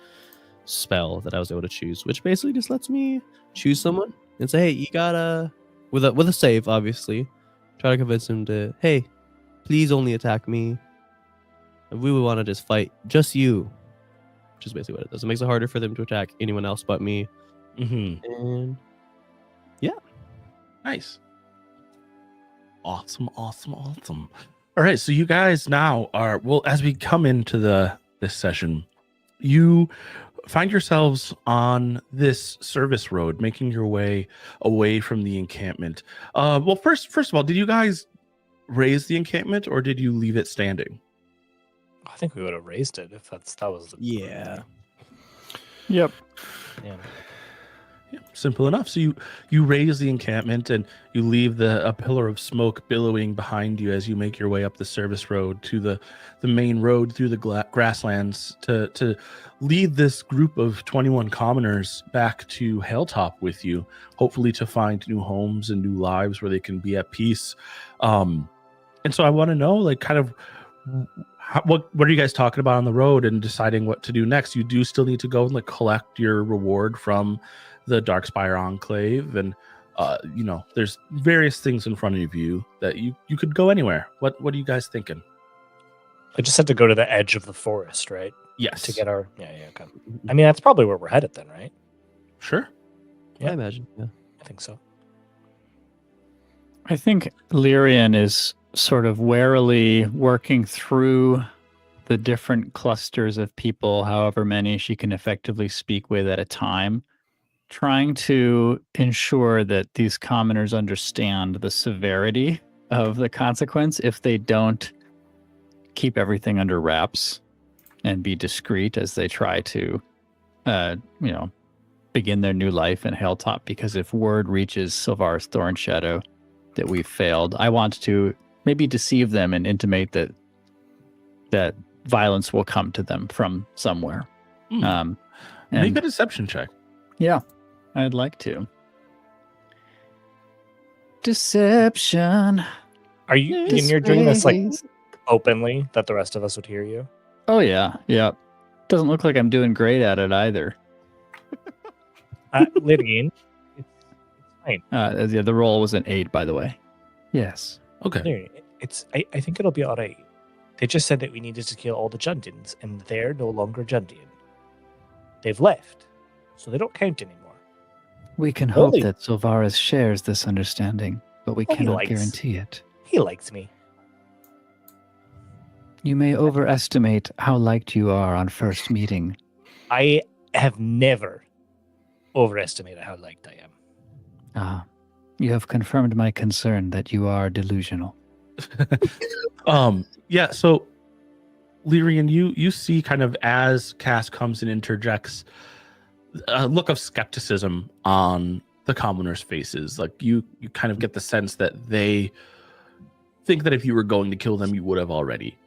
spell that I was able to choose, which basically just lets me choose someone and say, hey, you gotta with a save, obviously, try to convince him to, hey, please only attack me. And we would want to just fight just you, which is basically what it does. It makes it harder for them to attack anyone else but me. Mm-hmm. And Nice. Awesome. All right, so you guys now are, well, as we come into this session, you find yourselves on this service road, making your way away from the encampment. Well, first of all, did you guys raise the encampment or did you leave it standing? I think we would have raised it if that was the yeah. Yep. yeah. Yeah, simple enough. So you raise the encampment and you leave a pillar of smoke billowing behind you as you make your way up the service road to the main road through the grasslands to lead this group of 21 commoners back to Hilltop with you, hopefully to find new homes and new lives where they can be at peace. And so I want to know, like, kind of what are you guys talking about on the road and deciding what to do next? You do still need to go and like collect your reward from the Darkspire Enclave, and there's various things in front of you that you could go anywhere. What are you guys thinking? I just had to go to the edge of the forest, right? Yes. To get our okay. I mean, that's probably where we're headed then, right? Sure. Yeah. I imagine. Yeah. I think so. I think Lyrian is sort of warily working through the different clusters of people, however many she can effectively speak with at a time, trying to ensure that these commoners understand the severity of the consequence if they don't keep everything under wraps and be discreet as they try to, begin their new life in Hilltop. Because if word reaches Sylvar's Thorn Shadow that we've failed, I want to maybe deceive them and intimate that violence will come to them from somewhere. Make a deception check. Yeah, I'd like to. Deception. Are you? And you're doing this like openly that the rest of us would hear you? Oh yeah. Doesn't look like I'm doing great at it either. Lydian, it's fine. The roll was an 8, by the way. Yes. Okay. Lydian, I think it'll be all right. They just said that we needed to kill all the Jundians, and they're no longer Jundian. They've left, so they don't count anymore. We can hope Holy- that Sylvaris shares this understanding, but we Well, he cannot likes- guarantee it. He likes me. You may overestimate how liked you are on first meeting. I have never overestimated how liked I am. You have confirmed my concern that you are delusional. Yeah, so Lyrian, you see kind of as Cass comes and interjects a look of skepticism on the commoners' faces. Like you kind of get the sense that they think that if you were going to kill them, you would have already.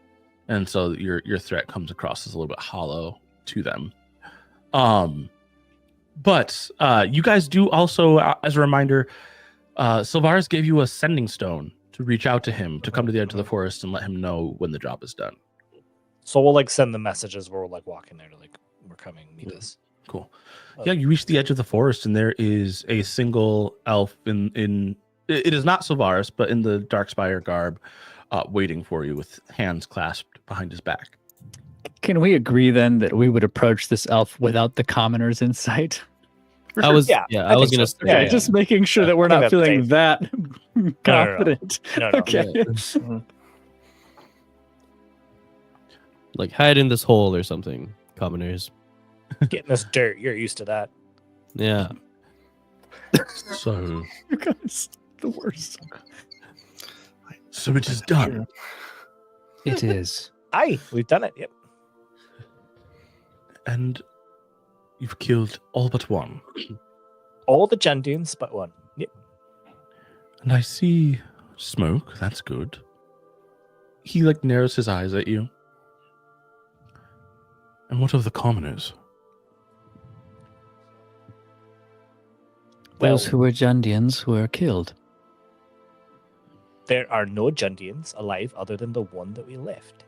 And so your threat comes across as a little bit hollow to them. But you guys do also, as a reminder, Sylvaris gave you a sending stone to reach out to him, to come to the edge of the forest and let him know when the job is done. So we'll like send the messages where we're like walking there to like we're coming, meet us. Cool. Yeah, you reach the edge of the forest and there is a single elf in it is not Sylvaris, but in the Darkspire garb, waiting for you with hands clasped behind his back. Can we agree then that we would approach this elf without the commoners in sight? I was Yeah, yeah, I I was think gonna so. say Yeah, Okay, just making sure that we're I think not that's feeling safe. that confident. No. Okay. like hide in this hole or something, commoners. Getting this dirt, you're used to that. Yeah. So You guys, the worst. it is done. It is. Aye, we've done it. Yep. And you've killed all but one. All the Jundians but one. Yep. And I see smoke. That's good. He like narrows his eyes at you. And what of the commoners? Those Well- who were Jundians were killed. There are no Jundians alive other than the one that we left.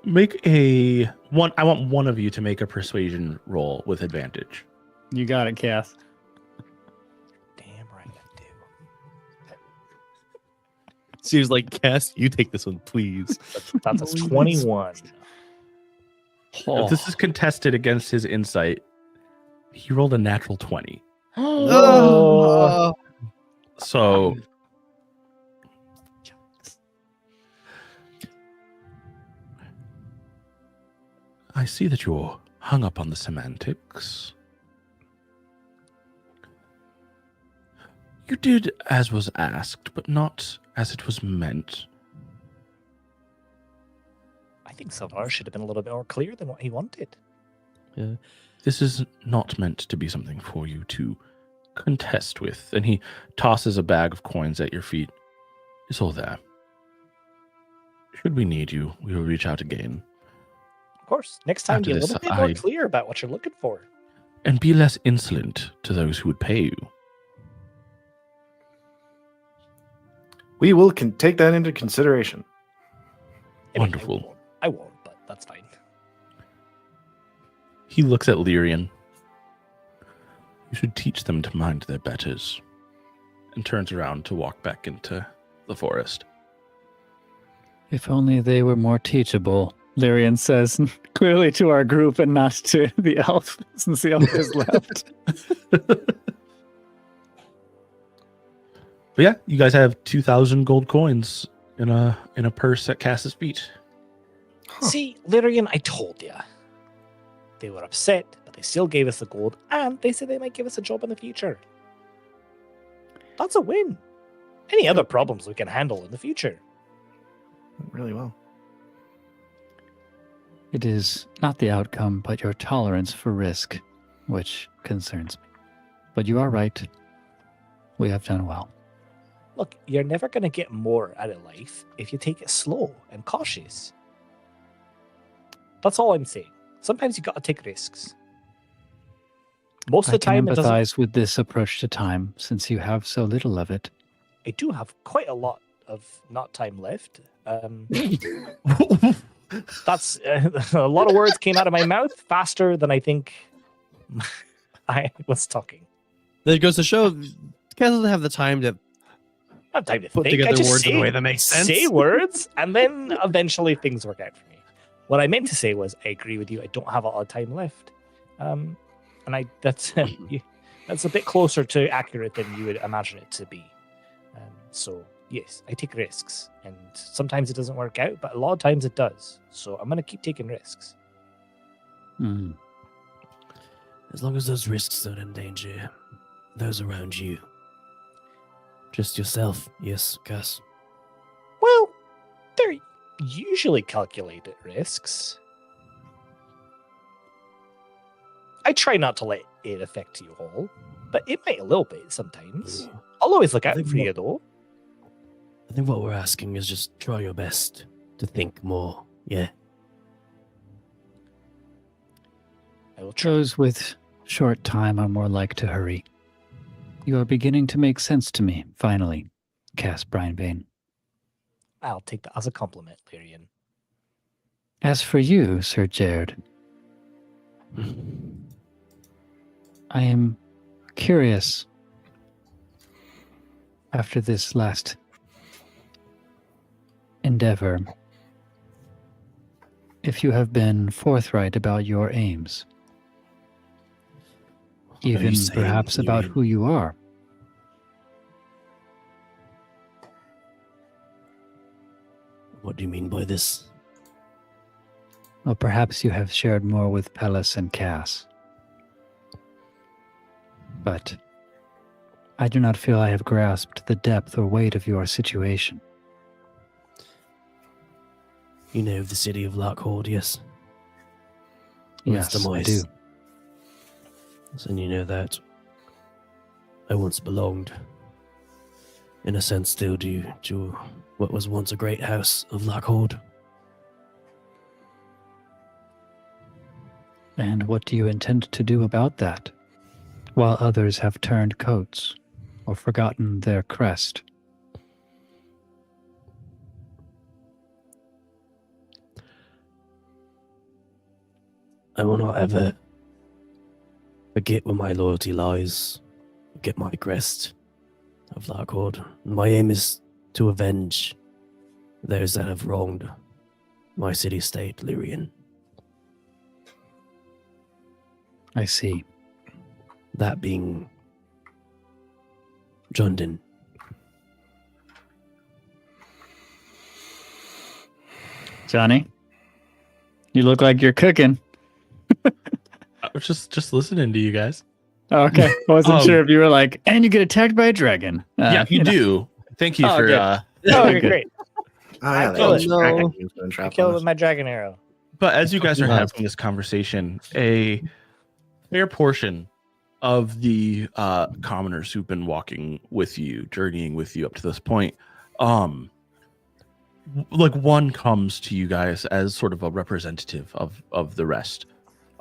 Make a one. I want one of you to make a persuasion roll with advantage. You got it, Cass. Damn right I do. She was like, Cass, you take this one, please. That's a 21. If this is contested against his insight, he rolled a natural 20. Oh. So I see that you're hung up on the semantics. You did as was asked, but not as it was meant. I think Sylvar should have been a little bit more clear than what he wanted. Yeah. This is not meant to be something for you to contest with. And he tosses a bag of coins at your feet. It's all there. Should we need you, we will reach out again. Of course. Next time, After be a this, little bit more I- clear about what you're looking for. And be less insolent to those who would pay you. We will take that into consideration. I mean, Wonderful. I won't, but that's fine. He looks at Lyrian. You should teach them to mind their betters. And turns around to walk back into the forest. If only they were more teachable, Lyrian says, clearly to our group and not to the elf, since the elf is left. But yeah, you guys have 2,000 gold coins in a purse at Cass's feet. See, Lyrian, I told you. They were upset, but they still gave us the gold, and they said they might give us a job in the future. That's a win. Any other problems we can handle in the future. Really well. It is not the outcome, but your tolerance for risk, which concerns me. But you are right. We have done well. Look, you're never going to get more out of life if you take it slow and cautious. That's all I'm saying. Sometimes you got to take risks. Most of the time, I it can doesn't. empathize with this approach to time, since you have so little of it. I do have quite a lot of not time left. That's a lot of words came out of my mouth faster than I think I was talking. That goes to show, Cass doesn't have the time to I have time to put think. I together just words in say, a way that makes sense. say words, and then eventually things work out for me. What I meant to say was, I agree with you. I don't have a lot of time left, and that's that's a bit closer to accurate than you would imagine it to be. So yes, I take risks, and sometimes it doesn't work out, but a lot of times it does. So I'm gonna keep taking risks. Hmm. As long as those risks don't endanger those around you. Just yourself, yes, Cass. Well, they're usually calculated risks. I try not to let it affect you all, but it might a little bit sometimes. I'll always look out think for you, though. I think what we're asking is just try your best to think more, yeah? I will try. Those with short time are more like to hurry. You are beginning to make sense to me, finally, Cass Brinebane. I'll take that as a compliment, Lyrian. As for you, Sir Jared, I am curious, after this last endeavor, if you have been forthright about your aims, even perhaps about who you are. What do you mean by this? Or perhaps you have shared more with Pellis and Cass. But I do not feel I have grasped the depth or weight of your situation. You know the city of Lockhold, yes? Yes, I do. And you know that I once belonged, in a sense, still to what was once a great house of Lockhold. And what do you intend to do about that, while others have turned coats or forgotten their crest? I will not ever forget where my loyalty lies, get my crest of Lockhold. My aim is to avenge those that have wronged my city-state, Lyrian. I see. That being Jundin. Johnny, you look like you're cooking. I was just listening to you guys. Oh, okay. I wasn't Oh. sure if you were like, and you get attacked by a dragon. Yeah, you know. do. Thank you Oh, for. good. Oh, Good. great. Oh, yeah, kill that it. dragon No. he was gonna I trap kill on it us. with my dragon arrow. But as you guys are Yes. having this conversation, a fair portion of the commoners who've been walking with you, journeying with you up to this point, like one comes to you guys as sort of a representative of the rest.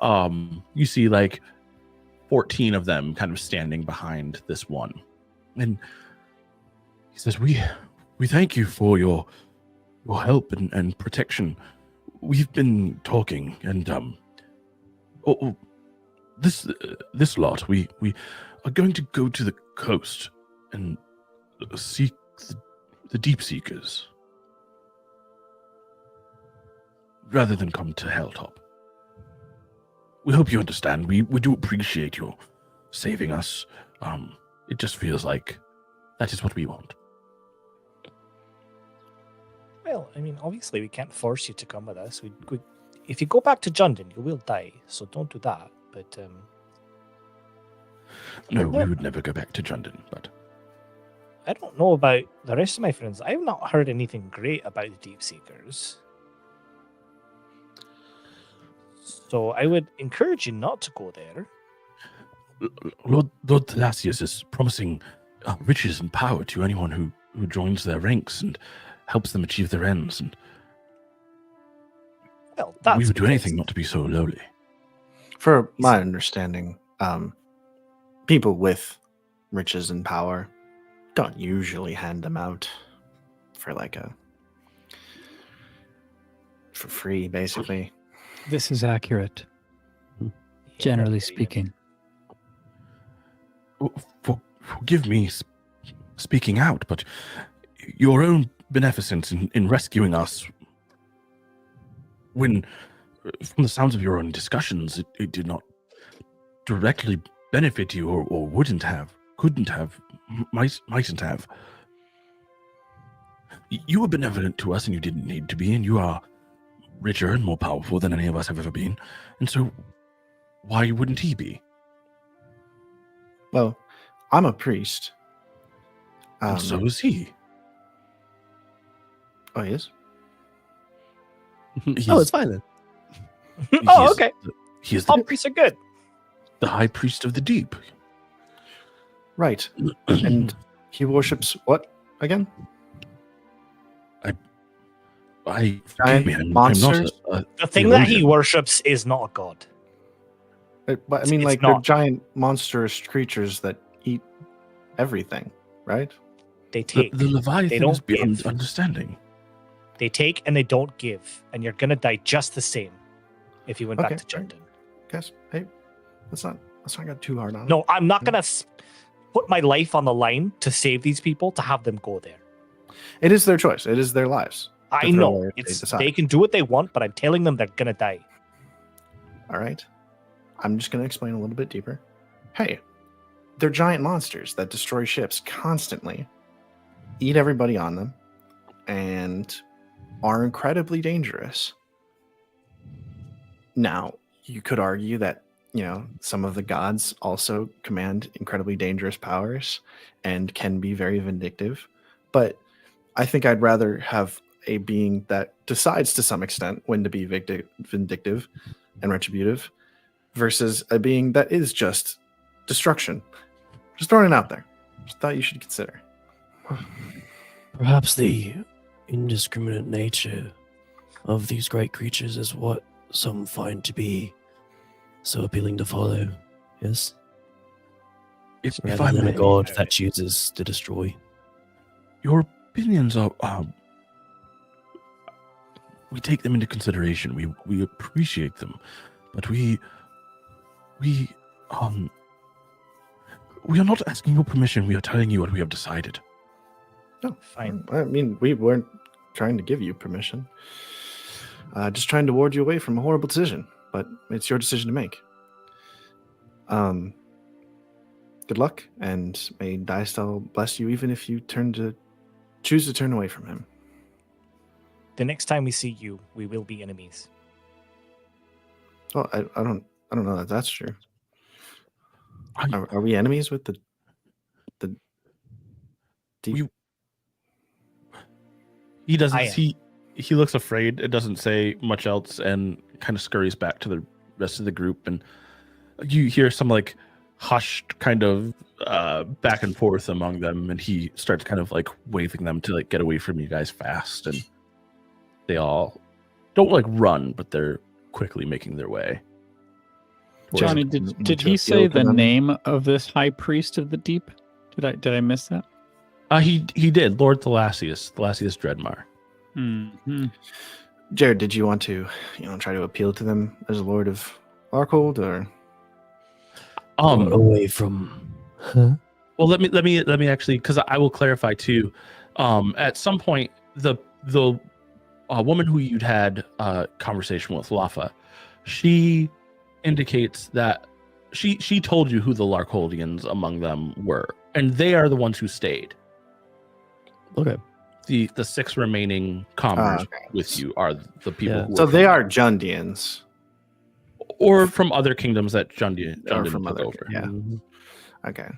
You see like 14 of them kind of standing behind this one, and he says, we thank you for your help and protection. We've been talking, and this lot, we are going to go to the coast and seek the deep seekers rather than come to Helltop. We hope you understand. We do appreciate your saving us. It just feels like that is what we want. Well, I mean, obviously we can't force you to come with us. We if you go back to Jundon, you will die. So don't do that. But No, we would never go back to Jundon, but I don't know about the rest of my friends. I've not heard anything great about the Deep Seekers. So I would encourage you not to go there. Lord Thalassius is promising riches and power to anyone who joins their ranks and helps them achieve their ends, and Well, that's we would do because- anything not to be so lowly. For my understanding, people with riches and power don't usually hand them out for for free, basically. This is accurate, Yeah, generally yeah. speaking. Forgive me speaking out, but your own beneficence in rescuing us, when, from the sounds of your own discussions, it did not directly benefit you, or wouldn't have, couldn't have, mightn't have. You were benevolent to us, and you didn't need to be, and you are richer and more powerful than any of us have ever been, and so why wouldn't he be? Well, I'm a priest. And so is he. Oh, he is? Oh, it's fine then. Oh, okay. He is All priests are good. the high priest of the deep. Right. And he worships what again? Forgive Giant me, I'm monsters? not The thing that he theologian. worships is not a god. But I mean, It's like, they're not. giant monstrous creatures that eat everything, right? They The, take, the Leviathan don't is beyond give. understanding. they take, and they don't give, and you're gonna die just the same if you went back Okay, to Jundon. Guys, hey, let's not get too hard on it. No, I'm not gonna put my life on the line to save these people to have them go there. It is their choice. It is their lives. I throw know away if they decide. they can do what they want, but I'm telling them they're gonna die. All right. I'm just going to explain a little bit deeper. Hey, they're giant monsters that destroy ships constantly, eat everybody on them, and are incredibly dangerous. Now, you could argue that, some of the gods also command incredibly dangerous powers and can be very vindictive. But I think I'd rather have a being that decides to some extent when to be vindictive and retributive versus a being that is just destruction. Just throwing it out there. Just thought you should consider. Perhaps the indiscriminate nature of these great creatures is what some find to be so appealing to follow. Yes, If rather I than a may, god that chooses to destroy. your opinions are. We take them into consideration. We appreciate them, but we are not asking your permission. We are telling you what we have decided. Fine. I mean, we weren't trying to give you permission. Just trying to ward you away from a horrible decision. But it's your decision to make. Good luck, and may Dystel bless you, even if you choose to turn away from him. The next time we see you, we will be enemies. Well, I don't know that that's true. I- Are we enemies with the deep? We- He doesn't. I am. He looks afraid. It doesn't say much else, and kind of scurries back to the rest of the group. And you hear some like hushed kind of back and forth among them, and he starts kind of like waving them to like get away from you guys fast, and they all don't like run, but they're quickly making their way. Johnny, did he say the name of this high priest of the deep? Did I miss that? He did, Lord Thalassius Dreadmar. Mm-hmm. Jared, did you want to, try to appeal to them as Lord of Arkhold, or? Away from. Huh? Well, let me actually, because I will clarify too. At some point, the woman who you'd had a conversation with, Lafa, she indicates that she told you who the Larkoldians among them were, and they are the ones who stayed. Okay. The 6 remaining commoners with you are the people. Who so are they are Jundians, or from other kingdoms that Jundin from took other. over. Yeah. Mhm. Okay.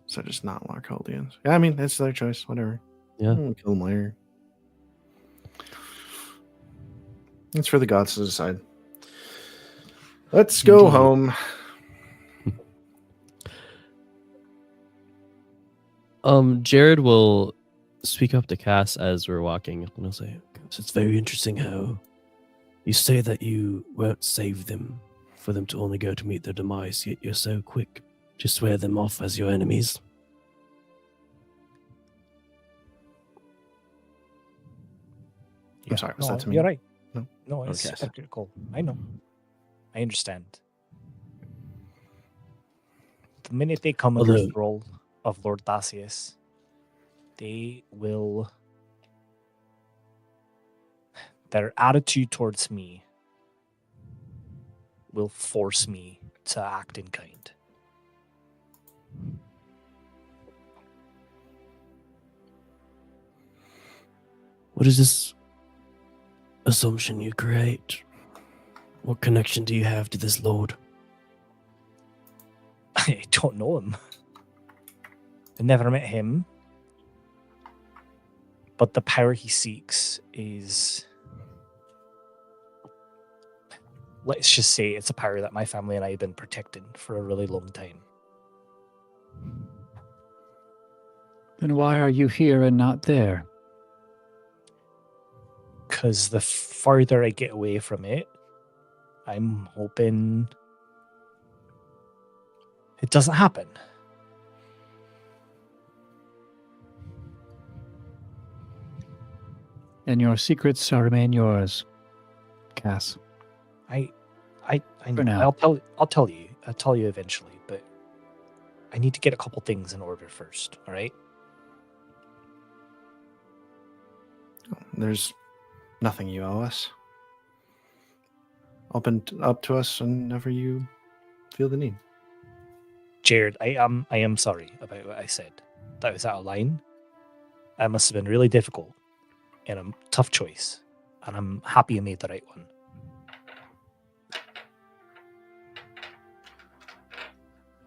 So just not Larkoldians. Yeah, I mean it's their choice. Whatever. Yeah. Kill them later. It's for the gods to decide. Let's go home. Jared will speak up to Cass as we're walking, and he'll say, "It's very interesting how you say that you won't save them, for them to only go to meet their demise, yet you're so quick to swear them off as your enemies." I'm sorry, was that to me? You're right. No? No, it's Okay. super cool. I know. I understand. The minute they come under Although- the role of Lord Thasius, they will. Their attitude towards me will force me to act in kind. What is this assumption you create? What connection do you have to this lord? I don't know him. I never met him. But the power he seeks is. Let's just say it's a power that my family and I have been protecting for a really long time. Then why are you here and not there? Because the farther I get away from it, I'm hoping it doesn't happen. And your secrets shall remain yours, Cass. I know. For now. I'll tell you. I'll tell you eventually, but I need to get a couple things in order first, all right? There's nothing you owe us. Open up to us whenever you feel the need. Jared, I am sorry about what I said. That was out of line. That must have been really difficult and a tough choice. And I'm happy you made the right one.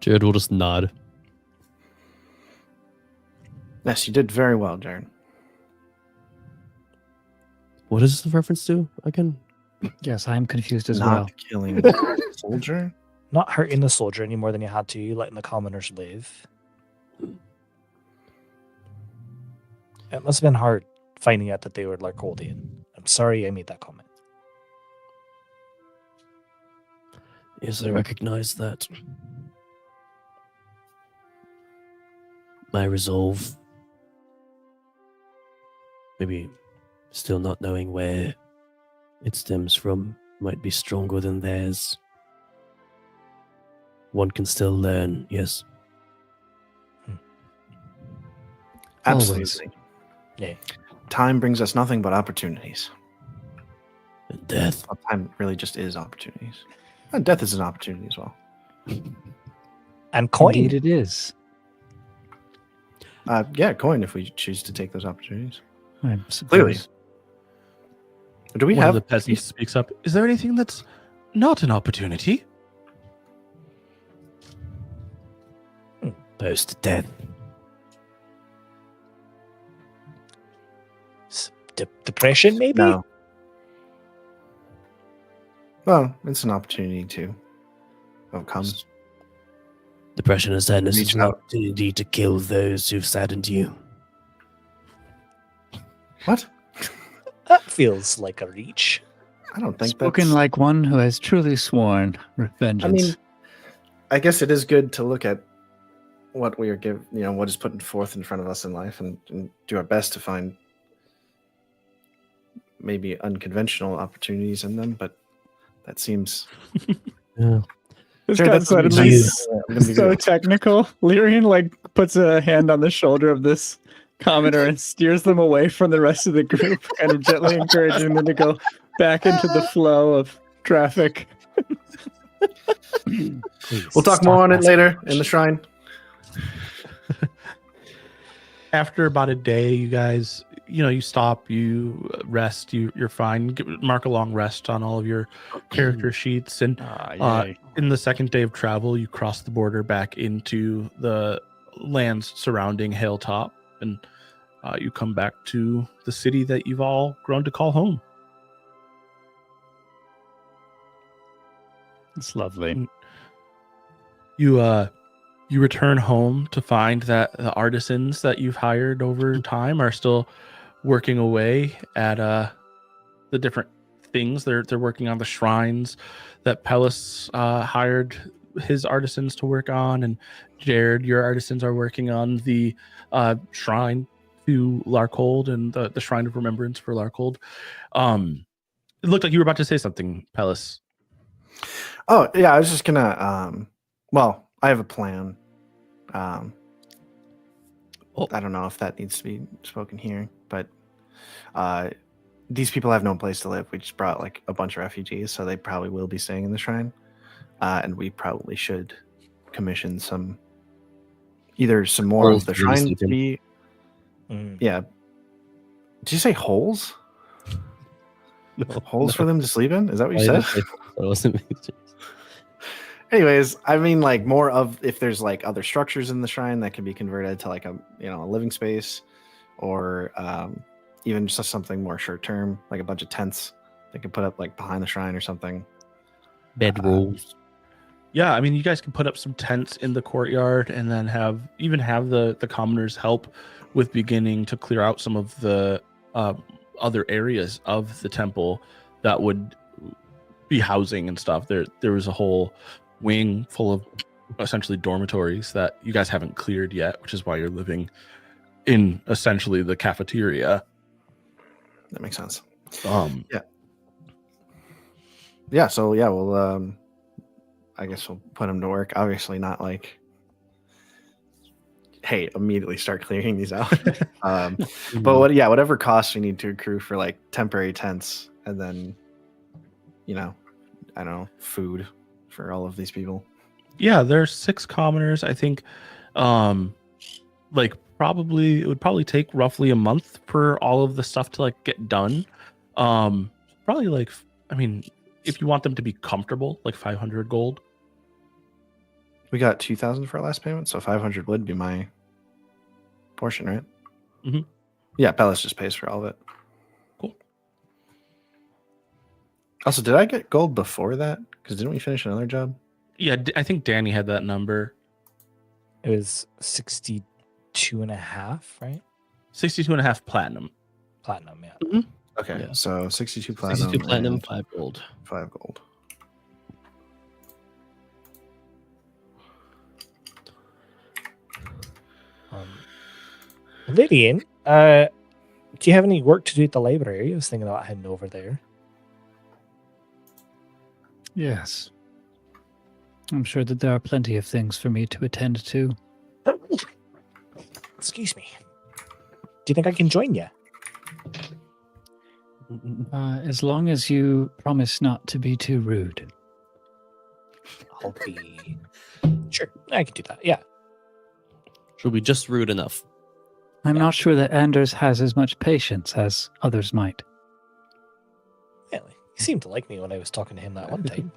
Jared will just nod. Yes, you did very well, Jared. What is this a reference to again? Yes, I'm confused as Not well. killing the soldier. Not hurting the soldier any more than you had to, letting the commoners live. It must have been hard finding out that they were Larkoldian. I'm sorry I made that comment. Yes, I recognize that. My resolve, maybe still not knowing where it stems from, might be stronger than theirs. One can still learn, yes. Absolutely. Yeah. Time brings us nothing but opportunities. And death. Well, time really just is opportunities. And death is an opportunity as well. And coin. Indeed it is. Yeah, coin if we choose to take those opportunities. I Clearly. suppose. Do we One have of the peasants speaks up. Is there anything that's not an opportunity? Post-death. Depression, maybe? No. Well, it's an opportunity too. come. Depression and sadness Reach is an out. opportunity to kill those who've saddened you. What? That feels like a reach. I don't think Spoken that's. like one who has truly sworn I vengeance. mean, I guess it is good to look at what we are what is put forth in front of us in life, and do our best to find maybe unconventional opportunities in them. But that seems. Yeah. This Sure, got that's what suddenly I'm gonna be so doing. technical. Lyrian like puts a hand on the shoulder of this commenter and steers them away from the rest of the group, kind of gently encouraging them to go back into the flow of traffic. Please, We'll talk stop more on it asking later in the shrine. After about a day, you guys, you stop, you rest, you're fine. Mark a long rest on all of your character sheets, and in the second day of travel, you cross the border back into the lands surrounding Hilltop, and you come back to the city that you've all grown to call home. It's lovely. You return home to find that the artisans that you've hired over time are still working away at the different things. They're working on the shrines that Pellis hired his artisans to work on, and Jared, your artisans are working on the shrine to Larkold and the shrine of remembrance for Larkold. It looked like you were about to say something, Pellis. Oh yeah, I was just gonna. Well, I have a plan. I don't know if that needs to be spoken here, but these people have no place to live. We just brought like a bunch of refugees, so they probably will be staying in the shrine. And we probably should commission either some more Holes of the for them to shrine sleep to in. be. Yeah. Did you say holes? Holes for them to sleep in? Is that what you said? I wasn't. Anyways, I mean, like more of if there's like other structures in the shrine that can be converted to like a living space, or even just something more short term, like a bunch of tents they can put up like behind the shrine or something. Bed rolls. Yeah, I mean, you guys can put up some tents in the courtyard, and then have the commoners help with beginning to clear out some of the other areas of the temple that would be housing and stuff. There was a whole wing full of essentially dormitories that you guys haven't cleared yet, which is why you're living in essentially the cafeteria. That makes sense. Yeah. So yeah, we'll I guess we'll put them to work. Obviously, not like, hey, immediately start clearing these out. But whatever costs we need to accrue for like temporary tents, and then, I don't know, food for all of these people. Yeah, there's 6 commoners. I think, it would probably take roughly a month for all of the stuff to like get done. Probably like, I mean, if you want them to be comfortable, like 500 gold. We got 2,000 for our last payment, so 500 would be my portion, right? Mm-hmm. Yeah, Palace just pays for all of it. Cool. Also, did I get gold before that? Because didn't we finish another job? Yeah, I think Danny had that number. It was 62.5, right? 62.5 platinum. Platinum, yeah. Okay, Yeah. so 62 platinum. 62 platinum, and 5 gold. 5 gold. Lydian, do you have any work to do at the library? I was thinking about heading over there. Yes. I'm sure that there are plenty of things for me to attend to. Excuse me. Do you think I can join you? As long as you promise not to be too rude. I'll be... Sure, I can do that, yeah. She'll be just rude enough. I'm not sure that Anders has as much patience as others might. Really? He seemed to like me when I was talking to him that one time.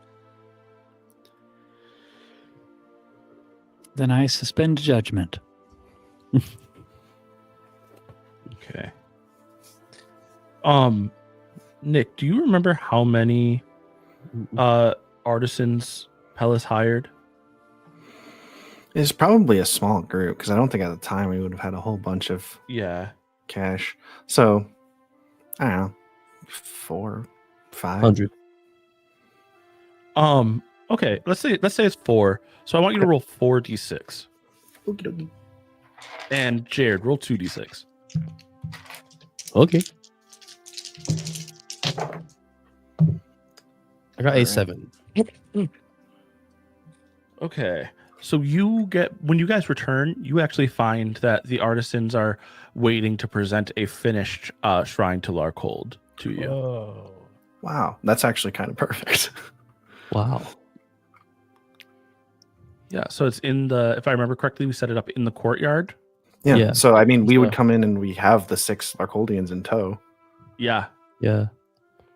Then I suspend judgment. Okay. Nick, do you remember how many artisans Pellis hired? It's probably a small group because I don't think at the time we would have had a whole bunch of Yeah. cash. So I don't know, 4, 5. 100. Okay, let's say it's 4. So I want you to roll 4d6. Okie dokie. And Jared, roll 2d6. Okay. I got a Alright. 7. Okay. So when you guys return, you actually find that the artisans are waiting to present a finished shrine to Larcold to you. Whoa. Wow, that's actually kind of perfect. Wow. Yeah, so it's if I remember correctly, we set it up in the courtyard. Yeah. Yeah. So I mean, we would So- come in and we have the 6 Larkoldians in tow. Yeah. Yeah.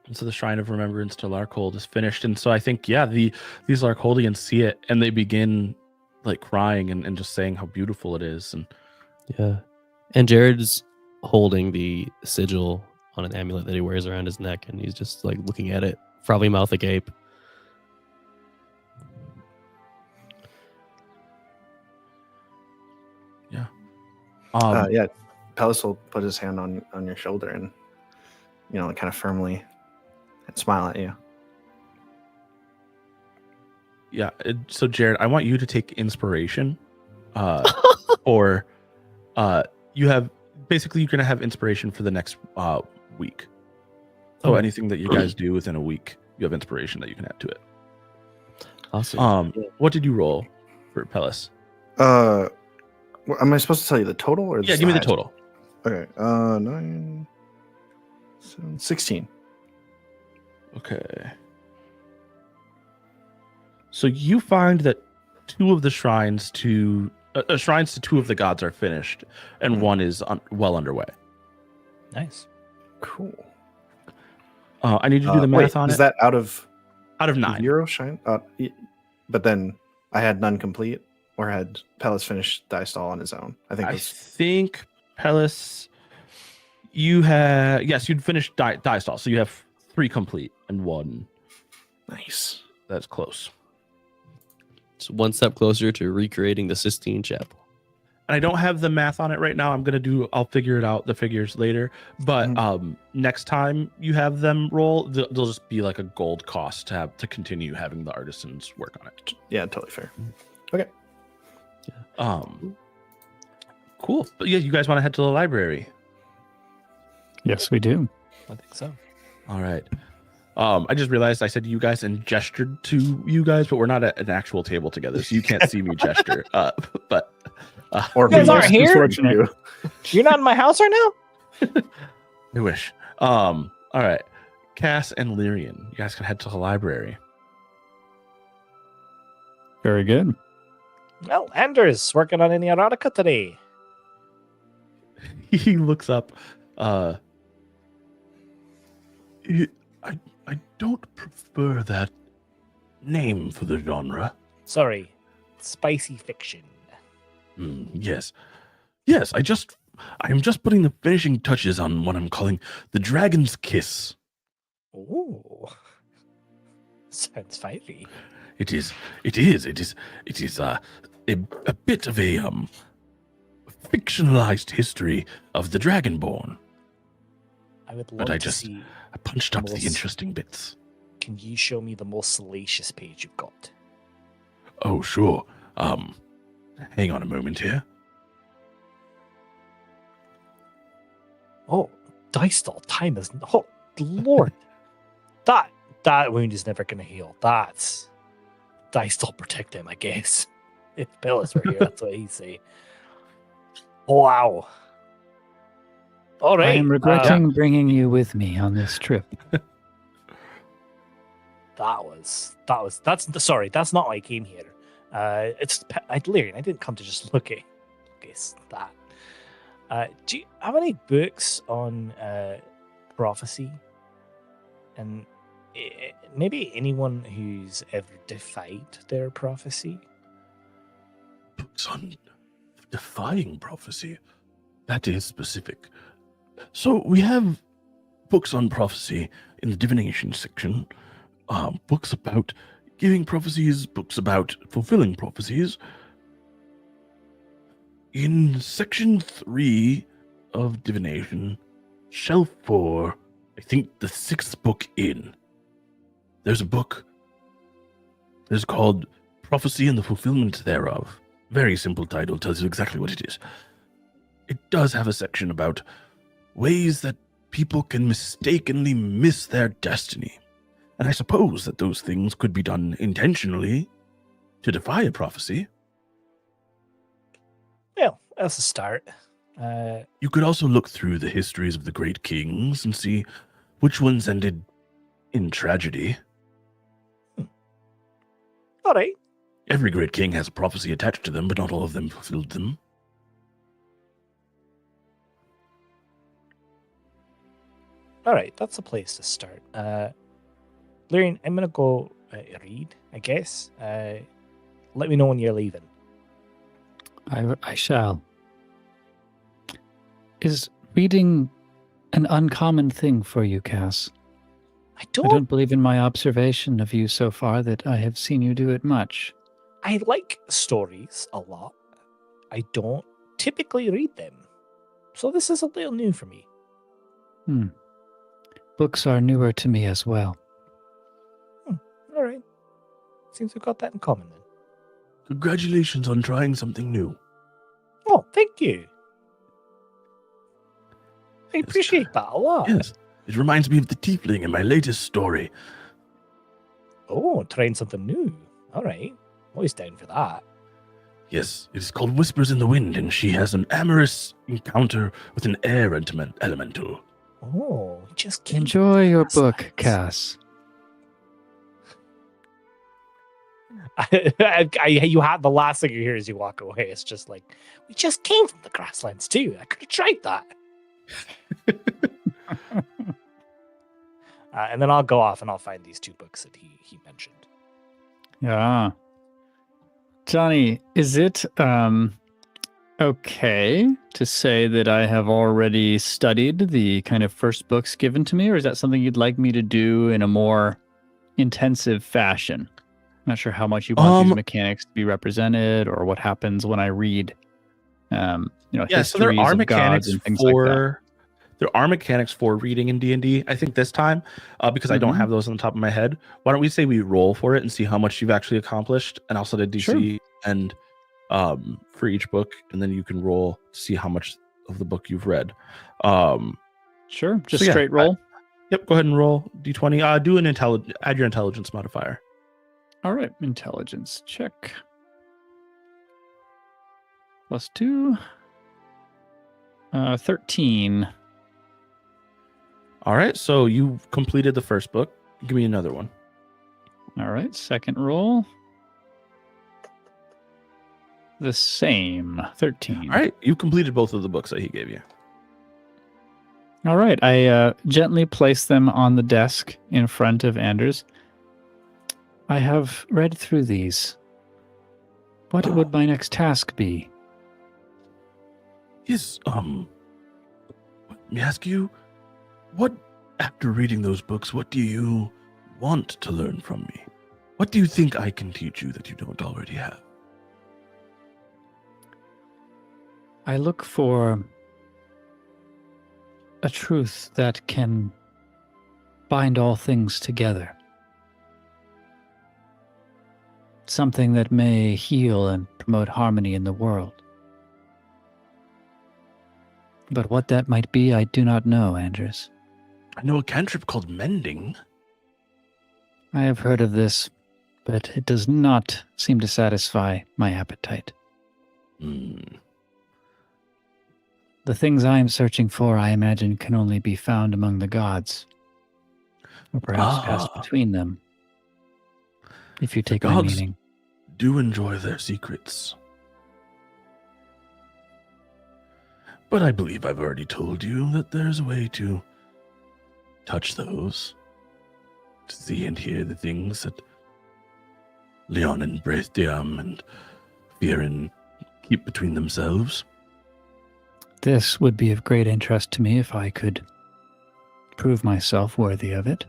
And so the Shrine of Remembrance to Larcold is finished. And so I think, yeah, these Larkoldians see it and they begin like crying and just saying how beautiful it is. And Yeah. And Jared's holding the sigil on an amulet that he wears around his neck, and he's just like looking at it, probably mouth agape. Yeah, Pellis will put his hand on your shoulder and, kind of firmly smile at you. yeah. So Jared, I want you to take inspiration, or you have basically you're gonna have inspiration for the next week. So Oh. anything that you guys do within a week, you have inspiration that you can add to it. Awesome. What did you roll for Pellis? Am I supposed to tell you the total or Yeah, give me the highest? total. Okay, 9, 7, 16. Okay. So you find that 2 of the shrines to 2 of the gods are finished, and Mhm. one is well underway. Nice. Cool. I need you to do the math wait, on is it. that out of Out of 9. 0 shine? But then I had none complete, or had Pellis finished Dystall on his own? I think I it was think Pellis, you'd finished Dystall, so you have 3 complete and 1 nice. that's close. It's one step closer to recreating the Sistine Chapel. And I don't have the math on it right now. I'll figure it out, the figures later. But next time you have them roll, they'll just be like a gold cost to continue having the artisans work on it. Yeah, totally fair. Cool. But yeah, you guys want to head to the library? Yes, we do. I think so. All right. I just realized I said you guys and gestured to you guys, but we're not at an actual table together, so you can't see me gesture. But Or You guys aren't here? Unfortunate. You're not in my house right now? I wish. All right. Cass and Lyrian, you guys can head to the library. Very good. Well, Anders working on any erotica today. He looks up. I don't prefer that name for the genre. Sorry, spicy fiction. Yes. Yes, I am just putting the finishing touches on what I'm calling the Dragon's Kiss. Ooh, sounds fiery. It is a bit of a fictionalized history of the Dragonborn. I would love But I to just- see. I punched up the Most- interesting bits. Can you show me the most salacious page you've got? Oh, sure. Hang on a moment here. Oh, Dystall, time is. Oh, Lord. that wound is never going to heal. That's. Dystall, protect him, I guess. If Pellis were here, that's what he'd say. Wow. All right. I am regretting bringing you with me on this trip. Sorry, that's not why I came here. Lyrian, I didn't come to just look at that. Do you have any books on prophecy? And maybe anyone who's ever defied their prophecy? Books on defying prophecy. That is specific. So we have books on prophecy in the divination section. Books about giving prophecies, books about fulfilling prophecies. In section 3 of divination, shelf 4, I think the 6th book in, there's a book that is called Prophecy and the Fulfillment Thereof. Very simple title, tells you exactly what it is. It does have a section about ways that people can mistakenly miss their destiny. And I suppose that those things could be done intentionally to defy a prophecy. Yeah, that's a start. You could also look through the histories of the great kings and see which ones ended in tragedy. All right. Every great king has a prophecy attached to them, but not all of them fulfilled them. All right, that's a place to start. Lyrian, I'm gonna go read, I guess. Let me know when you're leaving. I shall. Is reading an uncommon thing for you, Cass? I I don't. don't believe in my observation of you so far that I have seen you do it much. I like stories a lot. I don't typically read them, so this is a little new for me. Books are newer to me as well. All right. Seems we've got that in common then. Congratulations on trying something new. Oh, thank you. I appreciate that a lot. Yes, it reminds me of the tiefling in my latest story. Oh, trying something new. All right. Always down for that. Yes, it is called Whispers in the Wind, and she has an amorous encounter with an air elemental. Oh, just keep Enjoy your That's book, nice. Cass. You had the last thing you hear as you walk away. It's just like, we just came from the grasslands too. I could have tried that. And then I'll go off and I'll find these 2 books that he mentioned. Yeah. Johnny, is it okay to say that I have already studied the kind of first books given to me, or is that something you'd like me to do in a more intensive fashion? I'm not sure how much you want these mechanics to be represented, or what happens when I read, Yeah, so there histories are of mechanics gods and things like that. there are mechanics for reading in D&D. I think this time, because I don't Mhm. have those on the top of my head, why don't we say we roll for it and see how much you've actually accomplished, and I'll set a DC and for each book, and then you can roll to see how much of the book you've read. Sure, just yeah, straight roll. Yep, go ahead and roll D20. Do an add your intelligence modifier. All right, intelligence check. +2. 13. All right, so you completed the first book. Give me another one. All right, second roll. The same, 13. All right, you completed both of the books that he gave you. All right, I gently place them on the desk in front of Anders. I have read through these. What would my next task be? Yes, let me ask you, what, after reading those books, what do you want to learn from me? What do you think I can teach you that you don't already have? I look for a truth that can bind all things together. Something that may heal and promote harmony in the world. But what that might be, I do not know, Andrews. I know a cantrip called Mending. I have heard of this, but it does not seem to satisfy my appetite. The things I am searching for, I imagine, can only be found among the gods. Or perhaps pass between them. If you take my gods meaning. do enjoy their secrets. But I believe I've already told you that there's a way to touch those, to see and hear the things that Leon and Braithiam and Fearin keep between themselves. This would be of great interest to me if I could prove myself worthy of it.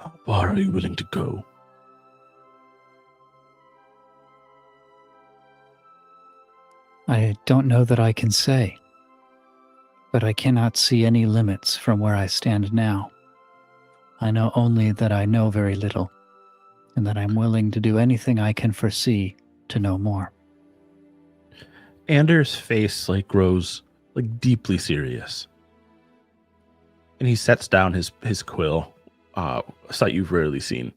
How far are you willing to go? I don't know that I can say, but I cannot see any limits from where I stand now. I know only that I know very little, and that I'm willing to do anything I can foresee to know more. Anders' face grows deeply serious, and he sets down his quill, a sight you've rarely seen.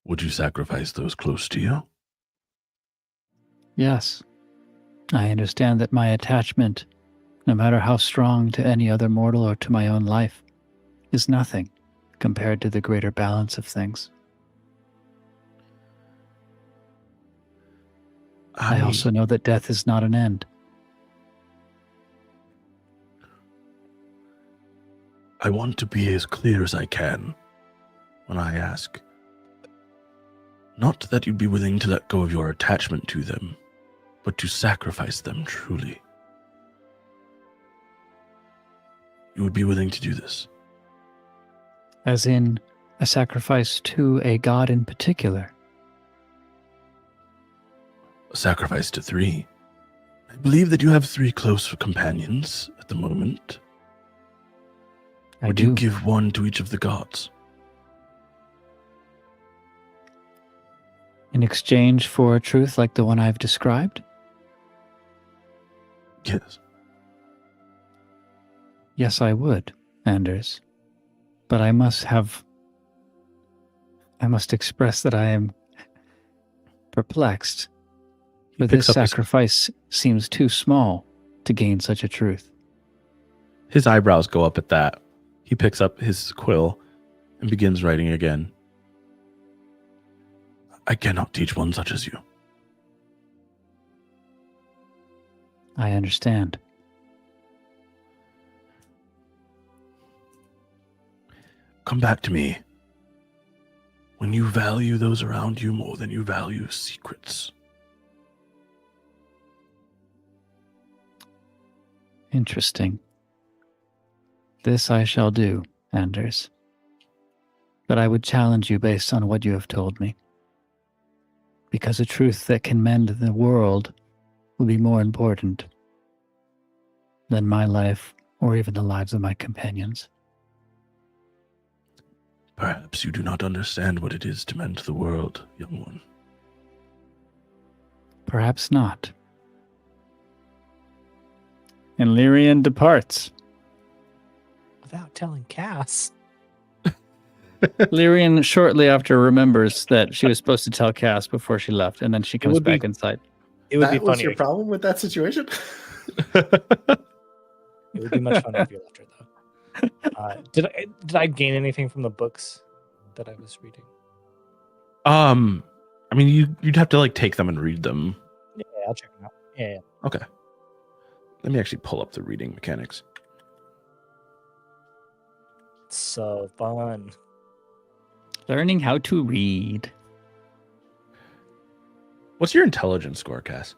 Would you sacrifice those close to you? Yes, I understand that my attachment, no matter how strong to any other mortal or to my own life, is nothing compared to the greater balance of things. I also know that death is not an end. I want to be as clear as I can when I ask. Not that you'd be willing to let go of your attachment to them, but to sacrifice them truly. You would be willing to do this? As in, a sacrifice to a god in particular. A sacrifice to 3. I believe that you have 3 close companions at the moment. Would you give 1 to each of the gods? In exchange for a truth like the one I've described? Yes. Yes, I would, Anders. But I must express that I am perplexed. For this sacrifice seems too small to gain such a truth. His eyebrows go up at that. He picks up his quill and begins writing again. I cannot teach one such as you. I understand. Come back to me when you value those around you more than you value secrets. Interesting. This I shall do, Anders. But I would challenge you based on what you have told me. Because a truth that can mend the world will be more important than my life or even the lives of my companions. Perhaps you do not understand what it is to mend the world, young one. Perhaps not. And Lyrian departs. Without telling Cass. Lyrian shortly after remembers that she was supposed to tell Cass before she left, and then she comes back inside. It would be That was funny. your problem with that situation? It would be much funnier if you left her, though. Did I gain anything from the books that I was reading? I mean, you'd have to take them and read them. Yeah, I'll check them out. Yeah. Okay. Let me actually pull up the reading mechanics. It's so fun. Learning how to read. What's your intelligence score, Cass?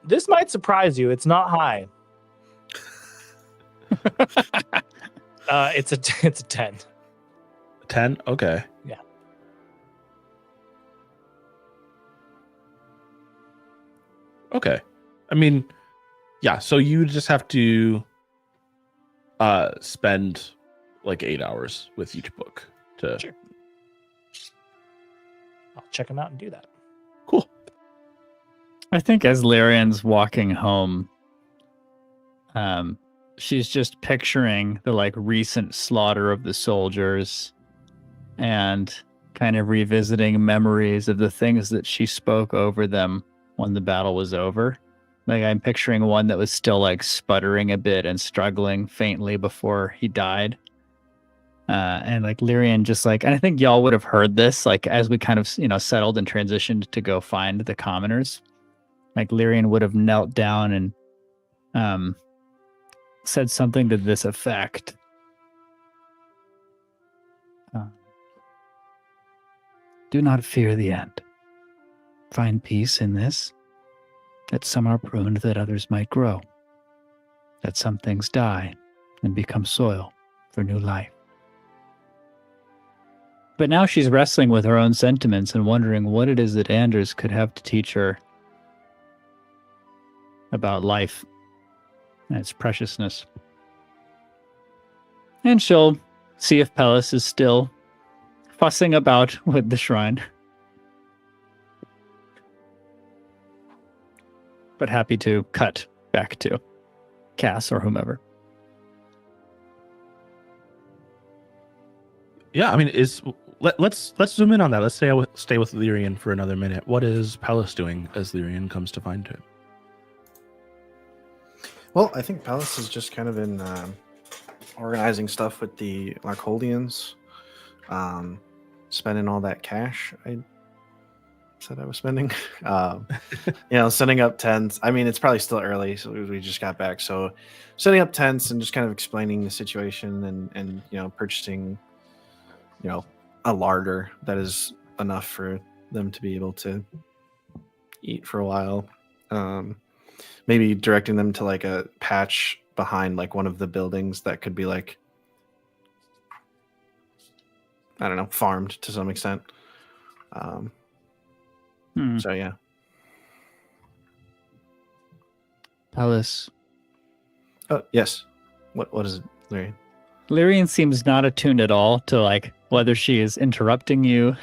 This might surprise you. It's not high. It's a 10. 10? Okay. Yeah. Okay. I mean, yeah, so you just have to spend 8 hours with each book to Sure. I'll check them out and do that. Cool. I think as Lyrian's walking home, she's just picturing the recent slaughter of the soldiers and kind of revisiting memories of the things that she spoke over them when the battle was over. I'm picturing one that was still sputtering a bit and struggling faintly before he died. And Lyrian just and I think y'all would have heard this as we kind of settled and transitioned to go find the commoners. Lyrian would have knelt down and said something to this effect. Do not fear the end. Find peace in this, that some are pruned that others might grow, that some things die and become soil, for new life. But now she's wrestling with her own sentiments and wondering what it is that Anders could have to teach her about life and its preciousness. And she'll see if Pellis is still fussing about with the shrine. But happy to cut back to Cass or whomever. Yeah, I mean, let's zoom in on that. Let's stay with Lyrian for another minute. What is Pallas doing as Lyrian comes to find him? Well, I think Pallas is just kind of in organizing stuff with the Larkoldians, spending all that cash I said I was spending. Setting up tents. I mean, it's probably still early, so we just got back. So setting up tents and just kind of explaining the situation and purchasing, a larder that is enough for them to be able to eat for a while. Maybe directing them to like a patch behind like one of the buildings that could be like, I don't know, farmed to some extent. So yeah. Pellis. Oh yes. What is it, Lyrian? Lyrian seems not attuned at all to like whether she is interrupting you,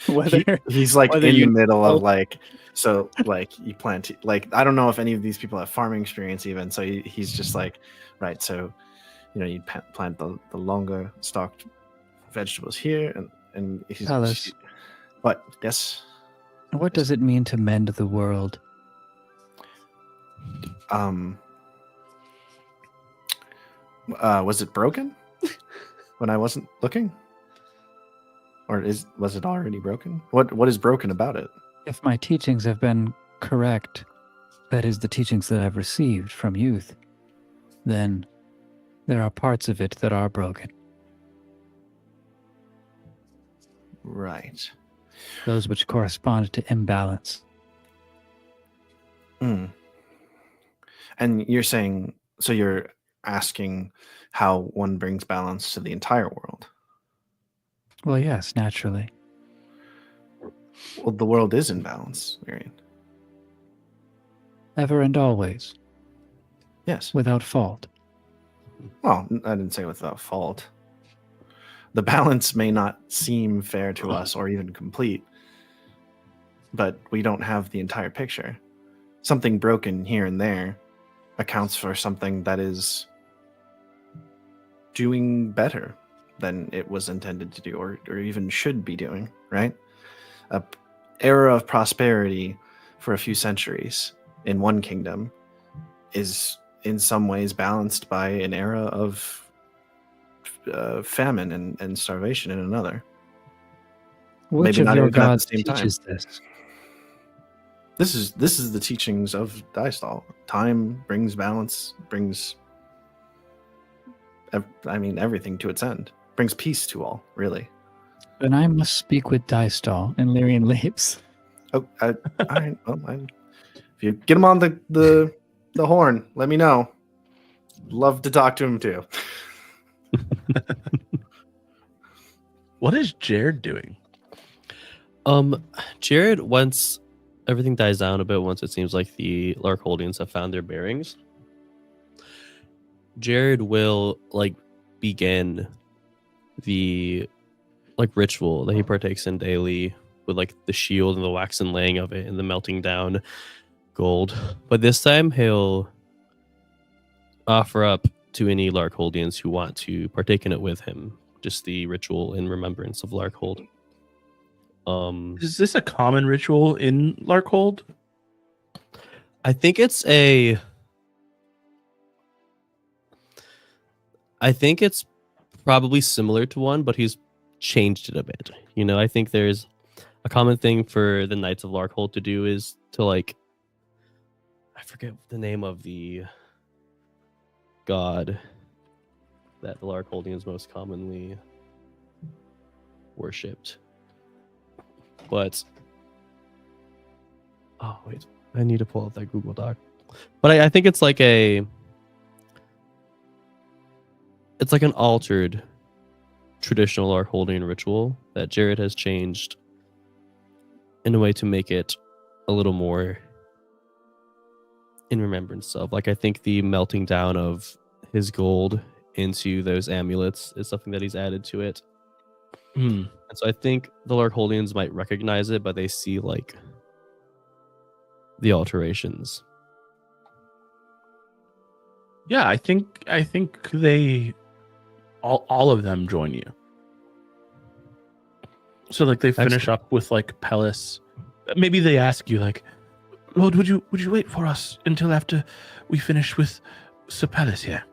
whether he's like whether in the you- middle of like, so like you plant like, I don't know if any of these people have farming experience even, so he's just like, right, so you plant the longer stalked vegetables here and he's Pellis. what? Yes. What does it mean to mend the world? Was it broken when I wasn't looking? Or was it already broken? What is broken about it? If my teachings have been correct, that is the teachings that I've received from youth, then there are parts of it that are broken. Right. Those which correspond to imbalance. And you're saying, so you're asking how one brings balance to the entire world? Well, yes, naturally. Well, the world is in balance, Miriam. Ever and always, Yes. without fault. Well, I didn't say without fault. The balance may not seem fair to us or even complete, but we don't have the entire picture. Something broken here and there accounts for something that is doing better than it was intended to do or even should be doing, right? A era of prosperity for a few centuries in one kingdom is in some ways balanced by an era of famine and starvation in another. Which Maybe of not your even at the gods same time. teaches this? This is the teachings of Dystall. Time brings balance, brings everything to its end. Brings peace to all, really. Then I must speak with Dystall, and Lyrian leaves. Oh, all right. Well, if you get him on the horn, let me know. Love to talk to him too. What is Jared doing? Jared, once everything dies down a bit, once it seems like the Larkoldians have found their bearings, Jared will begin the ritual that he partakes in daily with the shield and the waxen laying of it and the melting down gold. But this time he'll offer up to any Larkoldians who want to partake in it with him, just the ritual in remembrance of Larkhold. Is this a common ritual in Larkhold? I think it's probably similar to one, but he's changed it a bit. I think there's a common thing for the Knights of Larkhold to do is to I forget the name of the god that the Larkoldians most commonly worshipped. But oh wait, I need to pull up that Google Doc. But I think it's it's like an altered traditional Arkholdian ritual that Jared has changed in a way to make it a little more in remembrance of. Like, I think the melting down of his gold into those amulets is something that he's added to it. Hmm. And so I think the Arkholdians might recognize it, but they see like the alterations. Yeah, I think they all of them join you. So like they finish Excellent. up with like Pellis. Maybe they ask you like, Lord, would you wait for us until after we finish with Sir Pellis here?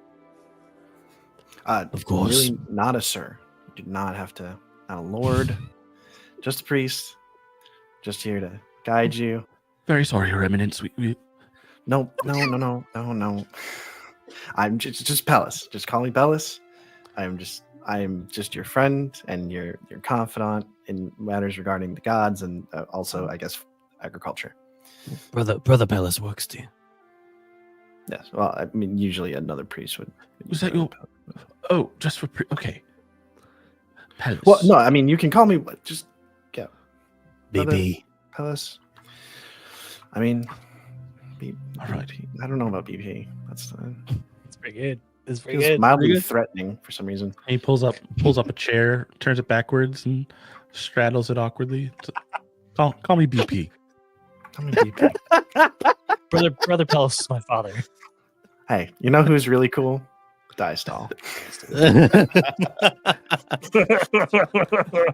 Of course. Really not a sir. You do not have to. Not a lord. Just a priest. Just here to guide you. Very sorry, Your Eminence. We No. I'm just Pellis. Just call me Pellis. I'm just your friend and your confidant in matters regarding the gods and also, I guess, agriculture. Brother Pellis works too. Yes. Well, I mean, usually another priest would. Was that your? Oh, just for okay. Pellis. Well, no. I mean, you can call me just BP. Pellis. I mean, All right. I don't know about BP. That's It's pretty good. It's pretty feels good. mildly Pretty good. threatening for some reason. He pulls up a chair, turns it backwards, and straddles it awkwardly. Call me BP. Call me BP. Brother Pellis is my father. Hey, you know who's really cool? Diastall.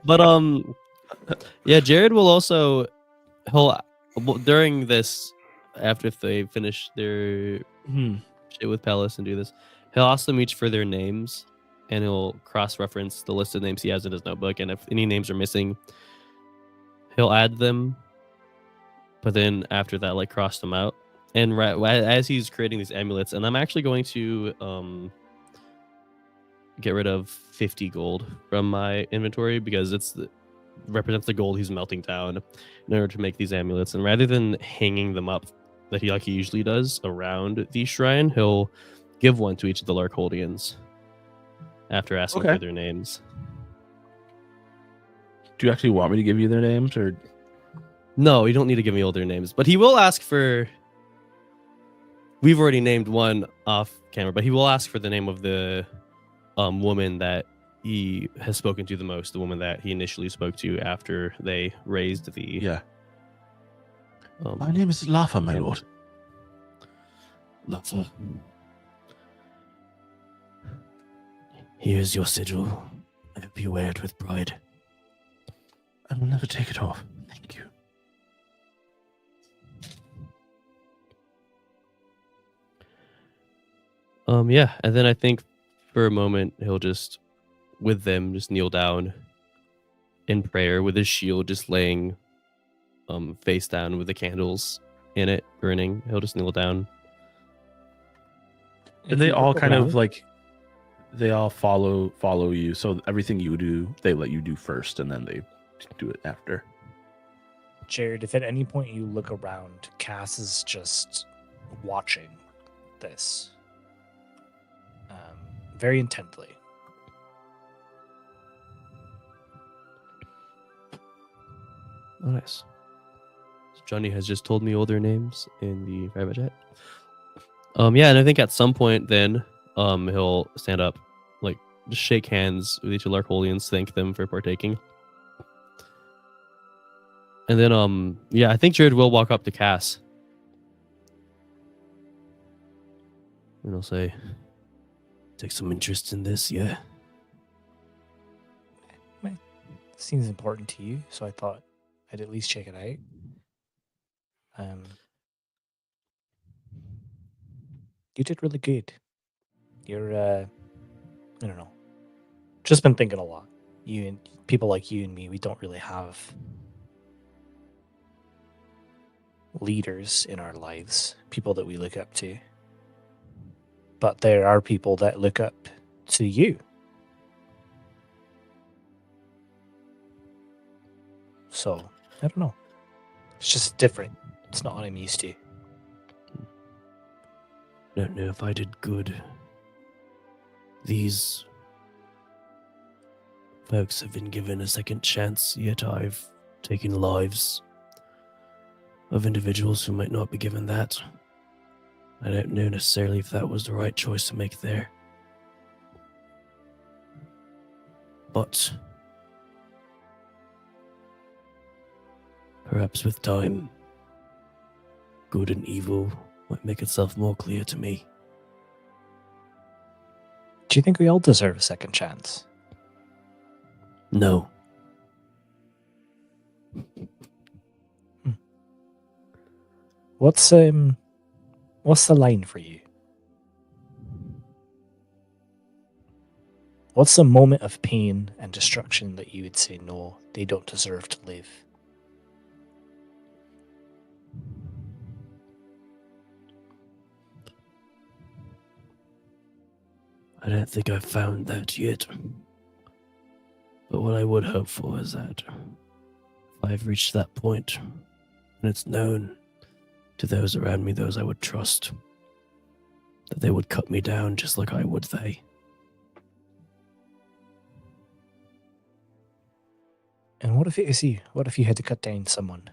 But yeah, Jared will also during this, after they finish their shit with Pellis and do this, he'll ask them each for their names, and he'll cross-reference the list of names he has in his notebook, and if any names are missing, he'll add them, but then after that, like, cross them out. And as he's creating these amulets, and I'm actually going to get rid of 50 gold from my inventory because represents the gold he's melting down in order to make these amulets. And rather than hanging them up that he usually does around the shrine, he'll give one to each of the Arkholdians after asking Okay. for their names. Do you actually want me to give you their names, or No, you don't need to give me all their names, but he will ask for. We've already named one off camera, but he will ask for the name of the woman that he has spoken to the most, the woman that he initially spoke to after they raised the. yeah? My name is Lafa, my lord. Lafa. Here's your sigil. I hope you wear it with pride. I will never take it off. Thank you. Yeah, and then I think for a moment he'll just, with them, just kneel down in prayer with his shield just laying face down with the candles in it burning. He'll just kneel down. And they all kind of like, they all follow you. So everything you do, they let you do first, and then they do it after. Jared, if at any point you look around, Cass is just watching this very intently. Oh, nice. So Johnny has just told me all their names in the private chat. Yeah, and I think at some point then he'll stand up, like, just shake hands with each of the Arkholdians, thank them for partaking. And then yeah, I think Jared will walk up to Cass. And he'll say, "Take some interest in this, yeah?" Seems important to you, so I thought I'd at least check it out. You did really good. You're I don't know. Just been thinking a lot. You and people like you and me, we don't really have leaders in our lives, people that we look up to. But there are people that look up to you. So, I don't know. It's just different. It's not what I'm used to. Don't know if I did good. These folks have been given a second chance, yet I've taken lives of individuals who might not be given that. I don't know necessarily if that was the right choice to make there. But perhaps with time, good and evil might make itself more clear to me. Do you think we all deserve a second chance? No. What's the line for you? What's the moment of pain and destruction that you would say, no, they don't deserve to live? I don't think I've found that yet. But what I would hope for is that if I've reached that point, and it's known to those around me, those I would trust, that they would cut me down just like I would they. And what if it is you? What if you had to cut down someone?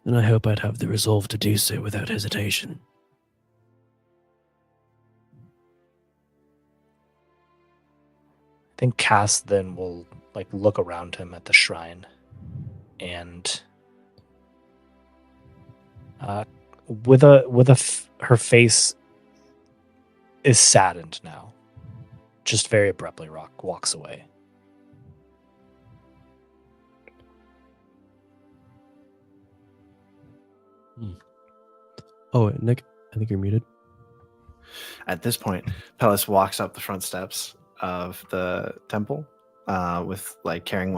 And I hope I'd have the resolve to do so without hesitation. I think Cass then will look around him at the shrine, and her face is saddened now. Just very abruptly, walks away. Oh, Nick, I think you're muted. At this point, Pellis walks up the front steps of the temple with carrying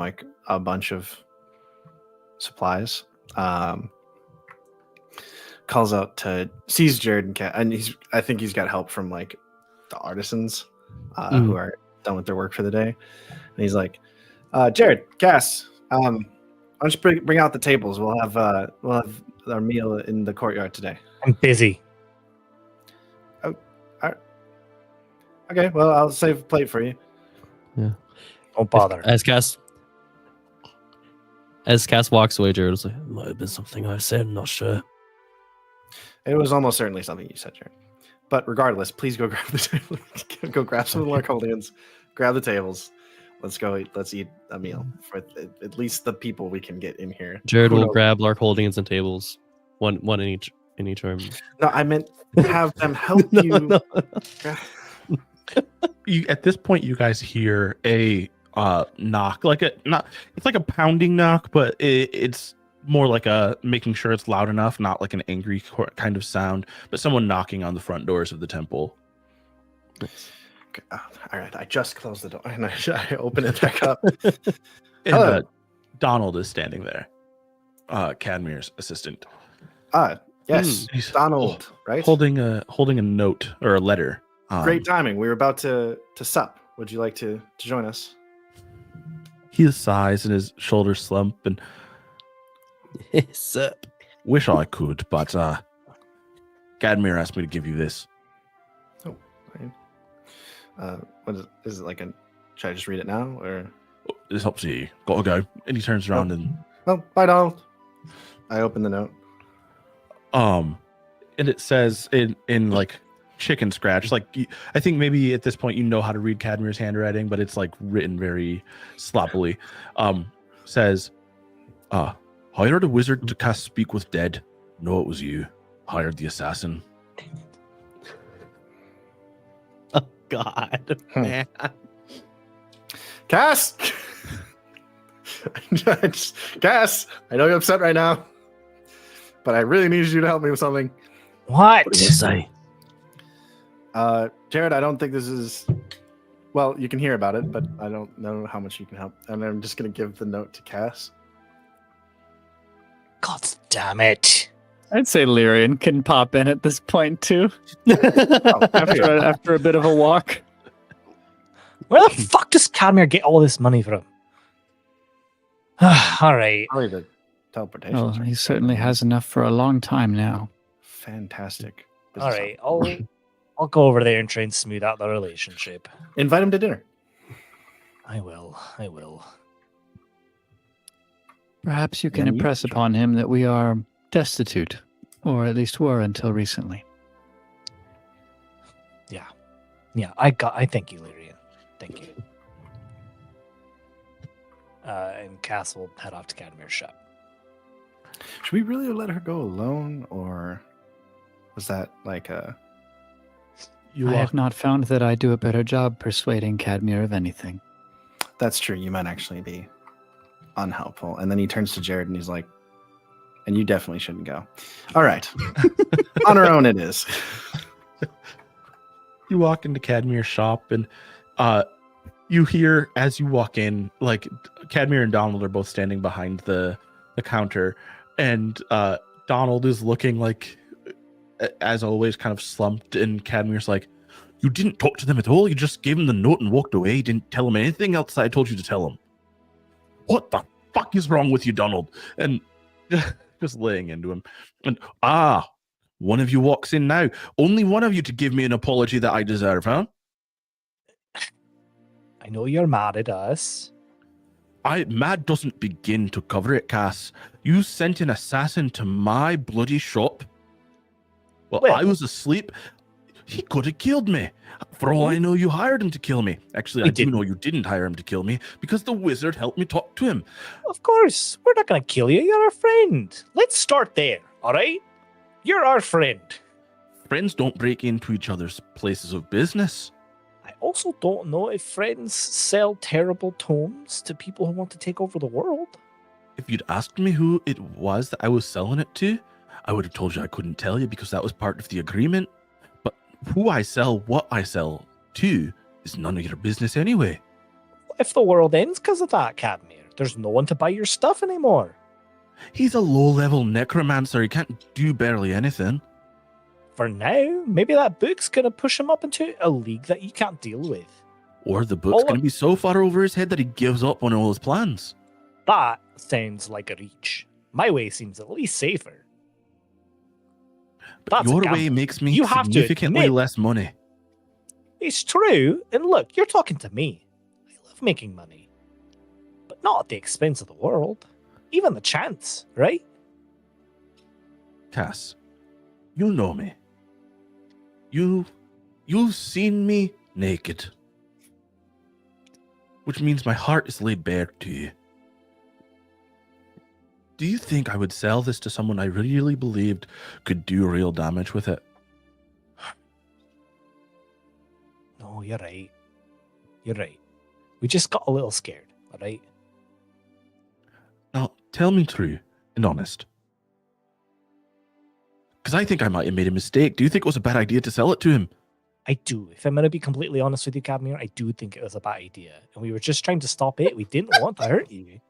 a bunch of supplies. Calls out sees Jared and Kat, and I think he's got help from the artisans who are done with their work for the day. And he's like, Jared, Cass, why don't you bring out the tables? We'll have our meal in the courtyard today. I'm busy. Oh, okay. Well, I'll save a plate for you. Yeah. Don't bother. As Cass walks away, Jared was like, it might have been something I said, I'm not sure. It was almost certainly something you said, Jared. But regardless, please go grab the table. Go grab some of the Larkoldians. Grab the tables. Let's go. Let's eat a meal for at least the people we can get in here. Jared will grab Larkoldians and tables, one in each room. No, I meant have them help you. No. At this point, you guys hear a knock, it's like a pounding knock, but it's more like a making sure it's loud enough, not like an angry kind of sound, but someone knocking on the front doors of the temple. Okay, all right, I just closed the door and I open it back up. And Donald is standing there, Cadmir's assistant. Yes, He's Donald, right? Holding a note or a letter. Great timing. We were about to sup. Would you like to join us? He sighs and his shoulders slump and Sup. wish I could, but Cadmir asked me to give you this. Oh, what is it like? Should I just read it now, or? It's up to you. Gotta go. And he turns around and Oh, bye, Donald. I open the note. and it says in chicken scratch, I think maybe at this point you know how to read Cadmir's handwriting, but it's written very sloppily. Says, hired a wizard to cast Speak with Dead. Know it was you. Hired the assassin. Oh God, man. Cass! Cass, I know you're upset right now, but I really need you to help me with something. What? What did you say? Jared, I don't think this is... Well, you can hear about it, but I don't know how much you can help. And I'm just going to give the note to Cass. God damn it. I'd say Lyrian can pop in at this point too. After a bit of a walk. Where the fuck does Cadmir get all this money from? All right. Probably the teleportation. Well, he certainly has enough for a long time now. fantastic. All business right, opportunity. I'll go over there and try and smooth out the relationship. Invite him to dinner. I will. Perhaps you can Then you impress join. upon him that we are destitute, or at least were until recently. Yeah, I thank you, Lyrian. Thank you. And Cass will head off to Cadamir's shop. Should we really let her go alone, or was that like a? I have not found that I do a better job persuading Cadmir of anything. That's true. You might actually be unhelpful. And then he turns to Jared and he's like, "And you definitely shouldn't go." All right, on our own it is. You walk into Cadmir's shop and you hear as you walk in, like Cadmir and Donald are both standing behind the counter, and Donald is looking like, as always, kind of slumped, and Cadmir's like, "You didn't talk to them at all. You just gave them the note and walked away. You didn't tell them anything else that I told you to tell them. What the fuck is wrong with you, Donald?" And just laying into him. And one of you walks in now. Only one of you to give me an apology that I deserve, huh? I know you're mad at us. Mad doesn't begin to cover it, Cass. You sent an assassin to my bloody shop. Well, I was asleep. He could have killed me. For all I know, you hired him to kill me. Actually, I do know you didn't hire him to kill me because the wizard helped me talk to him. Of course, we're not going to kill you. You're our friend. Let's start there, all right? You're our friend. Friends don't break into each other's places of business. I also don't know if friends sell terrible tomes to people who want to take over the world. If you'd asked me who it was that I was selling it to, I would have told you I couldn't tell you because that was part of the agreement. But who I sell, what I sell to, is none of your business anyway. If the world ends because of that, Cadmir, there's no one to buy your stuff anymore. He's a low-level necromancer. He can't do barely anything. For now, maybe that book's going to push him up into a league that you can't deal with. Or the book's going to be so far over his head that he gives up on all his plans. That sounds like a reach. My way seems at least safer. But your way makes me significantly less money. It's true. And look, you're talking to me. I love making money. But not at the expense of the world. Even the chance, right? Cass, you know me. You've seen me naked. Which means my heart is laid bare to you. Do you think I would sell this to someone I really believed could do real damage with it? No, you're right. You're right. We just got a little scared, all right? Now, tell me true and honest. Because I think I might have made a mistake. Do you think it was a bad idea to sell it to him? I do. If I'm going to be completely honest with you, Cadmir, I do think it was a bad idea. And we were just trying to stop it. We didn't want to hurt you.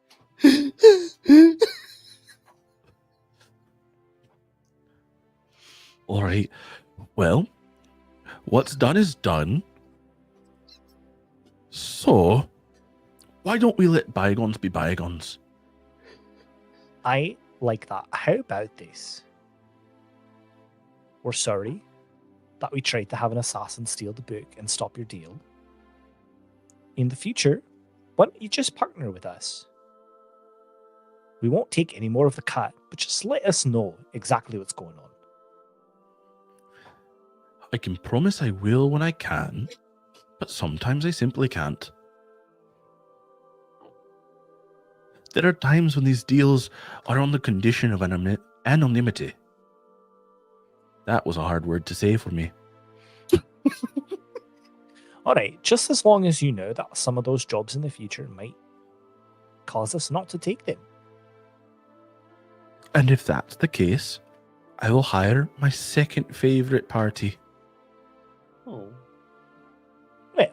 All right. Well, what's done is done. So, why don't we let bygones be bygones? I like that. How about this? We're sorry that we tried to have an assassin steal the book and stop your deal. In the future, why don't you just partner with us? We won't take any more of the cut, but just let us know exactly what's going on. I can promise I will when I can, but sometimes I simply can't. There are times when these deals are on the condition of anonymity. That was a hard word to say for me. All right, just as long as you know that some of those jobs in the future might cause us not to take them. And if that's the case, I will hire my second favorite party. Oh. Well,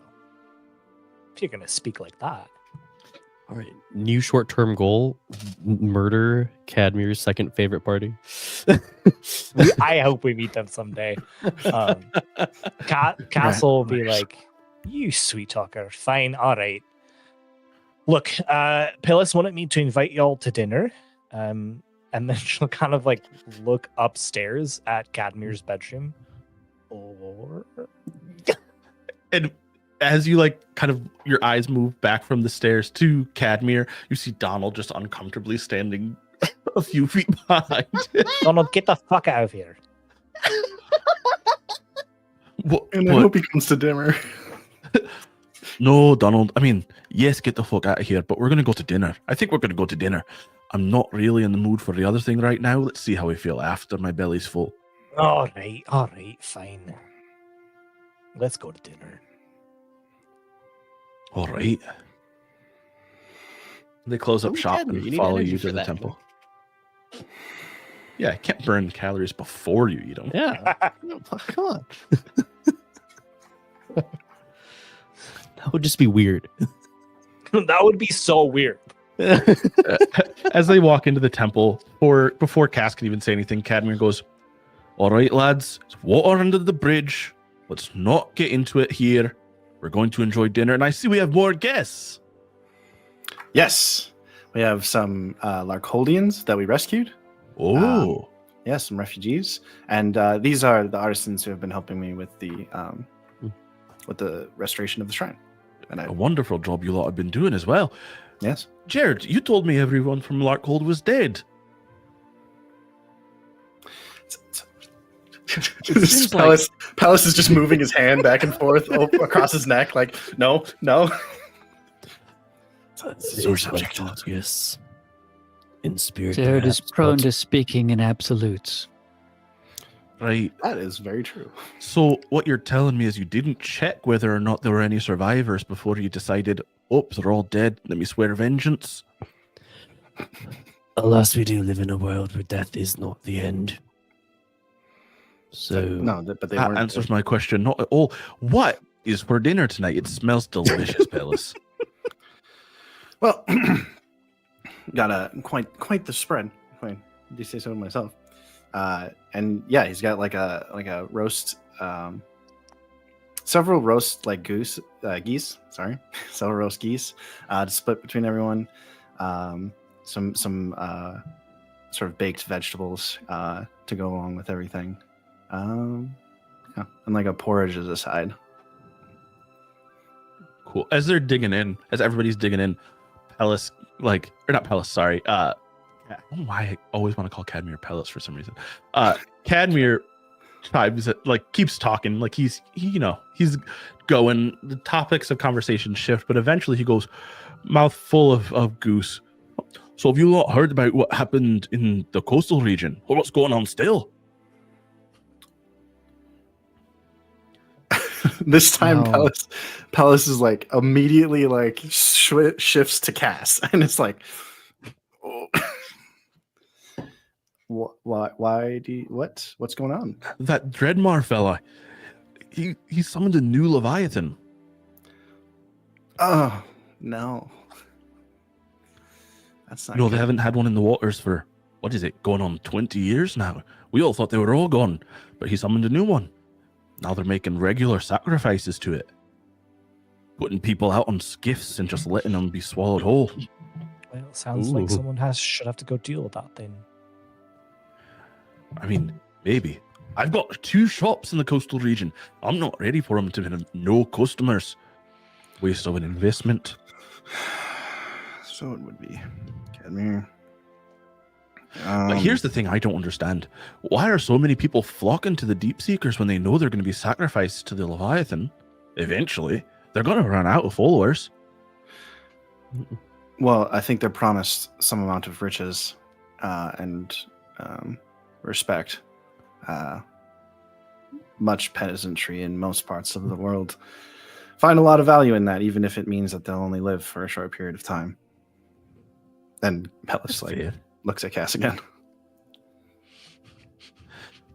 if you're going to speak like that. All right. New short-term goal: murder Cadmir's second favorite party. I hope we meet them someday. Castle will be like, "You sweet talker. Fine. All right. Look, Pillis wanted me to invite y'all to dinner. and then she'll kind of like look upstairs at Cadmir's bedroom. Or And as you like kind of your eyes move back from the stairs to Cadmir, you see Donald just uncomfortably standing a few feet behind. Donald, get the fuck out of here. And I hope he comes to dinner. No, Donald. I mean, yes, get the fuck out of here, but we're going to go to dinner. I think we're going to go to dinner. I'm not really in the mood for the other thing right now. Let's see how I feel after my belly's full. All right, fine. Let's go to dinner. All right. They close up Oh, shop Cadmir, you and need follow energy you for to the that, temple. Yeah, I can't burn calories before you eat them. Yeah. Come on. That would just be weird. That would be so weird. As they walk into the temple, or before Cass can even say anything, Cadmir goes, "All right, lads, it's water under the bridge. Let's not get into it here. We're going to enjoy dinner, and I see we have more guests." Yes, we have some Larkoldians that we rescued. Oh, Yeah, some refugees, and these are the artisans who have been helping me with the restoration of the shrine. And a wonderful job you lot have been doing as well. yes, Jared, you told me everyone from Larkhold was dead. This Palace is just moving his hand back and forth across his neck, like no. This is your subject. Yes. In spirit. Jared is perhaps, prone but- to speaking in absolutes. Right. That is very true. So what you're telling me is you didn't check whether or not there were any survivors before you decided, oh, they're all dead. Let me swear vengeance. Alas, we do live in a world where death is not the end. So No, but they That weren't. answers my question not at all. What is for dinner tonight? It smells delicious, Pellis. Well, got a quite the spread. If I do say so myself. And yeah, he's got like a roast, several roast like geese. Sorry, several roast geese to split between everyone. Some sort of baked vegetables to go along with everything. Yeah, and like a porridge as a side. Cool. As they're digging in, as everybody's digging in, Pellis, like, or not Pellis, sorry. I don't know why I always want to call Cadmir Pellis for some reason. Cadmir chimes, like, keeps talking, like he's going. The topics of conversation shift, but eventually he goes, mouth full of goose. So have you lot heard about what happened in the coastal region? Or what's going on still? This time, No. Palace is like immediately like shifts to Cass, and it's like, oh. Why do you, what's going on? That Dreadmar fella, he summoned a new Leviathan. Oh no, that's not. No, they good. haven't had one in the waters for, what is it, going on 20 years now. We all thought they were all gone, but he summoned a new one. Now they're making regular sacrifices to it. Putting people out on skiffs and just letting them be swallowed whole. Well, it sounds like Ooh. someone should have to go deal with that then. I mean, maybe. I've got 2 shops in the coastal region. I'm not ready for them to have no customers. Waste of an investment. So it would be Cadmir. But here's the thing I don't understand. Why are so many people flocking to the Deep Seekers when they know they're going to be sacrificed to the Leviathan? Eventually. They're going to run out of followers. Well, I think they're promised some amount of riches and respect. Much peasantry in most parts of the world find a lot of value in that, even if it means that they'll only live for a short period of time. And Pellis Fair. looks at Cass again.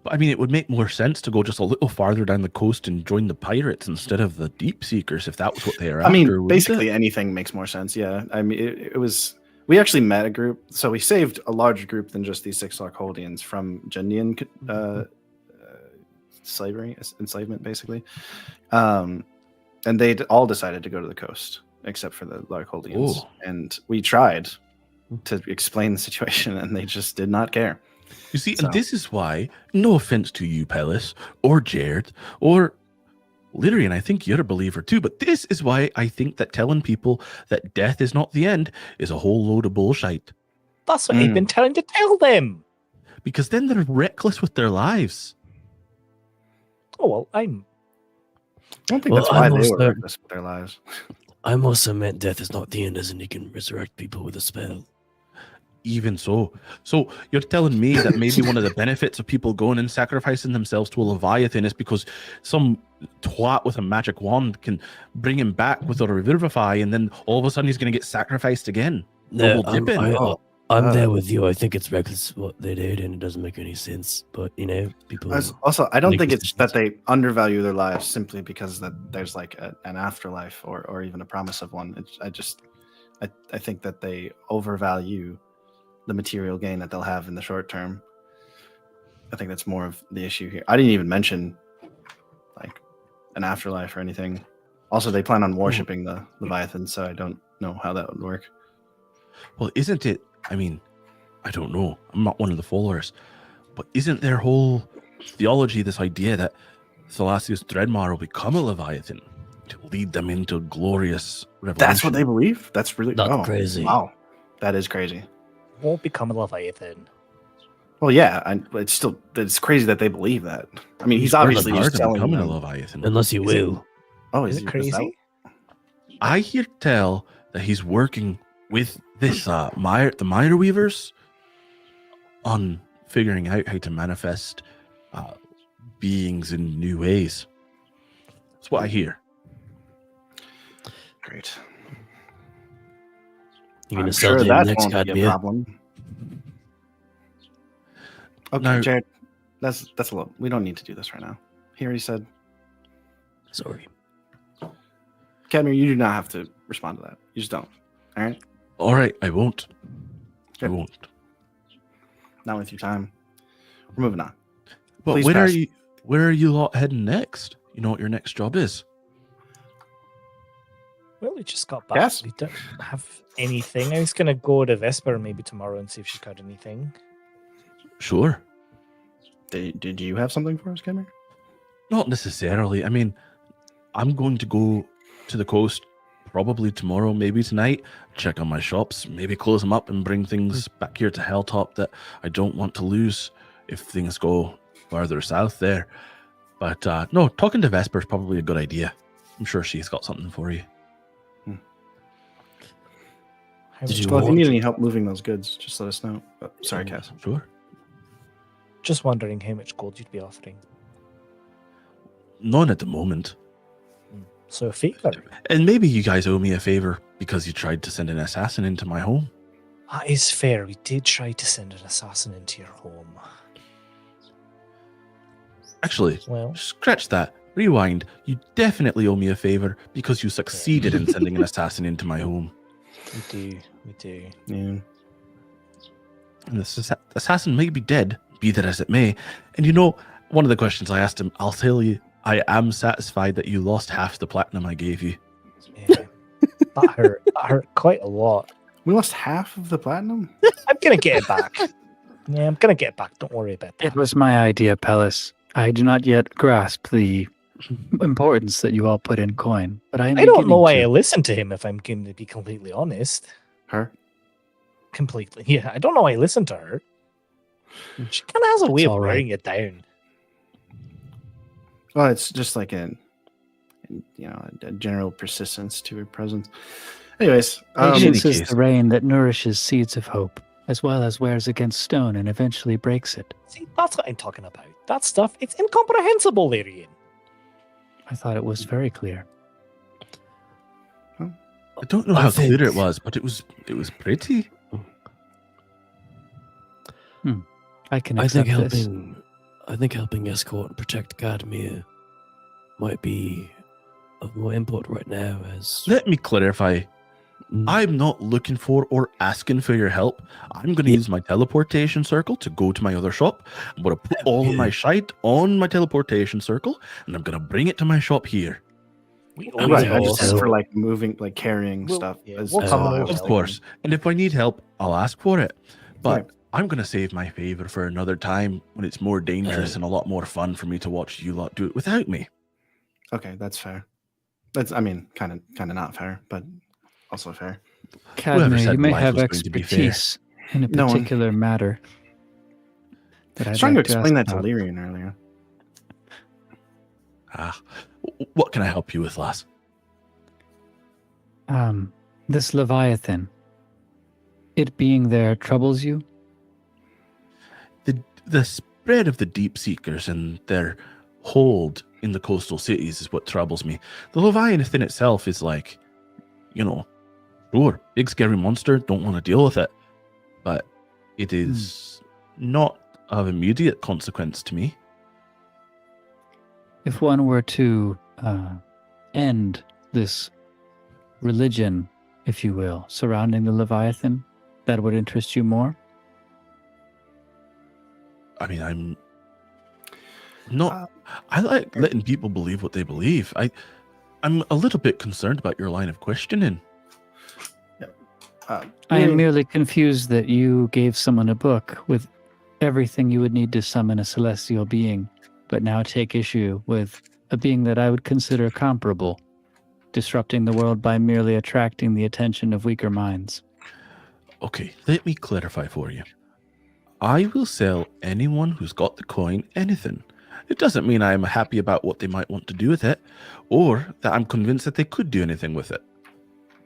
But I mean, it would make more sense to go just a little farther down the coast and join the pirates instead of the Deep Seekers, if that was what they were I after. mean, wouldn't basically it? anything makes more sense. Yeah. I mean, it was. We actually met a group, so we saved a larger group than just these 6 Larkoldians from Gendian enslavement, basically. And they all decided to go to the coast, except for the Larkoldians. Oh. And we tried to explain the situation, and they just did not care. You see, So- and this is why, no offense to you, Pellis, or Jared, or Lyrian, I think you're a believer too, but this is why I think that telling people that death is not the end is a whole load of bullshit. That's what I've been trying to tell them. Because then they're reckless with their lives. Oh, well, I'm... I don't think Well, that's why I'm they also- were reckless with their lives. I'm also meant death is not the end, as in he can resurrect people with a spell. Even so. So you're telling me that maybe one of the benefits of people going and sacrificing themselves to a Leviathan is because some twat with a magic wand can bring him back with a revivify, and then all of a sudden he's going to get sacrificed again. No, Double dipping. I'm there with you. I think it's reckless what they did, and it doesn't make any sense. But people. Also, I don't make think it's decisions. that they undervalue their lives simply because that there's like an afterlife or even a promise of one. I think that they overvalue the material gain that they'll have in the short term. I think that's more of the issue here. I didn't even mention like an afterlife or anything. Also, they plan on worshiping the Leviathan, so I don't know how that would work. Well, isn't it? I mean, I don't know. I'm not one of the followers, but isn't their whole theology this idea that Thalassius Dreadmar will become a Leviathan to lead them into glorious revolution? That's what they believe? That's really Not crazy. Wow, that is crazy. Won't become a Leviathan. Well, yeah, it's crazy that they believe that. I mean, he's working obviously hard just to telling becoming a them. Leviathan. Unless you Is it- will. Oh, Is he it was out? crazy? I hear tell that he's working with this the Mire Weavers on figuring out how to manifest beings in new ways. That's what I hear. Great. You're gonna I'm sell sure to him that next, won't be a Cadmia. problem. Okay, Now- Jared, that's a little. We don't need to do this right now. He already said, Sorry. Cadmir, you do not have to respond to that. You just don't. All right, All right, I won't. I Good. won't. not with your time. We're moving on. But Please where pass. are you lot heading next? You know what your next job is? Well, we just got back. Yes. We don't have anything. I was going to go to Vesper maybe tomorrow and see if she's got anything. Sure. Did you have something for us, Cadmir? Not necessarily. I mean, I'm going to go to the coast probably tomorrow, maybe tonight, check on my shops, maybe close them up and bring things back here to Helltop that I don't want to lose if things go farther south there. But no, talking to Vesper is probably a good idea. I'm sure she's got something for you. How Did much you Well, if you want- need any help moving those goods, just let us know. Oh, sorry, Cass. Sure. Just wondering how much gold you'd be offering. None at the moment. So a favor. And maybe you guys owe me a favor because you tried to send an assassin into my home. That is fair. We did try to send an assassin into your home. Actually, Well, scratch that. Rewind. You definitely owe me a favor because you succeeded in sending an assassin into my home. we do. We do. Yeah. And this assassin may be dead, be that as it may. And you know, one of the questions I asked him, I'll tell you, I am satisfied that you lost half the platinum I gave you. Yeah. That hurt. That hurt quite a lot. We lost half of the platinum. I'm going to get it back. Yeah, I'm going to get it back. Don't worry about that. It was my idea, Pellis. I do not yet grasp the importance that you all put in coin, but I am I don't know why I beginning listened to him, if I'm going to be completely honest. Her. Completely. Yeah, I don't know why I listened to her. She kind of has a way It's of all right. wearing it down. Well, it's just like a general persistence to her presence. Anyways, to. in Patience any is case- the rain that nourishes seeds of hope, as well as wears against stone and eventually breaks it. See, that's what I'm talking about. That stuff, it's incomprehensible, Larian. I thought it was very clear. I don't know I how think- clear it was, but it was pretty. I can I accept think this. helping escort and protect Gadmir might be of more import right now. As Let me clarify. I'm not looking for or asking for your help. I'm going to use my teleportation circle to go to my other shop. I'm going to put all of my shite on my teleportation circle, and I'm going to bring it to my shop here. We I'm Right, gonna I help just sell. for like moving, like carrying We'll- stuff. yeah, is- we'll is come all I to was it. Of thinking. course. And if I need help, I'll ask for it. But Right. I'm going to save my favor for another time when it's more dangerous and a lot more fun for me to watch you lot do it without me. Okay, that's fair. That's, I mean, kind of not fair, but also fair. Whoever Cadmir, said you may life have was going to be fair? expertise in a No one- particular matter that I was I'd trying like to to explain ask that to about. Lyrian earlier. What can I help you with, lass? This Leviathan, it being there troubles you? The spread of the deep seekers and their hold in the coastal cities is what troubles me. The Leviathan itself is like, sure, big scary monster, don't want to deal with it. But it is not of immediate consequence to me. If one were to end this religion, if you will, surrounding the Leviathan, that would interest you more? I mean, I'm not. I like letting people believe what they believe. I'm a little bit concerned about your line of questioning. I am merely confused that you gave someone a book with everything you would need to summon a celestial being, but now take issue with a being that I would consider comparable, disrupting the world by merely attracting the attention of weaker minds. Okay, let me clarify for you. I will sell anyone who's got the coin anything. It doesn't mean I am happy about what they might want to do with it, or that I'm convinced that they could do anything with it.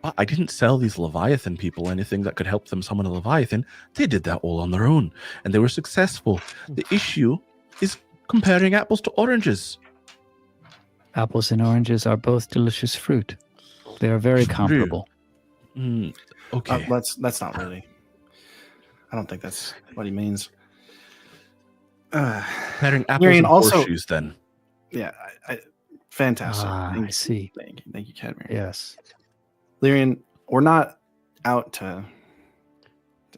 But I didn't sell these Leviathan people anything that could help them summon a Leviathan. They did that all on their own, and they were successful. The issue is comparing apples to oranges. Apples and oranges are both delicious fruit. They are very comparable. Okay. That's not really. I don't think that's what he means. Comparing apples Miriam, and also- horseshoes, then. Yeah, fantastic. I see. Thank you, Cadmir. Yes. Lyrian, we're not out to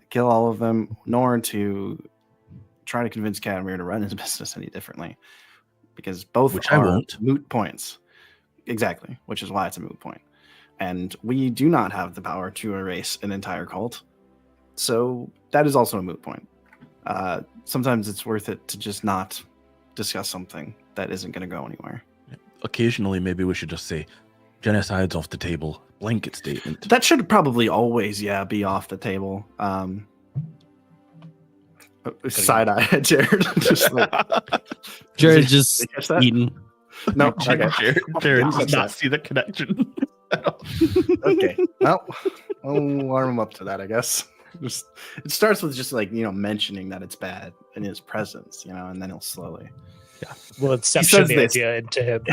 kill all of them, nor to try to convince Cadmir to run his business any differently, because both Which I are won't. moot points. Exactly, which is why it's a moot point. And we do not have the power to erase an entire cult, so that is also a moot point. Sometimes it's worth it to just not discuss something that isn't going to go anywhere. Occasionally, maybe we should just say, genocide's off the table. Blanket statement. That should probably always, be off the table. Side eye at Jared. Just like, Jared's Did just you catch that? eating. no, okay. Jared Catch does not that. see the connection. Okay. Well, I'll warm him up to that, I guess. Just it starts with just like mentioning that it's bad in his presence, and then he'll slowly. We'll inception says the this. idea into him.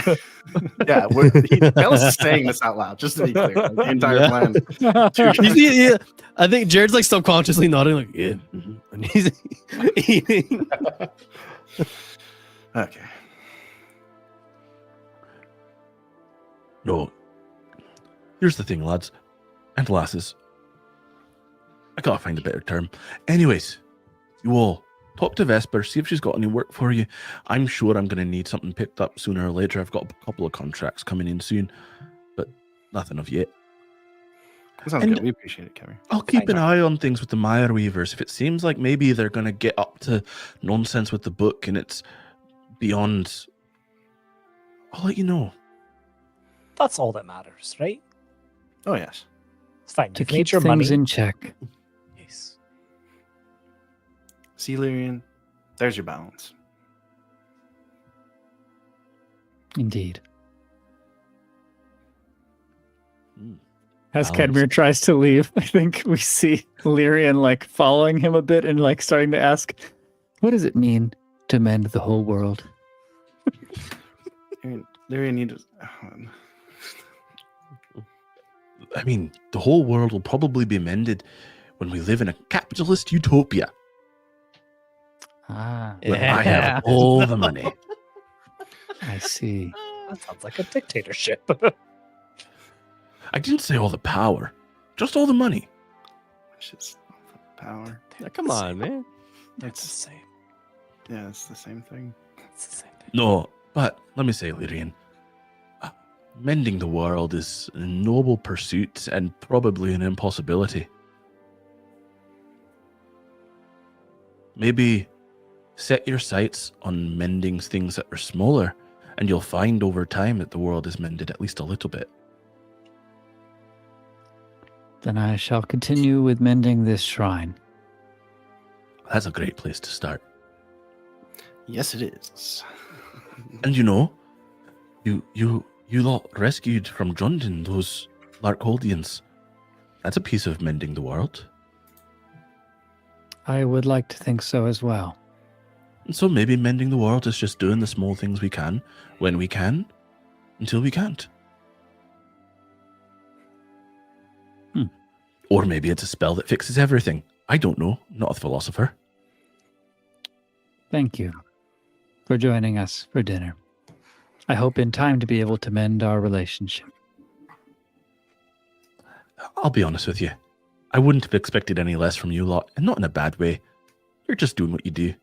Yeah, Bellis is saying this out loud, just to be clear. Like, the entire Yeah. plan. You see, yeah, I think Jared's like subconsciously nodding, like, yeah. Mhm. And he's eating. Okay. No. Here's the thing, lads and lasses. I gotta find a better term. Anyways, you all talk to Vesper, see if she's got any work for you. I'm sure I'm gonna need something picked up sooner or later. I've got a couple of contracts coming in soon, but nothing of yet. That sounds And- good. We appreciate it, Kevin. I'll keep an eye on things with the Mire Weavers. If it seems like maybe they're gonna get up to nonsense with the book and it's beyond, I'll let you know. That's all that matters, right? Oh yes. It's fine. To You've keep made your things money. in check. Yes. See, Lyrian, there's your balance. Indeed. Balance. As Cadmir tries to leave, I think we see Lyrian like following him a bit and like starting to ask, what does it mean to mend the whole world? Lyrian, you just. I mean, the whole world will probably be mended when we live in a capitalist utopia Ah, where I Yeah. have all the money. I see. That sounds like a dictatorship. I didn't say all the power, just all the money. It's just power. Yeah, come on, man. It's the same. Yeah, it's the same thing. It's the same thing. No, but let me say, Lyrian, mending the world is a noble pursuit and probably an impossibility. Maybe set your sights on mending things that are smaller, and you'll find over time that the world is mended at least a little bit. Then I shall continue with mending this shrine. That's a great place to start. Yes, it is. And you know, you lot rescued from Jundin those Larkholdians. That's a piece of mending the world. I would like to think so as well. And so maybe mending the world is just doing the small things we can, when we can, until we can't. Or maybe it's a spell that fixes everything. I don't know. Not a philosopher. Thank you for joining us for dinner. I hope in time to be able to mend our relationship. I'll be honest with you. I wouldn't have expected any less from you lot, and not in a bad way. You're just doing what you do.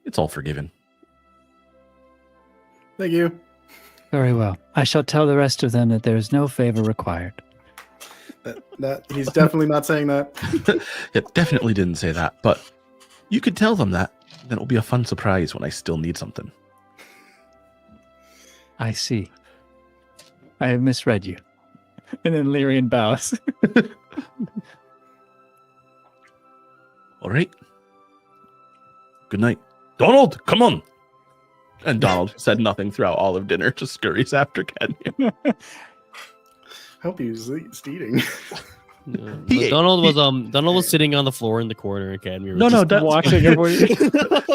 It's all forgiven. Thank you. Very well. I shall tell the rest of them that there is no favor required. That he's definitely not saying that. It definitely didn't say that, but you could tell them that. Then it'll be a fun surprise when I still need something. I see. I have misread you. And then Lyrian bows. All right. Good night. Donald, come on. And Donald said nothing throughout all of dinner, just scurries after Cadmium. Hope he was eating. He- Donald was sitting on the floor in the corner, and Cadmium No, was no, just that's watching everybody.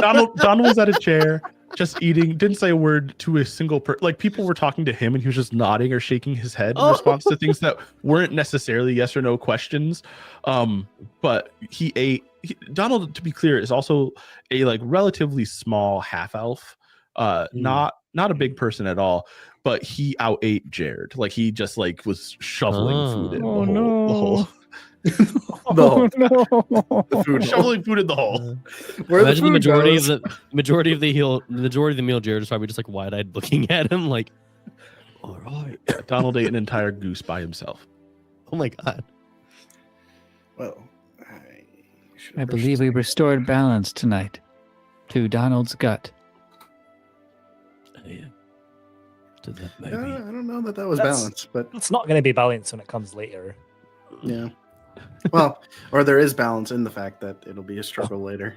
Donald was at a chair, just eating, didn't say a word to a single person. Like, people were talking to him, and he was just nodding or shaking his head in response to things that weren't necessarily yes or no questions. But he ate. Donald, to be clear, is also a like relatively small half elf. Not a big person at all. But he out ate Jared. Like, he just like was shoveling food in Oh, the whole. The food. Shoveling food in the hole. Where Imagine the majority goes. of the meal Jared is probably just like wide-eyed looking at him like, all right. Yeah, Donald ate an entire goose by himself. Oh my god. Well, I believe we restored balance tonight to Donald's gut. Yeah. To that I maybe. don't know that was That's- balanced, but It's not going to be balanced when it comes later. yeah. Well, or there is balance in the fact that it'll be a struggle later.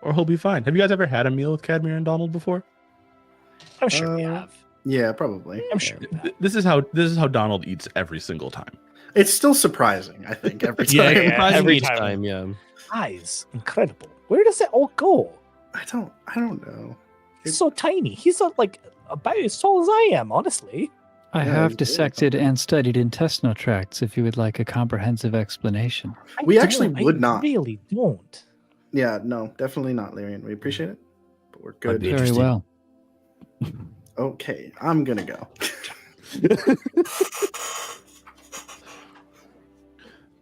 Or he'll be fine. Have you guys ever had a meal with Cadmier and Donald before? I'm sure we Uh, have. Yeah, probably. I'm sure we have. This is how Donald eats every single time. It's still surprising, I think, every time. Yeah, Yeah, surprising every each time. time, yeah. Eyes, incredible. Where does it all go? I don't know. He's so tiny. He's like about as tall as I am, honestly. I Yeah, have he's very dissected and studied intestinal tracts if you would like a comprehensive explanation. We actually would I not. really don't. Yeah, no, definitely not, Lyrian. We appreciate it, but we're I'd good. be Very Interesting. well. Okay, I'm gonna go.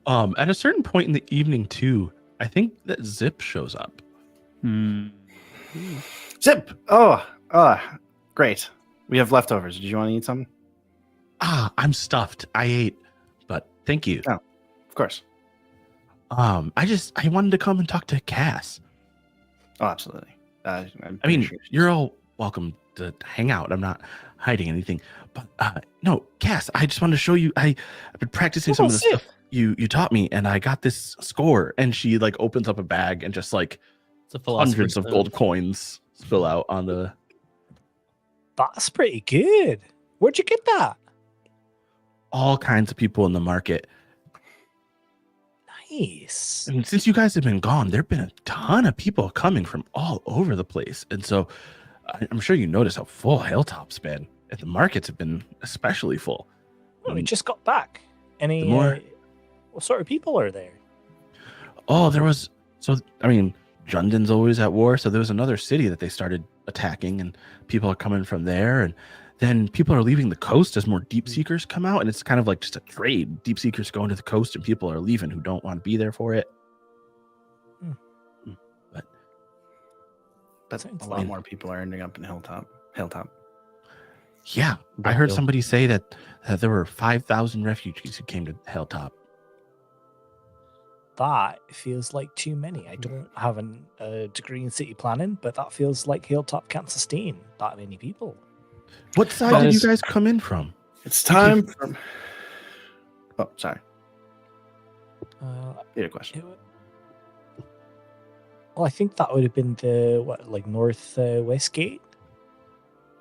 At a certain point in the evening too, I think that Zip shows up. Zip. Great. We have leftovers. Did you want to eat something? I'm stuffed. I ate, but thank you. Oh. Of course. I wanted to come and talk to Cass. Oh, absolutely. I mean, you're all welcome to hang out. I'm not hiding anything. But no, Cass, I just wanted to show you. I've been practicing some of the stuff you taught me, and I got this score. And she like opens up a bag and just like It's a philosopher's hundreds of stone. gold coins spill out on the. That's pretty good. Where'd you get that? All kinds of people in the market. Nice. And since you guys have been gone, there've been a ton of people coming from all over the place. And so I'm sure you notice how full Hilltop's been. And the markets have been especially full. Well, we just got back. Any The more- what sort of people are there? Oh, Jundin's always at war. So there was another city that they started attacking, and people are coming from there. And then people are leaving the coast as more deep seekers come out. And it's kind of like just a trade. Deep seekers going to the coast, and people are leaving who don't want to be there for it. But Sounds a lot like- more people are ending up in Hilltop. Yeah, I Big heard deal. somebody say that there were 5,000 refugees who came to Hilltop. That feels like too many. I don't have a degree in city planning, but that feels like Hilltop can't sustain that many people. What side That did you is- guys come in from? It's time for. Oh, sorry. Uh, You had a question. it would- well, I think that would have been the north west gate.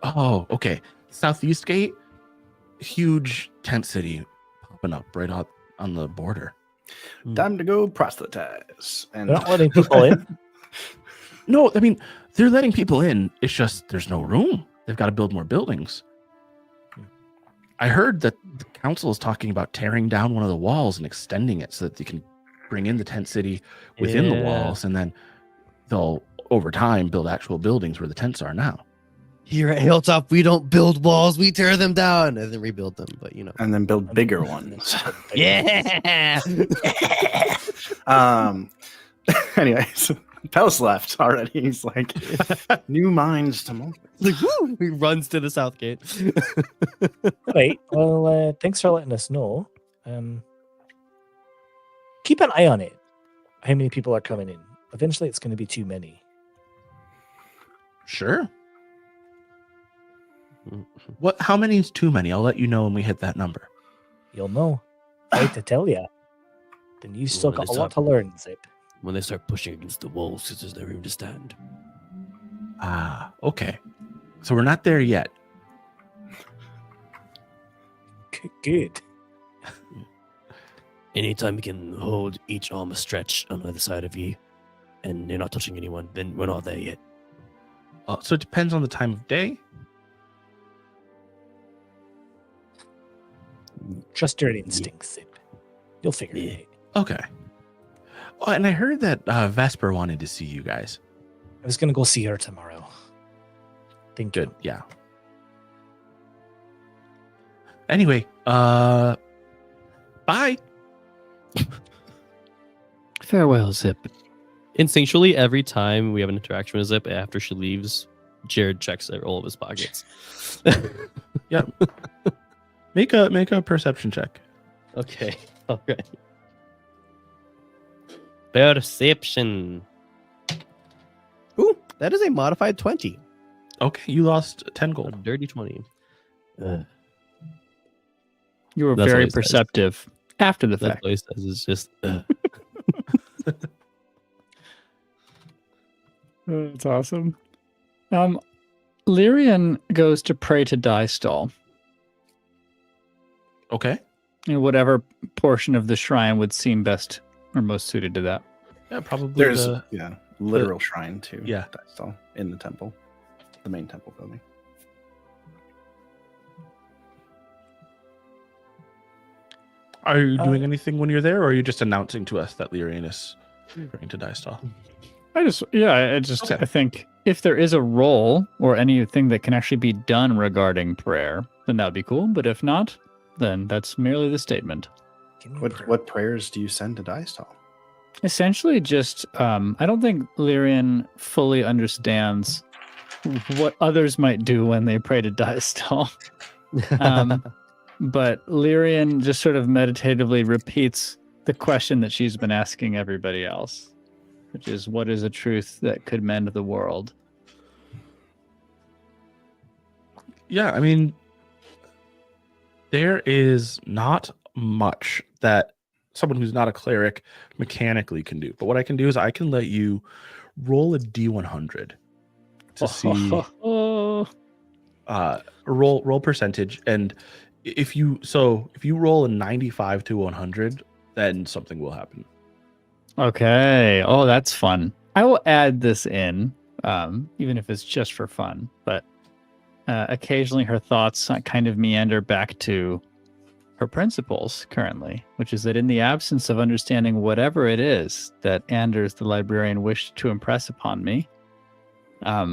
Oh, okay. Southeast Gate, huge tent city popping up right out on the border. Time to go proselytize. And They're not letting people in. No, I mean, they're letting people in. It's just there's no room. They've got to build more buildings. I heard that the council is talking about tearing down one of the walls and extending it so that they can bring in the tent city within the Yeah. walls, and then they'll, over time, build actual buildings where the tents are now. Here at Hilltop, we don't build walls, we tear them down and then rebuild them. But you know. and then build bigger ones. Yeah. Anyways, Pels left already. He's like, new minds to multiply. Like, woo! He runs to the south gate. Right. Well, thanks for letting us know. Keep an eye on it. How many people are coming in? Eventually, it's going to be too many. Sure. What? How many is too many? I'll let you know when we hit that number. You'll know. I hate to tell you. Then you still Well, got a it's lot up. to learn, Zip. When they start pushing against the walls, because there's no room to stand. Ah, okay. So we're not there yet. Good. Anytime we can hold each arm a stretch on either side of you, and you're not touching anyone, then we're not there yet. So it depends on the time of day. Trust your instincts, Zip. You'll figure Yeah. it out. Okay. Oh, and I heard that Vesper wanted to see you guys. I was going to go see her tomorrow. Thank Good. you. Yeah. Anyway, bye. Farewell, Zip. Instinctually, every time we have an interaction with Zip after she leaves, Jared checks all of his pockets. Make a perception check. Okay. All right. Perception. Ooh, that is a modified 20. Okay, you lost 10 A gold. dirty 20. You were That's what very he says. perceptive after the That's fact. what he says. It's just. That's awesome. Lyrian goes to pray to Dystall. Okay. Whatever portion of the shrine would seem best or most suited to that. Yeah, probably. There's literal shrine too. Yeah. Dystall in the temple, the main temple building. Are you doing anything when you're there, or are you just announcing to us that Lyrian is praying to Dystall? I Okay. think if there is a role or anything that can actually be done regarding prayer, then that would be cool. But if not, then that's merely the statement. Give me a What prayer. what prayers do you send to Dystall? Essentially, just I don't think Lyrian fully understands what others might do when they pray to Dystall. But Lyrian just sort of meditatively repeats the question that she's been asking everybody else, which is, what is a truth that could mend the world? Yeah, I mean, there is not much that someone who's not a cleric mechanically can do. But what I can do is I can let you roll a D100 to see roll percentage, and if you roll a 95 to 100, then something will happen. Okay. Oh, that's fun. I will add this in, even if it's just for fun. But occasionally her thoughts kind of meander back to her principles currently, which is that in the absence of understanding whatever it is that Anders the librarian wished to impress upon me, I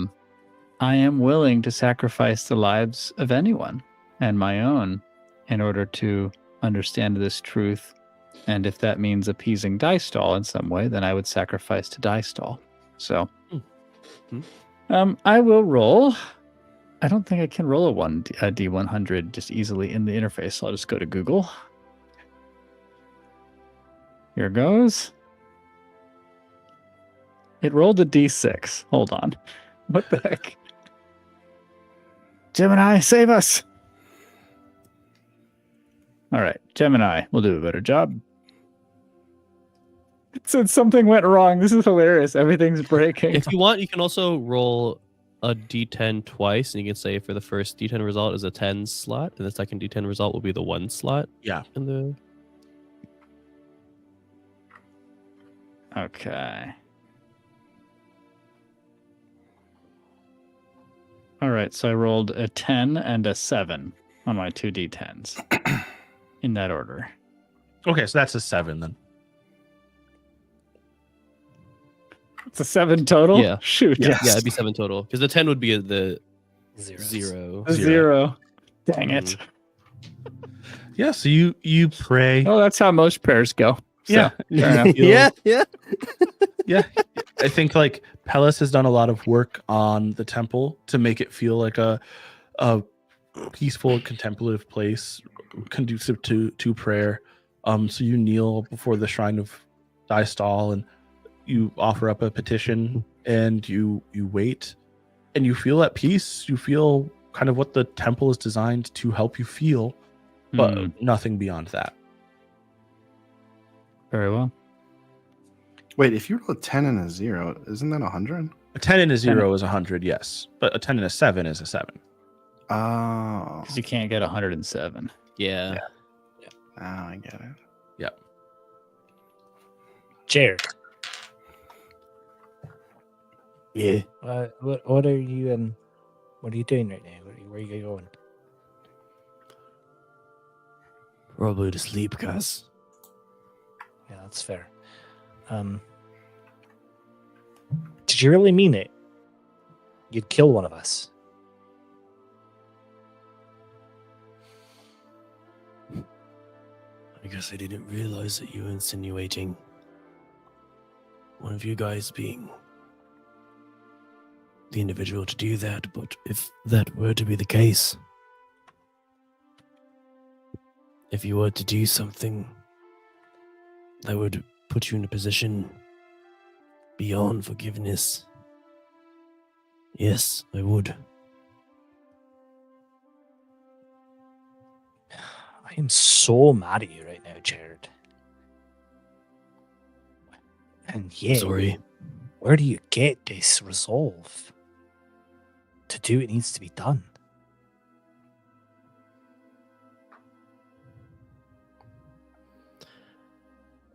am willing to sacrifice the lives of anyone and my own in order to understand this truth. And if that means appeasing Dystall in some way, then I would sacrifice to Dystall. So I will roll I don't think I can roll a D100 just easily in the interface. So I'll just go to Google. Here goes. It rolled a D6. Hold on. What the heck? Gemini, save us. All right, Gemini, we'll do a better job. It said something went wrong. This is hilarious. Everything's breaking. If you want, you can also roll a D10 twice, and you can say for the first D10 result is a 10 slot, and the second D10 result will be the 1 slot. Yeah. In the Okay. All right, so I rolled a 10 and a 7 on my 2 D10s in that order. Okay, so that's a 7 then. It's a 7 total? Yeah. Shoot. yeah, it'd be 7 total because the 10 would be the Zeros. 0. A 0. Dang it. Yeah, so you pray. Oh, that's how most prayers go. So, Yeah. fair enough. yeah. Yeah, I think like Pellis has done a lot of work on the temple to make it feel like a peaceful, contemplative place, conducive to prayer. So you kneel before the shrine of Dystall and you offer up a petition and you wait and you feel at peace. You feel kind of what the temple is designed to help you feel, but nothing beyond that. Very well. Wait, if you roll a 10 and a 0, isn't that 100? A 10 and a 0 is 100, yes, but a 10 and a 7 is a 7. Oh, Because you can't get 107. Yeah. now I get it. Jared, Yeah. what are you what are you doing right now? Where are you going? Probably to sleep, guys. Yeah, that's fair. Did you really mean it? You'd kill one of us. I guess I didn't realize that you were insinuating one of you guys being the individual to do that, but if that were to be the case, if you were to do something that would put you in a position beyond forgiveness, yes, I would. I am so mad at you right now, Jared. And yet, Sorry. where do you get this resolve to do what needs to be done?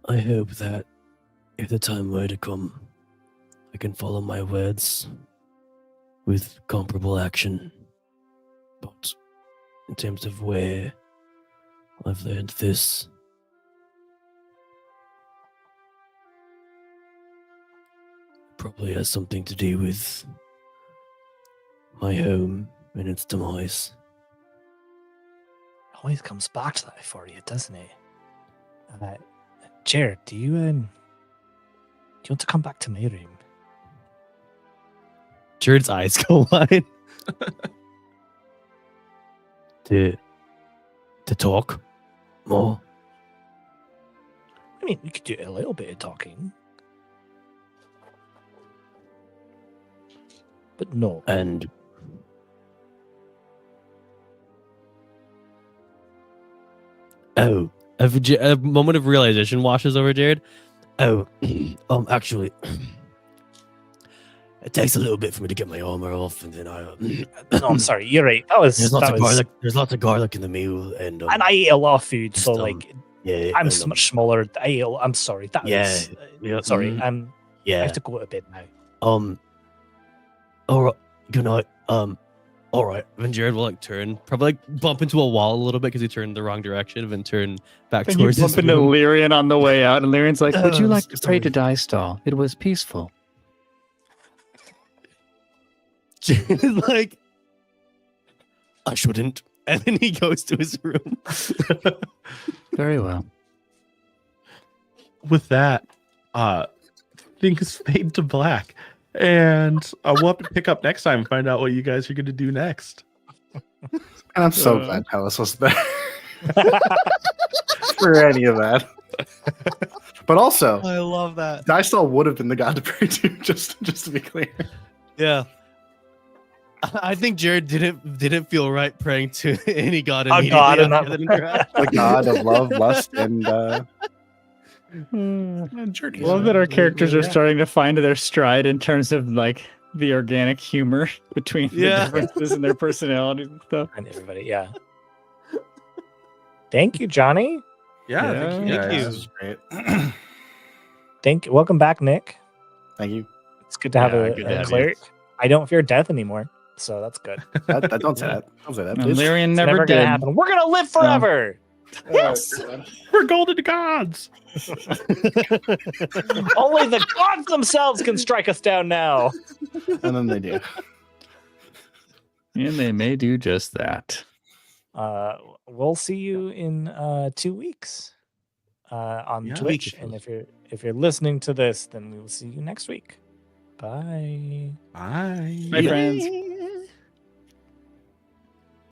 I hope that if the time were to come, I can follow my words with comparable action. But in terms of where I've learned this, probably has something to do with my home and its demise. Always comes back to that for you, doesn't it? Jared, do you want to come back to my room? Jared's eyes go wide. To talk more. I mean, we could do a little bit of talking. But no. And A moment of realization washes over Jared. actually, it takes a little bit for me to get my armor off, and then I. No, I'm sorry. You're right. That was There's lots that of was- garlic. There's lots of garlic in the meal, and and I ate a lot of food, so Just, like yeah, I'm and, so much smaller. I'm sorry. That Yeah, was yeah, sorry. mhm. I yeah. have to go to bed now. All right. Good night. All right. And Jared will like turn, probably like bump into a wall a little bit because he turned the wrong direction, and then turn back And you towards his bump into room. Lyrian on the way out, and Lyrian's like, would you Oh, like to pray sorry. to Dystall? It was peaceful. Jared is like, I shouldn't. and then he goes to his room. Very well. With that, things fade to black And we'll have to pick up next time and find out what you guys are going to do next. And I'm so glad Palace was there for any of that. But also, I love that. Dystall would have been the god to pray to, just to be clear. Yeah. I think Jared didn't feel right praying to any god A immediately. god in after that- the interaction. The god of love, lust, and journey. Love that our characters are Yeah. starting to find their stride in terms of like the organic humor between the Yeah. differences in their personalities and stuff. And everybody, yeah. Thank you, Johnny. Yeah, Yeah. thank you Thank guys. you. This is great. Welcome back, Nick. Thank you. It's good to have Yeah, a, good to a have you. cleric. I don't fear death anymore, so that's good. Don't say that. Don't say that. And please. Lyrian It's never never did. gonna happen. We're gonna live forever. Yes. We're golden gods. Only the gods themselves can strike us down now. And then they do. And they may do just that. We'll see you in 2 weeks on Yeah. Twitch, and if you're listening to this, then we will see you next week. Bye. Bye. My friends.